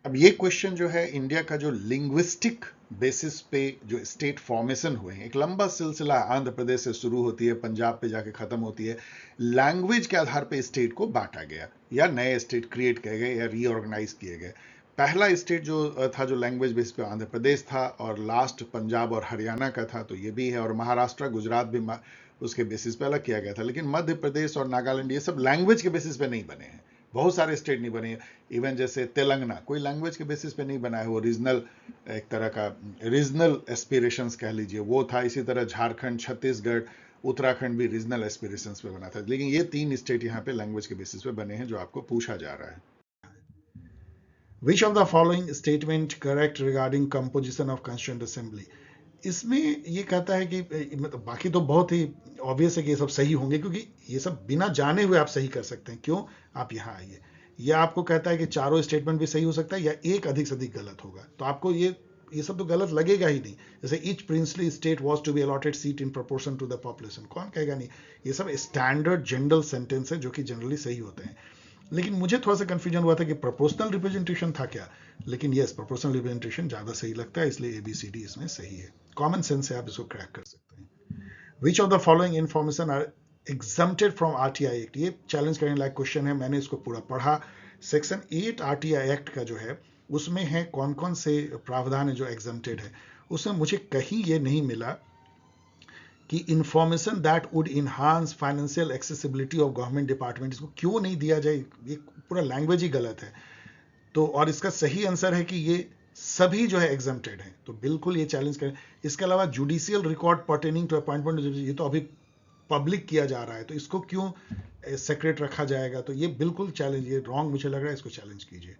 अब ये क्वेश्चन जो है इंडिया का जो लिंग्विस्टिक बेसिस पे जो स्टेट फॉर्मेशन हुए हैं, एक लंबा सिलसिला आंध्र प्रदेश से शुरू होती है, पंजाब पे जाके खत्म होती है। लैंग्वेज के आधार पे स्टेट को बांटा गया या नए स्टेट क्रिएट किए गए या रीऑर्गेनाइज किए गए। पहला स्टेट जो था जो लैंग्वेज बेस पे आंध्र प्रदेश था और लास्ट पंजाब और हरियाणा का था, तो ये भी है, और महाराष्ट्र गुजरात भी उसके बेसिस पे अलग किया गया था। लेकिन मध्य प्रदेश और नागालैंड ये सब लैंग्वेज के बेसिस पे नहीं बने हैं, बहुत सारे स्टेट नहीं बने। इवन जैसे तेलंगाना कोई लैंग्वेज के बेसिस पे नहीं बना है, वो रीजनल, एक तरह का रीजनल एस्पिरेशंस कह लीजिए वो था। इसी तरह झारखंड, छत्तीसगढ़, उत्तराखंड भी रीजनल एस्पिरेशंस पे बना था। लेकिन ये 3 स्टेट यहाँ पे लैंग्वेज के बेसिस पे बने हैं जो आपको पूछा जा रहा है। Which of the following statement correct regarding composition of Constituent Assembly? इसमें ये कहता है कि मतलब बाकी तो बहुत ही ऑब्वियस है कि ये सब सही होंगे, क्योंकि ये सब बिना जाने हुए आप सही कर सकते हैं। क्यों? आप यहाँ आइए, यह आपको कहता है कि चारों स्टेटमेंट भी सही हो सकता है या एक अधिक से अधिक गलत होगा, तो आपको ये सब तो गलत लगेगा ही नहीं। जैसे each princely state was to be allotted seat in proportion to the population, कौन कहेगा नहीं? ये सब स्टैंडर्ड जनरल सेंटेंस है जो कि जनरली सही होते हैं। लेकिन मुझे थोड़ा सा कंफ्यूजन हुआ था कि प्रोपोर्शनल रिप्रेजेंटेशन था क्या, लेकिन यस, प्रोपोर्शनल रिप्रेजेंटेशन ज्यादा सही लगता है, इसलिए ABCD इसमें सही है। कॉमन सेंस से आप इसको क्रैक कर सकते हैं। Which of the following information are exempted from RTI act? ये चैलेंज करने लायक क्वेश्चन है, मैंने इसको पूरा पढ़ा। सेक्शन 8 RTI एक्ट का जो है उसमें है कौन कौन से प्रावधान है जो एग्जम्प्टेड है। उसमें मुझे कहीं ये नहीं मिला कि information that would enhance financial accessibility of government department, इसको क्यों नहीं दिया जाए? ये पूरा लैंग्वेज ही गलत है। तो और इसका सही आंसर है कि ये सभी जो है एग्जम्प्टेड है, तो बिल्कुल ये चैलेंज करें। इसके अलावा judicial record pertaining to appointment, ये तो अभी पब्लिक किया जा रहा है, तो इसको क्यों सेक्रेट रखा जाएगा? तो ये बिल्कुल चैलेंज, ये रॉन्ग मुझे लग रहा है, इसको चैलेंज कीजिए।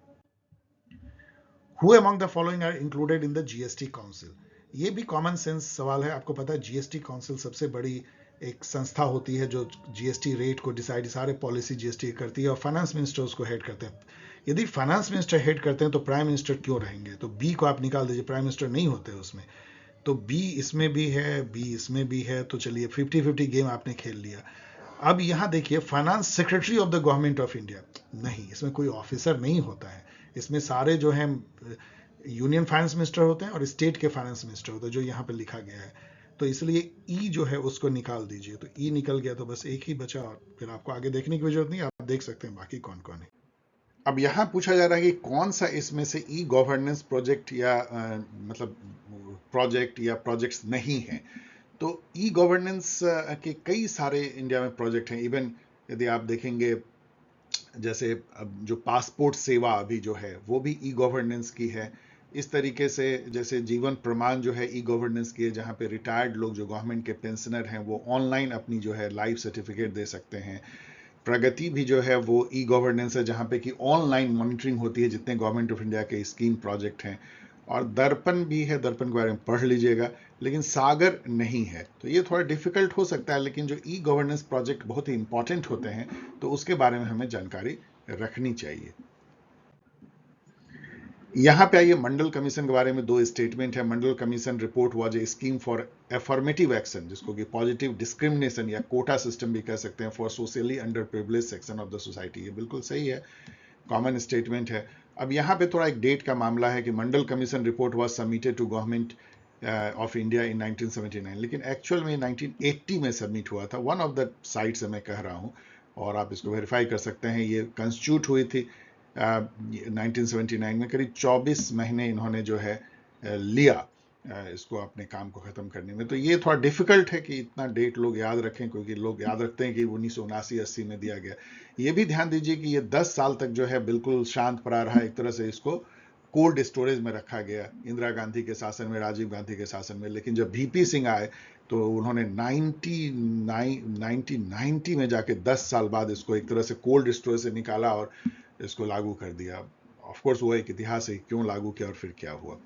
Who among the following are included in the GST Council? ये भी कॉमन सेंस सवाल है। आपको पता है जीएसटी काउंसिल सबसे बड़ी एक संस्था होती है जो जीएसटी रेट को डिसाइड, सारे पॉलिसी जीएसटी करती है, और फाइनेंस मिनिस्टर उसको हेड करते हैं। यदि फाइनेंस मिनिस्टर हेड करते हैं तो प्राइम मिनिस्टर क्यों रहेंगे? तो बी को आप निकाल दीजिए, प्राइम मिनिस्टर नहीं होते उसमें। तो बी इसमें भी है, बी इसमें भी है, तो चलिए 50-50 गेम आपने खेल लिया। अब यहां देखिए, finance secretary of the government of India, नहीं, इसमें कोई ऑफिसर नहीं होता है। इसमें सारे जो हैं यूनियन फाइनेंस मिनिस्टर होते हैं और स्टेट के फाइनेंस मिनिस्टर होते हैं, जो यहाँ पे लिखा गया है। तो इसलिए ई जो है उसको निकाल दीजिए। तो ई निकल गया, तो बस एक ही बचा, और फिर आपको आगे देखने की जरूरत नहीं, आप देख सकते हैं बाकी कौन कौन है। अब यहाँ पूछा जा रहा है कि कौन सा इसमें से ई गवर्नेंस प्रोजेक्ट या मतलब प्रोजेक्ट या प्रोजेक्ट्स नहीं है। तो ई गवर्नेंस के कई सारे इंडिया में प्रोजेक्ट हैं। इवन यदि आप देखेंगे, जैसे अब जो पासपोर्ट सेवा अभी जो है वो भी ई गवर्नेंस की है। इस तरीके से जैसे जीवन प्रमाण जो है ई गवर्नेंस की है, जहाँ पे रिटायर्ड लोग जो गवर्नमेंट के पेंशनर हैं वो ऑनलाइन अपनी जो है लाइफ सर्टिफिकेट दे सकते हैं। प्रगति भी जो है वो ई गवर्नेंस है, जहाँ पे कि ऑनलाइन मॉनिटरिंग होती है जितने गवर्नमेंट ऑफ इंडिया के स्कीम प्रोजेक्ट हैं। और दर्पण भी है, दर्पण के बारे में पढ़ लीजिएगा, लेकिन सागर नहीं है। तो ये थोड़ा डिफिकल्ट हो सकता है, लेकिन जो ई गवर्नेंस प्रोजेक्ट बहुत ही इंपॉर्टेंट होते हैं तो उसके बारे में हमें जानकारी रखनी चाहिए। यहाँ पे आइए, मंडल कमीशन के बारे में दो स्टेटमेंट है। Mandal commission report was a scheme for affirmative action, जिसको कि पॉजिटिव डिस्क्रिमिनेशन या कोटा सिस्टम भी कह सकते हैं, for socially under privilege section of the society. ये बिल्कुल सही है, कॉमन स्टेटमेंट है। अब यहाँ पे थोड़ा एक डेट का मामला है कि Mandal commission report was submitted to government of India in 1979, लेकिन एक्चुअल में 1980 में सबमिट हुआ था। वन ऑफ द साइट से मैं कह रहा हूँ, और आप इसको वेरीफाई कर सकते हैं। ये कंस्टिट्यूट हुई थी 1979 में। करीब 24 महीने इन्होंने जो है लिया इसको अपने काम को ख़त्म करने में। तो ये थोड़ा डिफिकल्ट है कि इतना डेट लोग याद रखें, क्योंकि लोग याद रखते हैं कि 1979-80 में दिया गया। ये भी ध्यान दीजिए कि ये 10 साल तक जो है बिल्कुल शांत पड़ा रहा। एक तरह से इसको कोल्ड स्टोरेज में रखा गया इंदिरा गांधी के शासन में, राजीव गांधी के शासन में। लेकिन जब वीपी सिंह आए तो उन्होंने 1990 में जाके 10 साल बाद इसको एक तरह से कोल्ड स्टोरेज से निकाला और इसको लागू कर दिया। ऑफ कोर्स वो एक इतिहास है क्यों लागू किया और फिर क्या हुआ।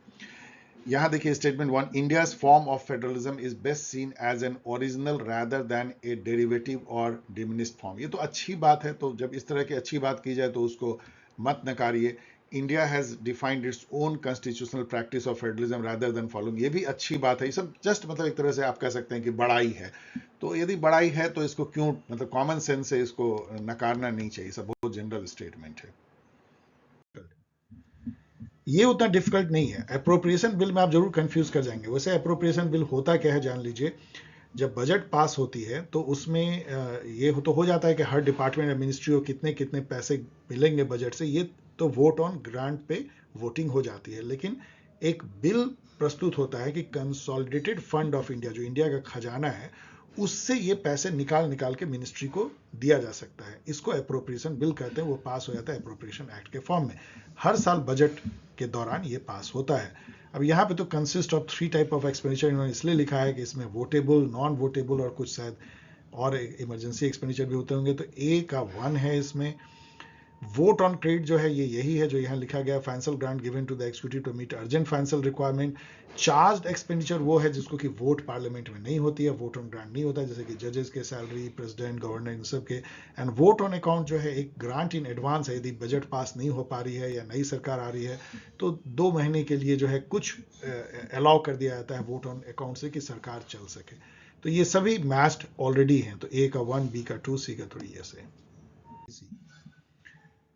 यहां देखिए statement 1, India's form of federalism is best seen as an original rather than a derivative और डिमिनिश्ड फॉर्म। ये तो अच्छी बात है, तो जब इस तरह की अच्छी बात की जाए तो उसको मत नकारिए। India has defined its own constitutional practice of federalism rather than following, ये भी अच्छी बात है। ये सब जस्ट मतलब एक तरह से आप कह सकते हैं कि बड़ाई है। तो यदि बड़ाई है तो इसको क्यों, मतलब कॉमन सेंस से इसको नकारना नहीं चाहिए। सब बहुत जनरल स्टेटमेंट है, ये उतना डिफिकल्ट नहीं है। अप्रोप्रिएशन बिल में आप जरूर कंफ्यूज कर जाएंगे। वैसे अप्रोप्रिएशन बिल होता क्या है जान लीजिए। जब बजट पास होती है तो उसमें ये तो हो जाता है कि हर डिपार्टमेंट या मिनिस्ट्री को कितने कितने पैसे मिलेंगे बजट से, ये तो वोट ऑन ग्रांट पे वोटिंग हो जाती है। लेकिन एक बिल प्रस्तुत होता है कि कंसोलिडेटेड फंड ऑफ इंडिया, जो इंडिया का खजाना है, उससे ये पैसे निकाल निकाल के मिनिस्ट्री को दिया जा सकता है। इसको अप्रोप्रिएशन बिल कहते हैं। वो पास हो जाता है अप्रोप्रिएशन एक्ट के फॉर्म में। हर साल बजट के दौरान ये पास होता है। अब यहाँ पे तो consist of 3 type of expenditure इन्होंने इसलिए लिखा है कि इसमें वोटेबल, नॉन वोटेबल और कुछ शायद और इमरजेंसी एक्सपेंडिचर भी होते होंगे। तो ए का 1 है इसमें। वोट ऑन क्रेडिट जो है ये यही है जो यहाँ लिखा गया, financial grant given to the executive to meet urgent financial requirement. Charge expenditure वो है जिसको कि वोट पार्लियामेंट में नहीं होती है, वोट ऑन ग्रांट नहीं होता है, जैसे कि जजेस के सैलरी, प्रेसिडेंट, गवर्नर, इन सब के। एंड वोट ऑन अकाउंट जो है एक ग्रांट इन एडवांस है। यदि बजट पास नहीं हो पा रही है या नई सरकार आ रही है तो 2 महीने के लिए जो है कुछ अलाउ कर दिया जाता है वोट ऑन अकाउंट से कि सरकार चल सके। तो ये सभी मैच्ड ऑलरेडी हैं। तो ए का 1, बी का 2, सी का 3 ऐसे।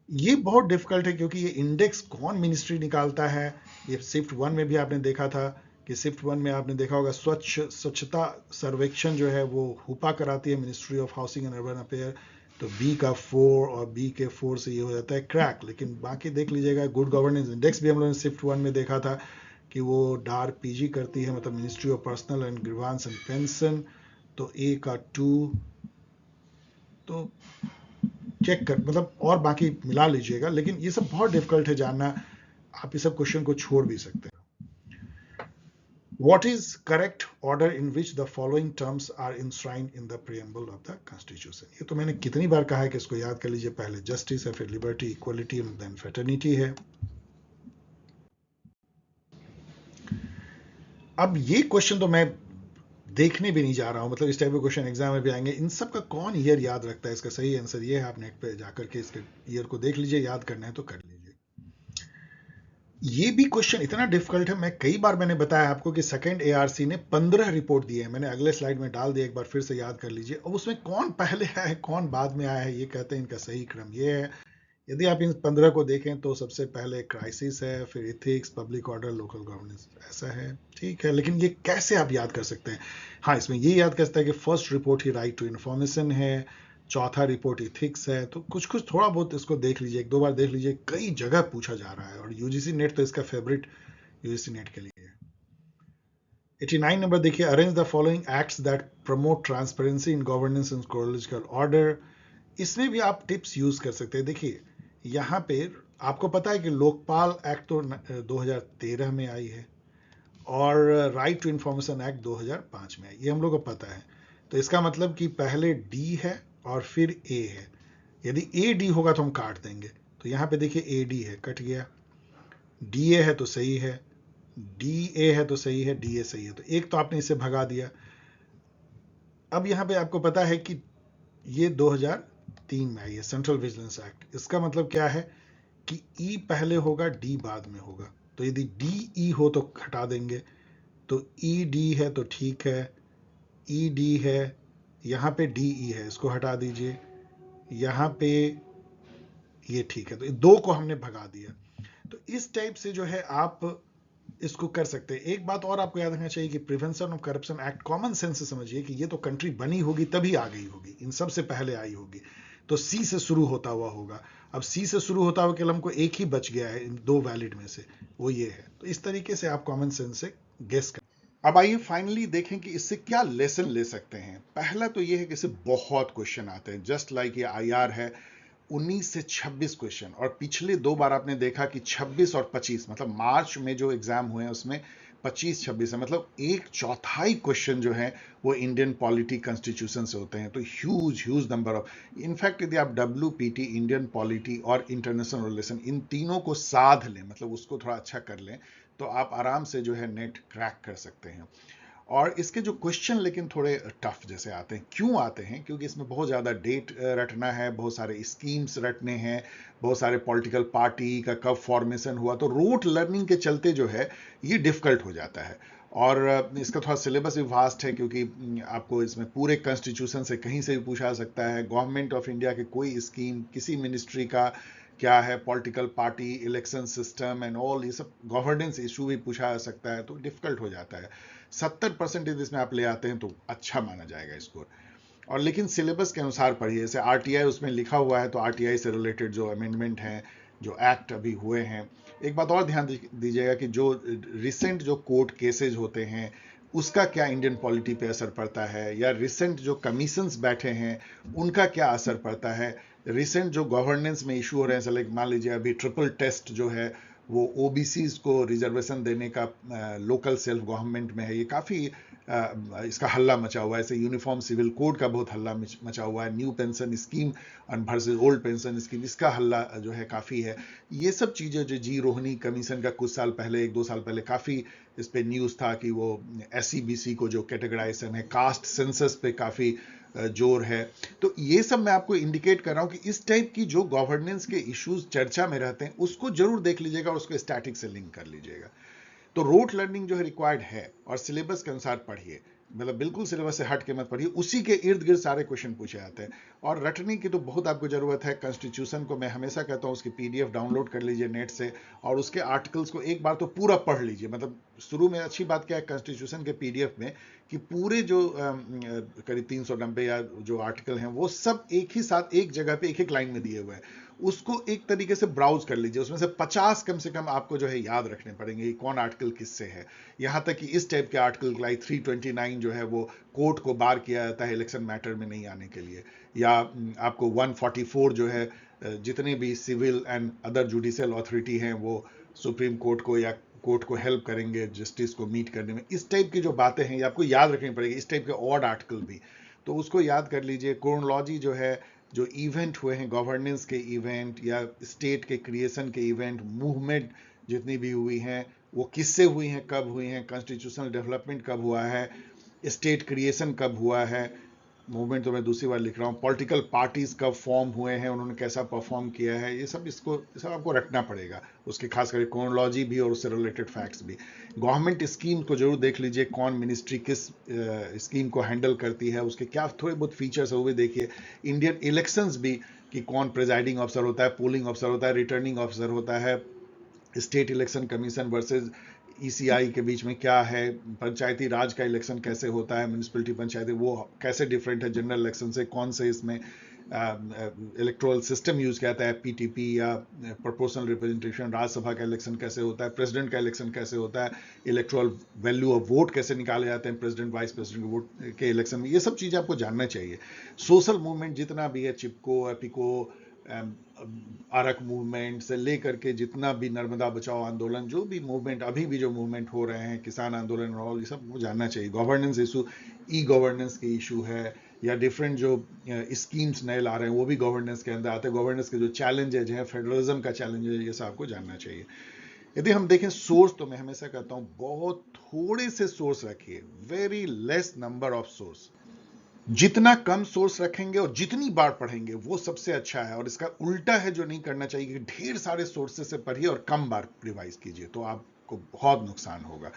ये बहुत डिफिकल्ट है क्योंकि ये इंडेक्स कौन मिनिस्ट्री निकालता है। ये शिफ्ट 1 में भी आपने देखा था कि शिफ्ट 1 में आपने देखा होगा स्वच्छता सर्वेक्षण जो है वो हुपा कराती है ministry of housing and urban affair. तो बी का 4 और बी के 4 से ये हो जाता है क्रैक। लेकिन बाकी देख लीजिएगा, गुड गवर्नेंस इंडेक्स भी हम लोगों ने शिफ्ट 1 में देखा था कि वो डार पीजी करती है, मतलब ministry of personal and grievance and pension. तो ए का 2, तो चेक कर, मतलब और बाकी मिला लीजिएगा। लेकिन ये सब बहुत डिफिकल्ट है जानना, आप ये सब क्वेश्चन को छोड़ भी सकते हैं। What is correct order in which the following terms are enshrined in the preamble of the constitution? ये तो मैंने कितनी बार कहा है कि इसको याद कर लीजिए. पहले जस्टिस है, फिर liberty, equality and then fraternity है. अब ये क्वेश्चन तो मैं देखने भी नहीं जा रहा हूं, मतलब इस टाइप के क्वेश्चन एग्जाम में भी आएंगे. इन सब का कौन ईयर याद रखता है? इसका सही आंसर ये है, आप नेट पे जाकर के इसके ईयर को देख लीजिए. याद करना है तो कर लीजिए. ये भी क्वेश्चन इतना डिफिकल्ट है. मैंने बताया आपको कि सेकंड एआरसी ने 15 रिपोर्ट दिए हैं. मैंने अगले स्लाइड में डाल दिया, एक बार फिर से याद कर लीजिए. अब उसमें कौन पहले आया है, कौन बाद में आया है, ये कहते हैं इनका सही क्रम ये है. यदि आप इन 15 को देखें तो सबसे पहले क्राइसिस है, फिर ethics, public order, local governance, ऐसा है. ठीक है, लेकिन ये कैसे आप याद कर सकते हैं? हाँ, इसमें ये याद कर सकते हैं कि फर्स्ट रिपोर्ट ही राइट टू इन्फॉर्मेशन है, चौथा रिपोर्ट इथिक्स है. तो कुछ कुछ थोड़ा बहुत इसको देख लीजिए, एक दो बार देख लीजिए. कई जगह पूछा जा रहा है और यूजीसी नेट तो इसका फेवरेट यूजीसी नेट के लिए है. 89 नंबर देखिए, arrange the following acts that promote transparency in governance and chronological order. इसमें भी आप टिप्स यूज कर सकते हैं. देखिए यहाँ पे आपको पता है कि लोकपाल एक्ट तो 2013 में आई है और राइट टू इंफॉर्मेशन एक्ट 2005 में आई, ये हम लोग को पता है. तो इसका मतलब कि पहले डी है और फिर ए है. यदि ए डी होगा तो हम काट देंगे. तो यहाँ पे देखिए ए डी है, कट गया. डी ए है तो सही है, डी ए है तो सही है, डी ए सही है. तो एक तो आपने इसे भगा दिया. अब यहाँ पे आपको पता है कि ये 2003 में आई है, सेंट्रल विजिलेंस एक्ट. इसका मतलब क्या है कि ई पहले होगा, डी बाद में होगा. तो यदि डी ई हो तो हटा देंगे. तो ई डी है तो ठीक है, ई डी है, यहाँ पे डी ई है, इसको हटा दीजिए. यहाँ पे ये ठीक है, तो दो को हमने भगा दिया. तो इस टाइप से जो है आप इसको कर सकते हैं. एक बात और आपको याद रखना चाहिए कि prevention of corruption act common sense से समझिए कि ये तो कंट्री बनी होगी तभी आ गई होगी, इन सब से पहले आई होगी. तो सी से शुरू होता हुआ होगा. अब सी से शुरू होता हुआ केवल हमको एक ही बच गया है इन दो वैलिड में से, वो ये है. तो इस तरीके से आप कॉमन सेंस से गेस कर. अब आइए फाइनली देखें कि इससे क्या लेसन ले सकते हैं. पहला तो ये है कि इससे बहुत क्वेश्चन आते हैं. जस्ट लाइक ये आईआर है, 19 से 26 क्वेश्चन. और पिछले दो बार आपने देखा कि 26 और 25, मतलब मार्च में जो एग्जाम हुए हैं उसमें 25-26 है, मतलब एक चौथाई क्वेश्चन जो है वो इंडियन पॉलिटी कॉन्स्टिट्यूशन से होते हैं. तो huge huge number of. In fact यदि आप डब्ल्यूपीटी, इंडियन पॉलिटी और इंटरनेशनल रिलेशन, इन तीनों को साध लें, मतलब उसको थोड़ा अच्छा कर लें, तो आप आराम से जो है नेट क्रैक कर सकते हैं. और इसके जो क्वेश्चन लेकिन थोड़े टफ जैसे आते हैं. क्यों आते हैं? क्योंकि इसमें बहुत ज़्यादा डेट रटना है, बहुत सारे स्कीम्स रटने हैं, बहुत सारे पॉलिटिकल पार्टी का कब फॉर्मेशन हुआ. तो रूट लर्निंग के चलते जो है ये डिफिकल्ट हो जाता है. और इसका थोड़ा सिलेबस भी वास्ट है, क्योंकि आपको इसमें पूरे कॉन्स्टिट्यूशन से कहीं से भी पूछा जा सकता है. गवर्नमेंट ऑफ इंडिया के कोई स्कीम, किसी मिनिस्ट्री का क्या है, political party, election system and all, ये सब गवर्नेंस इशू भी पूछा जा सकता है. तो डिफिकल्ट हो जाता है. 70% इसमें आप ले आते हैं तो अच्छा माना जाएगा स्कोर. और लेकिन सिलेबस के अनुसार पढ़िए. जैसे आरटीआई उसमें लिखा हुआ है, तो आरटीआई से रिलेटेड जो अमेंडमेंट हैं, जो एक्ट अभी हुए हैं. एक बात और ध्यान दीजिएगा कि जो रिसेंट जो कोर्ट केसेज होते हैं उसका क्या इंडियन पॉलिटी पे असर पड़ता है, या रिसेंट जो कमीशंस बैठे हैं उनका क्या असर पड़ता है. रिसेंट जो गवर्नेंस में इशू हो रहे हैं, लाइक मान लीजिए अभी ट्रिपल टेस्ट जो है वो ओबीसीज को रिजर्वेशन देने का लोकल सेल्फ गवर्नमेंट में है, ये काफ़ी इसका हल्ला मचा हुआ है. ऐसे यूनिफॉर्म सिविल कोड का बहुत हल्ला मचा हुआ है. New pension scheme versus old pension scheme, इसका हल्ला जो है काफ़ी है. ये सब चीज़ें जो जी रोहनी कमीशन का कुछ साल पहले, एक दो साल पहले काफ़ी इस पर न्यूज़ था कि वो एससीबीसी को जो कैटेगराइजेशन है, कास्ट सेंसस पे काफ़ी जोर है. तो ये सब मैं आपको इंडिकेट कर रहा हूं कि इस टाइप की जो गवर्नेंस के इश्यूज चर्चा में रहते हैं उसको जरूर देख लीजिएगा और उसको स्टैटिक से लिंक कर लीजिएगा. तो रूट लर्निंग जो है रिक्वायर्ड है, और सिलेबस के अनुसार पढ़िए. मतलब बिल्कुल सिलेबस से हट के मत पढ़िए, उसी के इर्द गिर्द सारे क्वेश्चन पूछे जाते हैं. और रटने की तो बहुत आपको जरूरत है. कॉन्स्टिट्यूशन को मैं हमेशा कहता हूँ उसकी पीडीएफ डाउनलोड कर लीजिए नेट से, और उसके आर्टिकल्स को एक बार तो पूरा पढ़ लीजिए. मतलब शुरू में अच्छी बात क्या है कॉन्स्टिट्यूशन के पीडीएफ में, कि पूरे जो करीब 390 या जो आर्टिकल हैं वो सब एक ही साथ एक जगह पे एक एक लाइन में दिए हुए हैं. उसको एक तरीके से ब्राउज कर लीजिए. उसमें से 50 कम से कम आपको जो है याद रखने पड़ेंगे कि कौन आर्टिकल किससे है. यहां तक कि इस टाइप के आर्टिकल लाइक 329 जो है वो कोर्ट को बार किया जाता है इलेक्शन मैटर में नहीं आने के लिए. या आपको 144 जो है जितने भी civil and other judicial authority हैं वो सुप्रीम कोर्ट को या कोर्ट को हेल्प करेंगे जस्टिस को मीट करने में। इस टाइप की जो बातें हैं ये आपको याद रखनी पड़ेगी, इस टाइप के ऑड आर्टिकल भी, तो उसको याद कर लीजिए। क्रोनोलॉजी जो है, जो इवेंट हुए हैं, गवर्नेंस के इवेंट या स्टेट के क्रिएशन के इवेंट, मूवमेंट जितनी भी हुई हैं वो किससे हुई हैं, कब हुई हैं, कॉन्स्टिट्यूशनल डेवलपमेंट कब हुआ है, स्टेट क्रिएशन कब हुआ है, मूवमेंट तो मैं दूसरी बार लिख रहा हूँ, पॉलिटिकल पार्टीज कब फॉर्म हुए हैं, उन्होंने कैसा परफॉर्म किया है, ये सब आपको रखना पड़ेगा, उसके खास करके क्रोनोलॉजी भी और उससे रिलेटेड फैक्ट्स भी। गवर्नमेंट स्कीम को जरूर देख लीजिए, कौन मिनिस्ट्री किस स्कीम को हैंडल करती है, उसके क्या थोड़े बहुत फीचर्स है वो भी देखिए। इंडियन इलेक्शंस भी, कि कौन प्रिजाइडिंग ऑफिसर होता है, पोलिंग ऑफिसर होता है, रिटर्निंग ऑफिसर होता है, state election commission versus ECI के बीच में क्या है, पंचायती राज का इलेक्शन कैसे होता है, म्यूनिसिपैलिटी पंचायती, वो कैसे डिफरेंट है जनरल इलेक्शन से, कौन से इसमें इलेक्ट्रोल सिस्टम यूज किया जाता है, पीटीपी या प्रोपोर्शनल रिप्रेजेंटेशन, राज्यसभा का इलेक्शन कैसे होता है, प्रेसिडेंट का इलेक्शन कैसे होता है, इलेक्ट्रोल वैल्यू ऑफ वोट कैसे निकाले जाते हैं प्रेसिडेंट वाइस प्रेसिडेंट वोट के इलेक्शन में, ये सब चीजें आपको जानना चाहिए। सोशल मूवमेंट जितना भी है, चिपको, एपिको, आरक मूवमेंट से लेकर के जितना भी नर्मदा बचाओ आंदोलन, जो भी मूवमेंट, अभी भी जो मूवमेंट हो रहे हैं, किसान आंदोलन और ये सब वो जानना चाहिए। गवर्नेंस इशू, ई गवर्नेंस के इशू है, या डिफरेंट जो स्कीम्स नए ला रहे हैं वो भी गवर्नेंस के अंदर आते हैं। गवर्नेंस के जो चैलेंजेज हैं, फेडरलिज्म का चैलेंज है, ये सब आपको जानना चाहिए। यदि हम देखें सोर्स, तो मैं हमेशा कहता हूं बहुत थोड़े से सोर्स रखिए, very less number of source. जितना कम सोर्स रखेंगे और जितनी बार पढ़ेंगे वो सबसे अच्छा है। और इसका उल्टा है जो नहीं करना चाहिए कि ढेर सारे सोर्सेस से पढ़िए और कम बार रिवाइज कीजिए, तो आपको बहुत नुकसान होगा।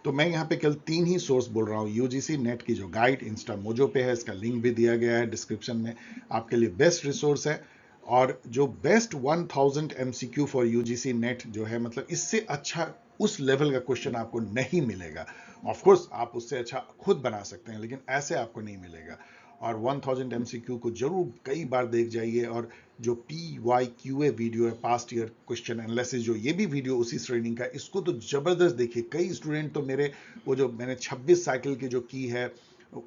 तो मैं यहाँ पे केवल 3 ही सोर्स बोल रहा हूँ। यूजीसी नेट की जो गाइड इंस्टा मोजो पे है, इसका लिंक भी दिया गया है डिस्क्रिप्शन में, आपके लिए बेस्ट रिसोर्स है। और जो best 1000 MCQ for UGC net जो है, मतलब इससे अच्छा उस लेवल का क्वेश्चन आपको नहीं मिलेगा। ऑफ कोर्स आप उससे अच्छा खुद बना सकते हैं, लेकिन ऐसे आपको नहीं मिलेगा। और 1000 MCQ को जरूर कई बार देख जाइए। और जो PYQA वीडियो है, पास्ट ईयर क्वेश्चन एनालिसिस, जो ये भी वीडियो उसी श्रेणी का, इसको तो जबरदस्त देखिए। कई स्टूडेंट तो मेरे, वो जो मैंने 26 साइकिल की जो की है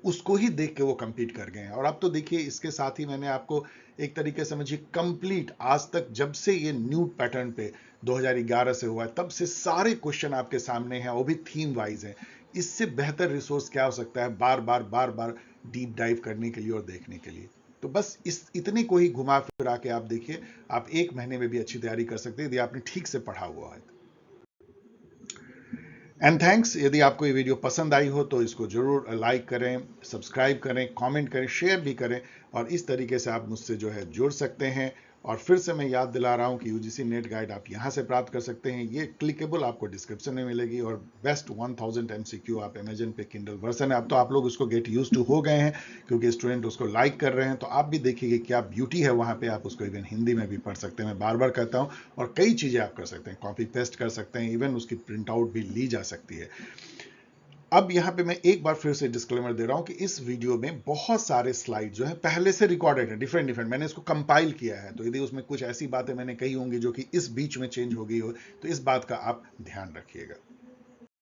उसको ही देख के वो कंप्लीट कर गए हैं। और अब तो देखिए इसके साथ ही मैंने आपको एक तरीके समझिए कंप्लीट, आज तक जब से ये न्यू पैटर्न पे 2011 से हुआ है, तब से सारे क्वेश्चन आपके सामने हैं, वो भी थीम वाइज है। इससे बेहतर रिसोर्स क्या हो सकता है बार बार डीप डाइव करने के लिए और देखने के लिए। तो बस इतने को ही घुमा फिरा के आप देखिए, आप 1 महीने में भी अच्छी तैयारी कर सकते हैं यदि आपने ठीक से पढ़ा हुआ है। And thanks. यदि आपको ये वीडियो पसंद आई हो तो इसको जरूर लाइक करें, सब्सक्राइब करें, कमेंट करें, शेयर भी करें। और इस तरीके से आप मुझसे जो है जुड़ सकते हैं। और फिर से मैं याद दिला रहा हूं कि यूजीसी नेट गाइड आप यहां से प्राप्त कर सकते हैं, ये क्लिकेबल आपको डिस्क्रिप्शन में मिलेगी। और बेस्ट 1000 MCQ आप अमेजन पे किंडल वर्जन है, अब तो आप लोग उसको गेट यूज टू हो गए हैं क्योंकि स्टूडेंट उसको लाइक कर रहे हैं। तो आप भी देखिए कि क्या ब्यूटी है वहां पे, आप उसको इवन हिंदी में भी पढ़ सकते हैं, मैं बार बार कहता हूं। और कई चीजें आप कर सकते हैं, कॉपी पेस्ट कर सकते हैं, इवन उसकी प्रिंट आउट भी ली जा सकती है। अब यहां पे मैं एक बार फिर से डिस्क्लेमर दे रहा हूं कि इस वीडियो में बहुत सारे स्लाइड जो है पहले से रिकॉर्डेड है, डिफरेंट मैंने इसको कंपाइल किया है। तो यदि उसमें कुछ ऐसी बातें मैंने कही होंगी जो कि इस बीच में चेंज हो गई हो, तो इस बात का आप ध्यान रखिएगा।